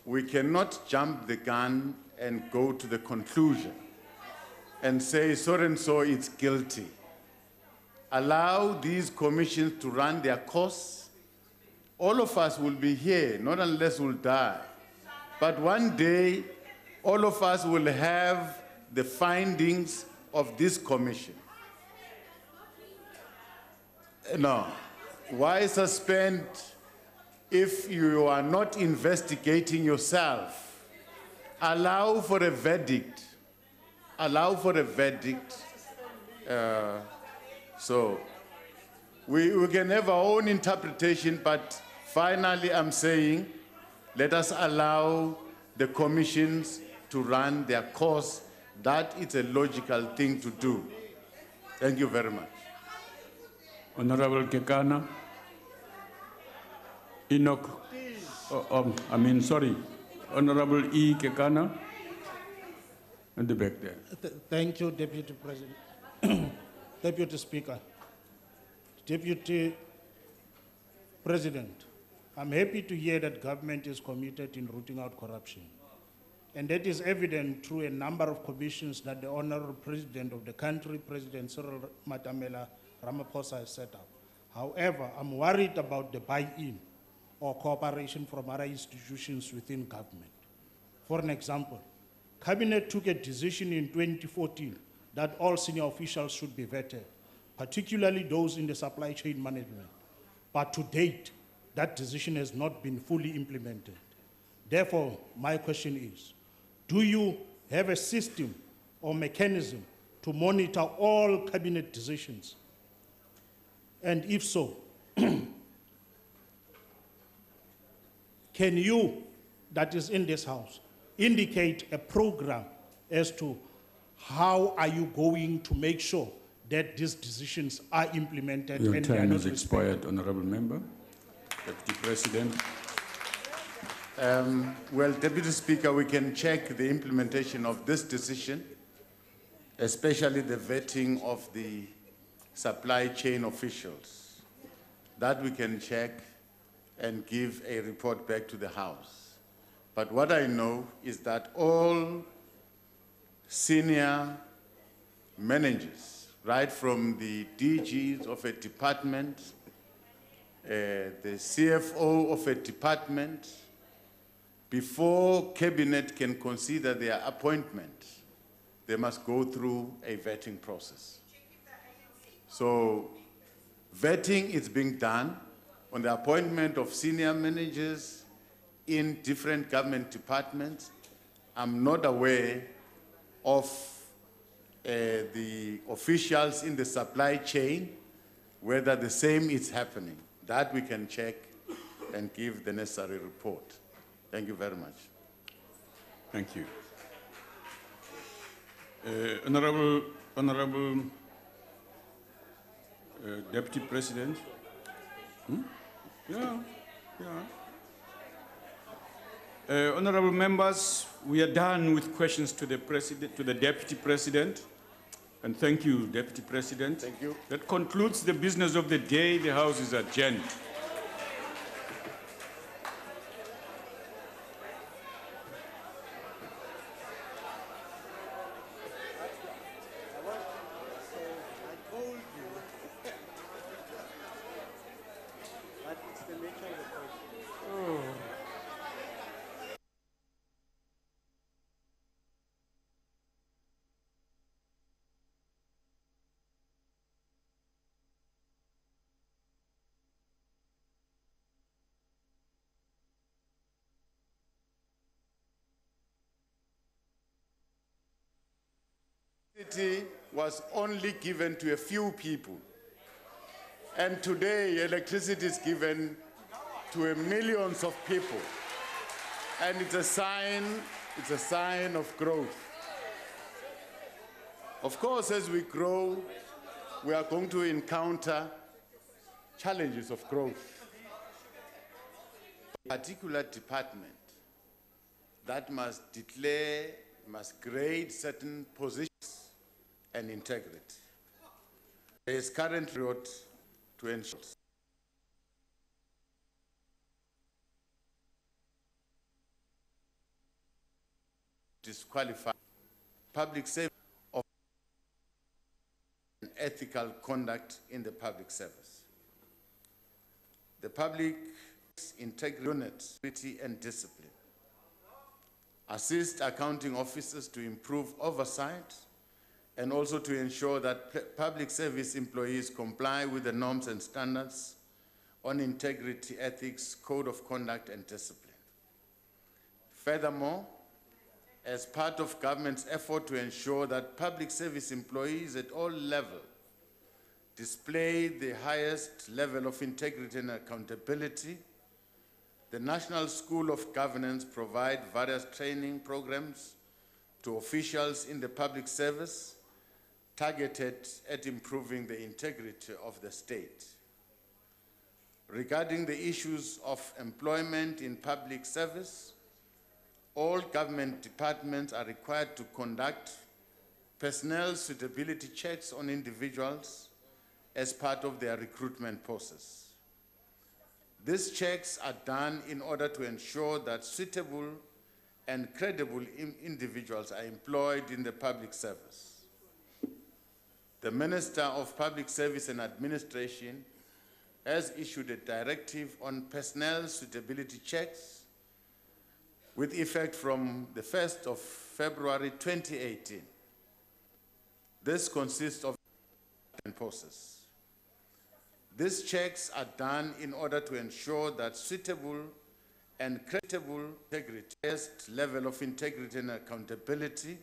we cannot jump the gun and go to the conclusion and say so-and-so is guilty. Allow these commissions to run their course. All of us will be here, not unless we'll die. But one day, all of us will have the findings of this commission. No. Why suspend if you are not investigating yourself? Allow for a verdict. Allow for a verdict. So we can have our own interpretation, but finally I'm saying let us allow the commissions to run their course. That is a logical thing to do. Thank you very much. Honorable Kekana. Enoch. Honorable E. Kekana. At the back there. Thank you, Deputy President. Deputy Speaker. Deputy President, I'm happy to hear that government is committed in rooting out corruption. And that is evident through a number of commissions that the Honorable President of the country, President Cyril Matamela Ramaphosa, has set up. However, I'm worried about the buy-in or cooperation from other institutions within government. For an example, Cabinet took a decision in 2014 that all senior officials should be vetted, particularly those in the supply chain management. But to date, that decision has not been fully implemented. Therefore, my question is, do you have a system or mechanism to monitor all cabinet decisions? And if so, can you, that is in this house, indicate a program as to how are you going to make sure that these decisions are implemented? Your and they are time not has expired, Honorable Member. Deputy President. Well, Deputy Speaker, we can check the implementation of this decision, especially the vetting of the supply chain officials. That we can check and give a report back to the House. But what I know is that all senior managers, right from the DGs of a department, the CFO of a department, before cabinet can consider their appointment, they must go through a vetting process. So vetting is being done on the appointment of senior managers in different government departments. I'm not aware of the officials in the supply chain, whether the same is happening. That we can check and give the necessary report. Thank you very much. Thank you. Honorable Deputy President. Yeah. Honorable members, we are done with questions to the President, to the Deputy President. And thank you, Deputy President. Thank you. That concludes the business of the day. The House is adjourned. Electricity was only given to a few people. And today, electricity is given to millions of people. And it's a sign of growth. Of course, as we grow, we are going to encounter challenges of growth. A particular department that must grade certain positions and integrity. There is currently road to ensure disqualify public safety of ethical conduct in the public service. The public integrity unit, and discipline. Assist accounting officers to improve oversight and also to ensure that public service employees comply with the norms and standards on integrity, ethics, code of conduct, and discipline. Furthermore, as part of government's effort to ensure that public service employees at all levels display the highest level of integrity and accountability, the National School of Governance provides various training programs to officials in the public service targeted at improving the integrity of the state. Regarding the issues of employment in public service, all government departments are required to conduct personnel suitability checks on individuals as part of their recruitment process. These checks are done in order to ensure that suitable and credible individuals are employed in the public service. The Minister of Public Service and Administration has issued a directive on personnel suitability checks with effect from the 1st of February 2018. This consists of a process. These checks are done in order to ensure that suitable and credible integrity, highest level of integrity and accountability.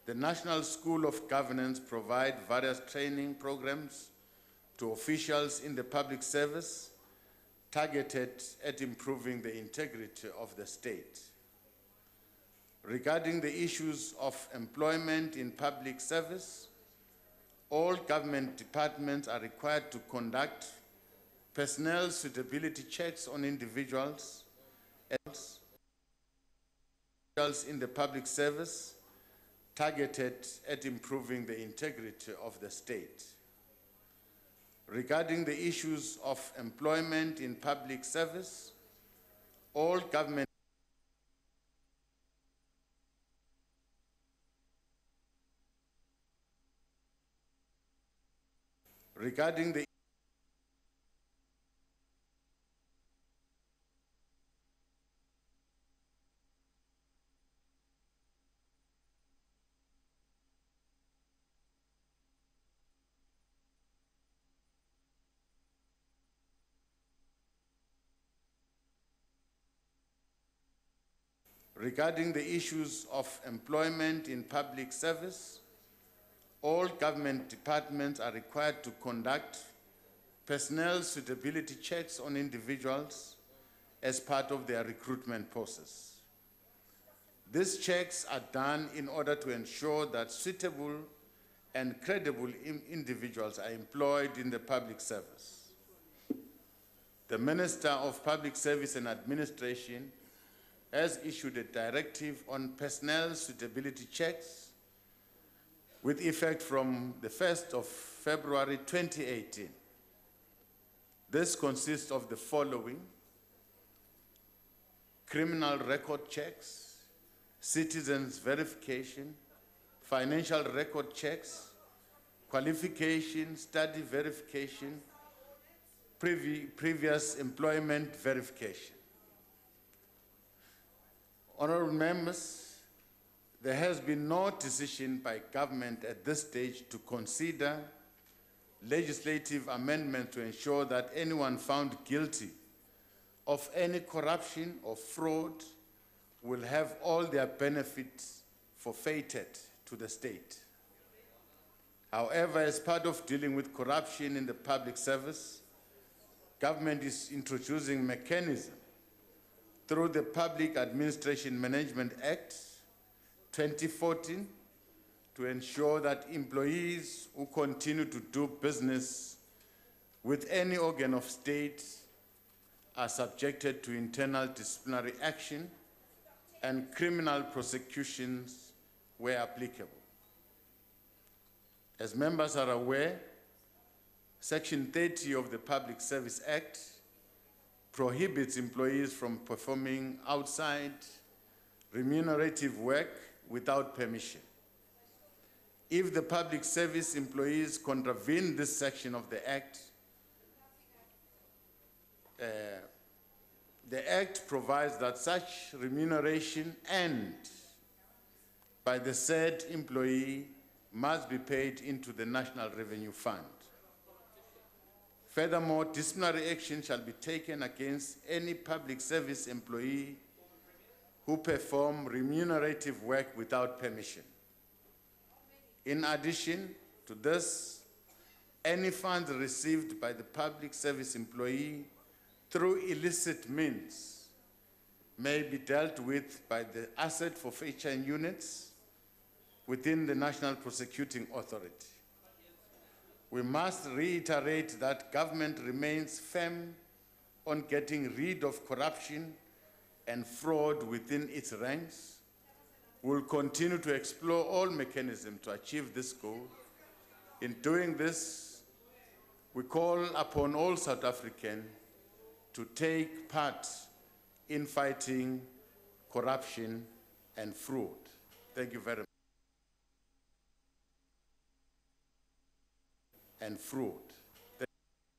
The National School of Governance provides various training programs to officials in the public service targeted at improving the integrity of the state. Regarding the issues of employment in public service, all government departments are required to conduct personnel suitability checks on individuals in the public service targeted at improving the integrity of the state. Regarding the issues of employment in public service, all government regarding the regarding the issues of employment in public service, all government departments are required to conduct personnel suitability checks on individuals as part of their recruitment process. These checks are done in order to ensure that suitable and credible individuals are employed in the public service. The Minister of Public Service and Administration has issued a directive on personnel suitability checks with effect from the 1st of February 2018. This consists of the following: criminal record checks, citizens verification, financial record checks, qualification, study verification, previous employment verification. Honorable members, there has been no decision by government at this stage to consider legislative amendment to ensure that anyone found guilty of any corruption or fraud will have all their benefits forfeited to the state. However, as part of dealing with corruption in the public service, government is introducing mechanism through the Public Administration Management Act 2014 to ensure that employees who continue to do business with any organ of state are subjected to internal disciplinary action and criminal prosecutions where applicable. As members are aware, Section 30 of the Public Service Act prohibits employees from performing outside remunerative work without permission. If the public service employees contravene this section of the Act, the Act provides that such remuneration and by the said employee must be paid into the National Revenue Fund. Furthermore, disciplinary action shall be taken against any public service employee who perform remunerative work without permission. In addition to this, any funds received by the public service employee through illicit means may be dealt with by the asset forfeiture units within the National Prosecuting Authority. We must reiterate that government remains firm on getting rid of corruption and fraud within its ranks. We will continue to explore all mechanisms to achieve this goal. In doing this, we call upon all South Africans to take part in fighting corruption and fraud. Thank you very much. And fraud.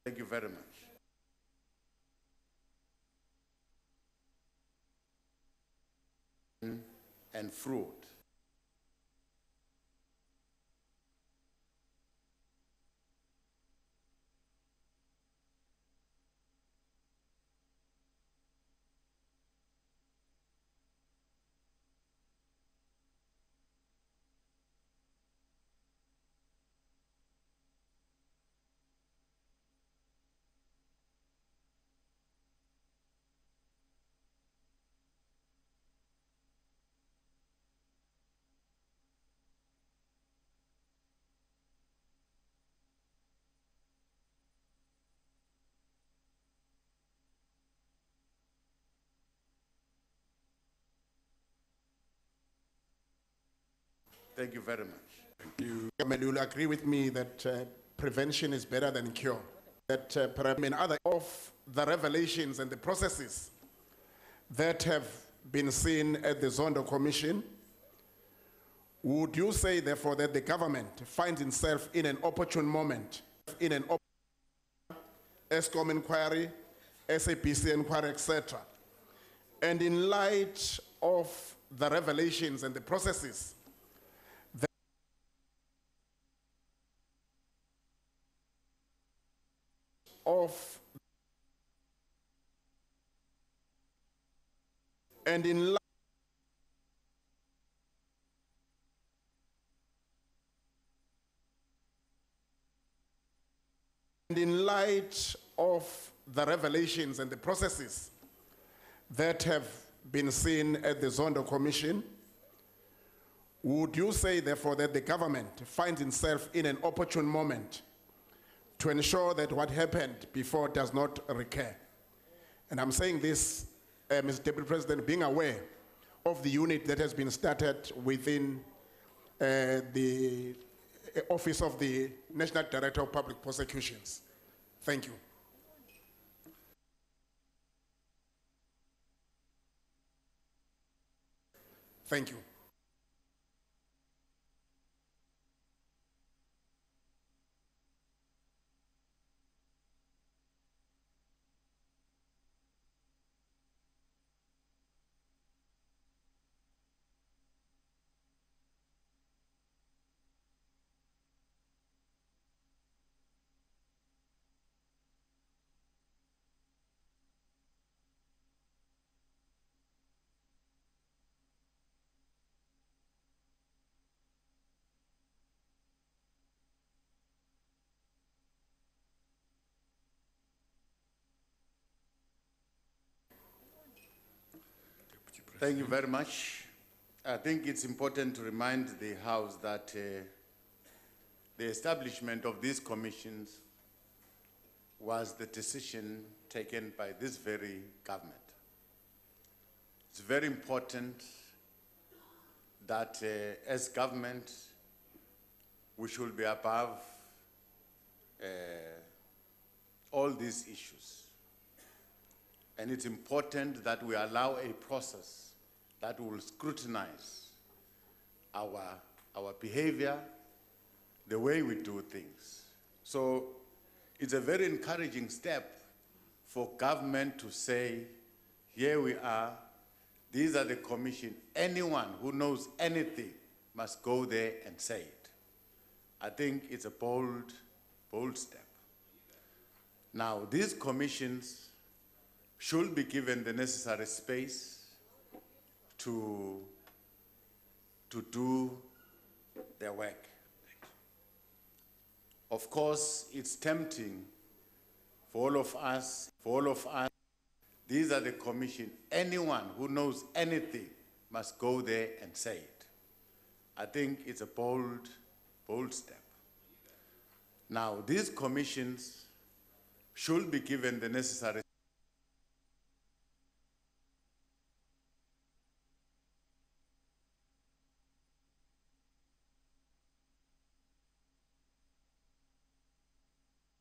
Thank you very much. And fraud. Thank you very much. Thank you. You will agree with me that prevention is better than cure. That perhaps in other of the revelations and the processes that have been seen at the Zondo Commission, would you say therefore that the government finds itself in an opportune moment, in an ESCOM inquiry, SABC inquiry, etc., and in light of the revelations and the processes of and in light of the revelations and the processes that have been seen at the Zondo Commission, would you say therefore that the government finds itself in an opportune moment to ensure that what happened before does not recur? And I'm saying this, Mr. Deputy President, being aware of the unit that has been started within the Office of the National Director of Public Prosecutions. Thank you. Thank you. Thank you very much. I think it's important to remind the House that the establishment of these commissions was the decision taken by this very government. It's very important that as government, we should be above all these issues. And it's important that we allow a process that will scrutinize our behavior, the way we do things. So it's a very encouraging step for government to say, here we are, these are the commission. Anyone who knows anything must go there and say it. I think it's a bold, bold step. Now, these commissions should be given the necessary space to do their work. Of course, it's tempting for all of us, these are the commission. Anyone who knows anything must go there and say it. I think it's a bold, bold step. Now, these commissions should be given the necessary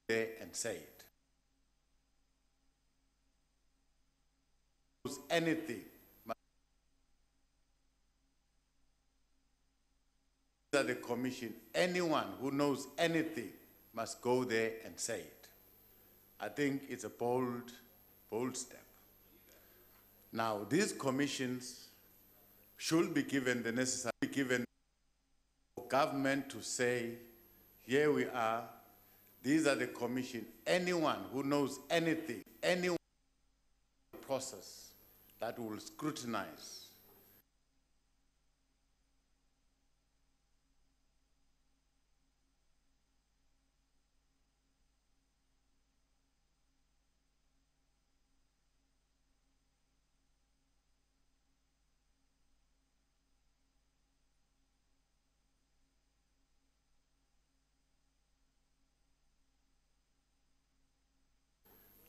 there and say it. Anything. That the commission, anyone who knows anything must go there and say it. I think it's a bold, bold step. Now, these commissions should be given the necessary, for government to say, here we are, these are the commission, anyone who knows anything, anyone process that will scrutinize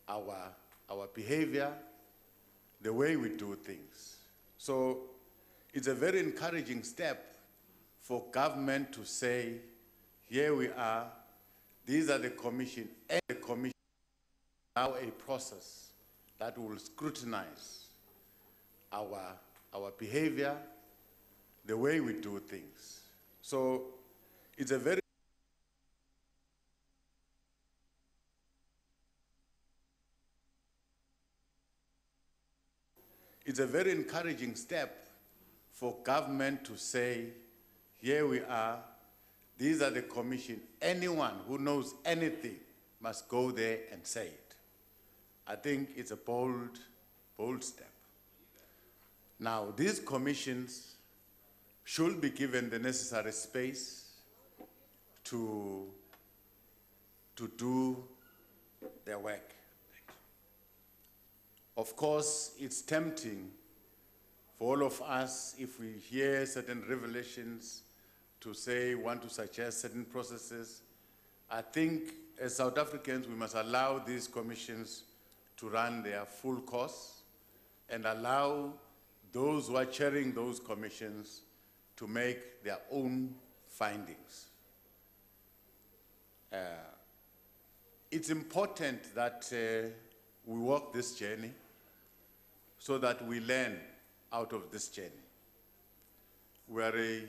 our behavior, the way we do things. So it's a very encouraging step for government to say, here we are, these are the commission, and the commission allow a process that will scrutinize our behavior, the way we do things. So it's a very encouraging step for government to say, here we are, these are the commission, anyone who knows anything must go there and say it. I think it's a bold, bold step. Now, these commissions should be given the necessary space to do their work. Of course, it's tempting for all of us, if we hear certain revelations, to say, want to suggest certain processes. I think as South Africans, we must allow these commissions to run their full course and allow those who are chairing those commissions to make their own findings. It's important that we walk this journey so that we learn out of this journey. We're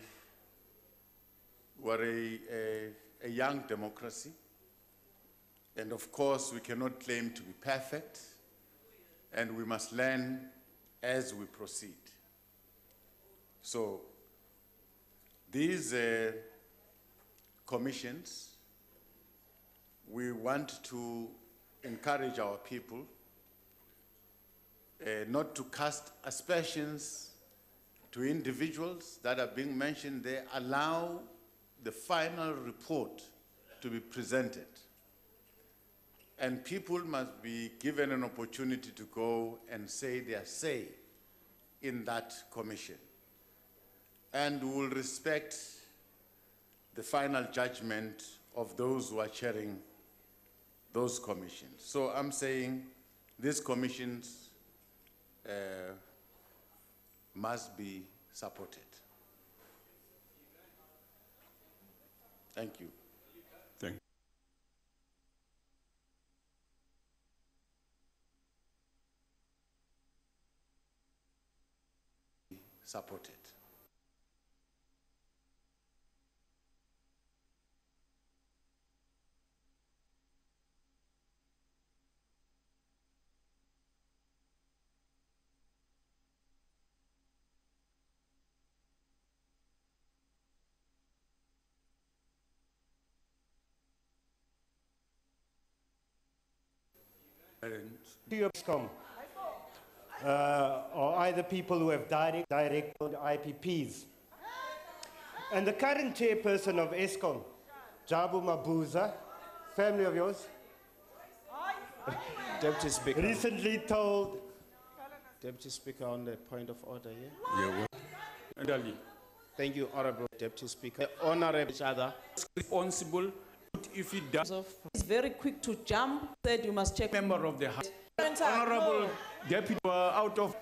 a young democracy, and of course we cannot claim to be perfect, and we must learn as we proceed. So these commissions, we want to encourage our people not to cast aspersions to individuals that are being mentioned there. Allow the final report to be presented. And people must be given an opportunity to go and say their say in that commission. And we will respect the final judgment of those who are chairing those commissions. So I'm saying these commissions must be supported. Thank you. Thank you. Supported. To your ESCOM, or either people who have direct IPPs. And the current chairperson of ESCOM, Jabu Mabuza, family of yours, Deputy Speaker. recently told. Deputy Speaker, on the point of order here. Yeah, and Ali. Thank you, Honorable Deputy Speaker. Honorable each other. Responsible if he does. He's very quick to jump, said you must check. Member of the House. Honorable Deputy, out of